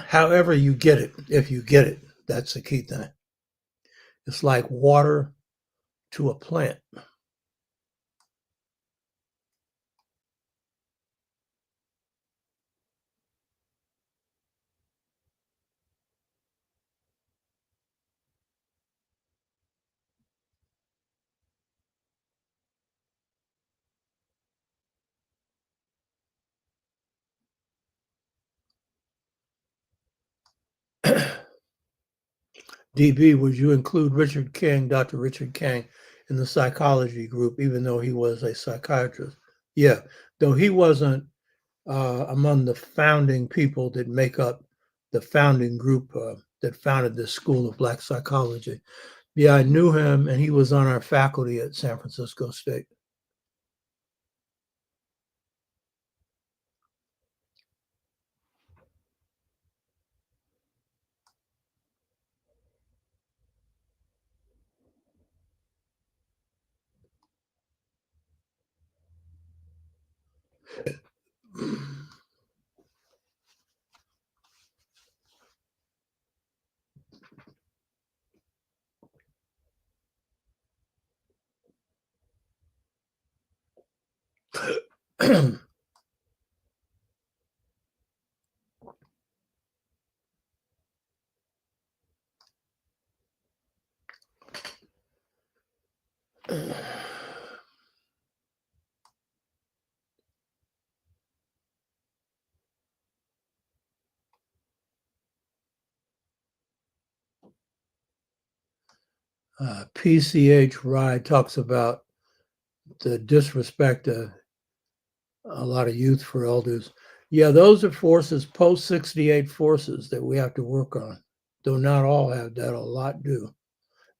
However you get it, if you get it, That's the key thing. It's like water to a plant. DB, would you include Richard King, Dr. Richard King, in the psychology group, even though he was a psychiatrist? Yeah, though he wasn't among the founding people that make up the founding group that founded the School of Black Psychology. Yeah, I knew him, and he was on our faculty at San Francisco State. PCH Ride talks about the disrespect of a lot of youth for elders. Yeah, those are forces, post 68 forces that we have to work on, though not all have that, a lot do,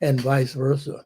and vice versa.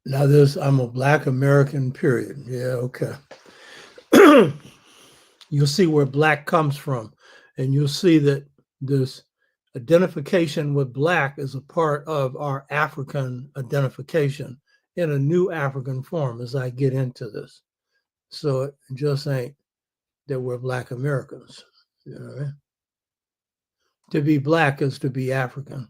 Now this, I'm a Black American, period. Yeah, okay. You'll see where Black comes from, and you'll see that this identification with Black is a part of our African identification in a new African form as I get into this. So it just ain't that we're Black Americans. You know what I mean? To be Black is to be African.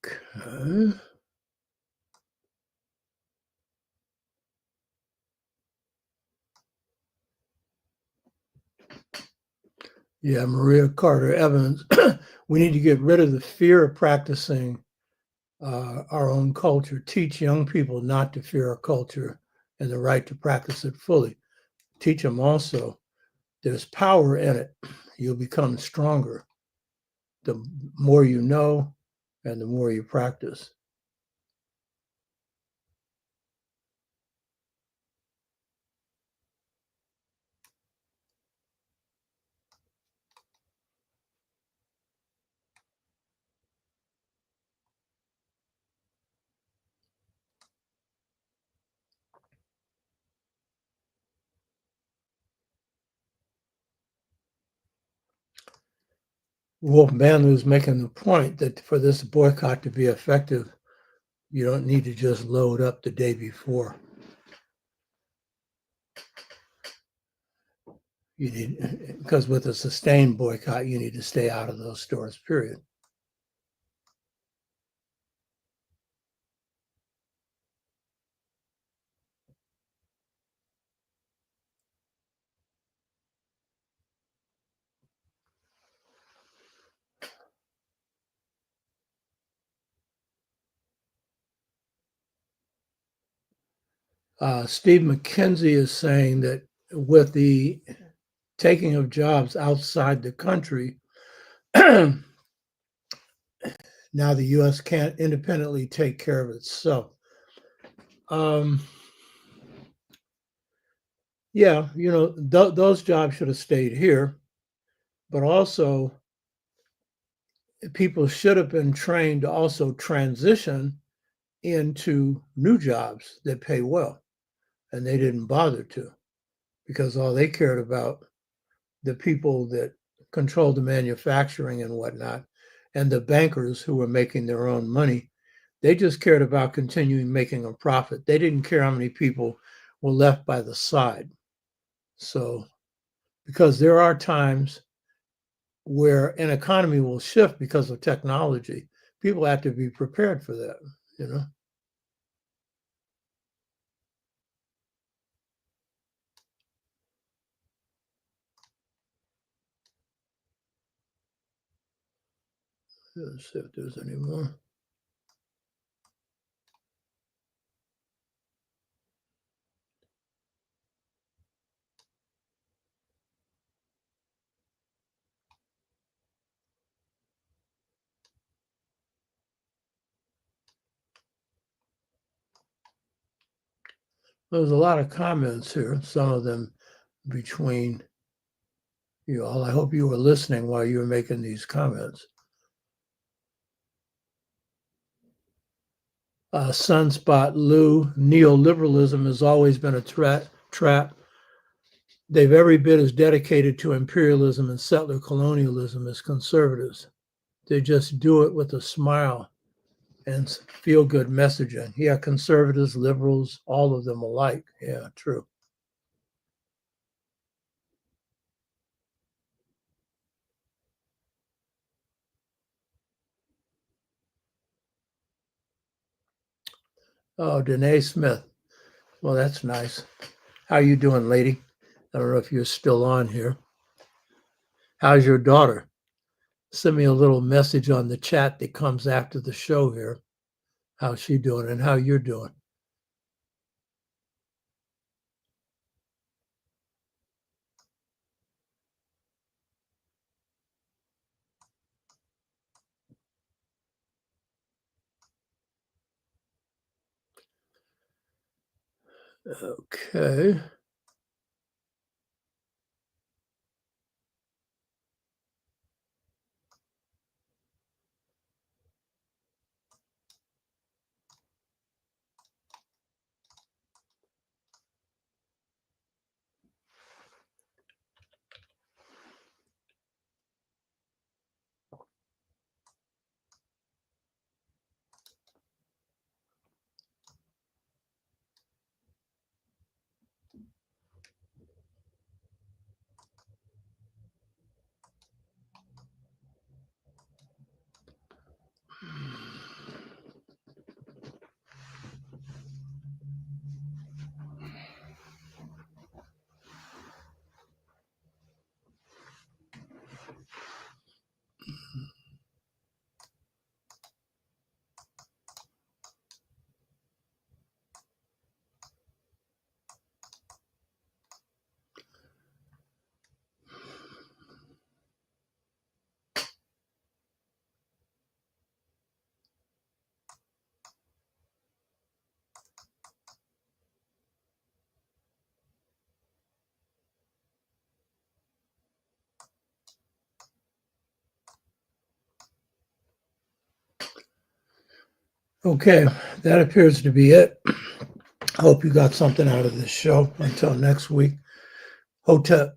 Okay. Yeah, Maria Carter Evans. We need to get rid of the fear of practicing our own culture. Teach young people not to fear our culture and the right to practice it fully. Teach them also there's power in it. You'll become stronger the more you know and the more you practice. Wolf Manley was making the point that for this boycott to be effective, you don't need to just load up the day before. You need, because with a sustained boycott, you need to stay out of those stores, period. Steve McKenzie is saying that with the taking of jobs outside the country, now the U.S. can't independently take care of itself. Yeah, you know, those jobs should have stayed here, but also people should have been trained to also transition into new jobs that pay well. And they didn't bother to, because all they cared about, the people that controlled the manufacturing and whatnot, and the bankers who were making their own money, they just cared about continuing making a profit. They didn't care how many people were left by the side. So, because there are times where an economy will shift because of technology, people have to be prepared for that, you know? Let's see if there's any more. There's a lot of comments here, some of them between you all. I hope you were listening while you were making these comments. Sunspot Lou, neoliberalism has always been a trap. They've every bit as dedicated to imperialism and settler colonialism as conservatives. They just do it with a smile and feel good messaging. Yeah, conservatives, liberals, all of them alike. Yeah, true. Oh, Danae Smith. Well, that's nice. How you doing, lady? I don't know if you're still on here. How's your daughter? Send me a little message on the chat that comes after the show here. How's she doing and how you're doing? Okay. Okay, that appears to be it. I hope you got something out of this show. Until next week, Hotep.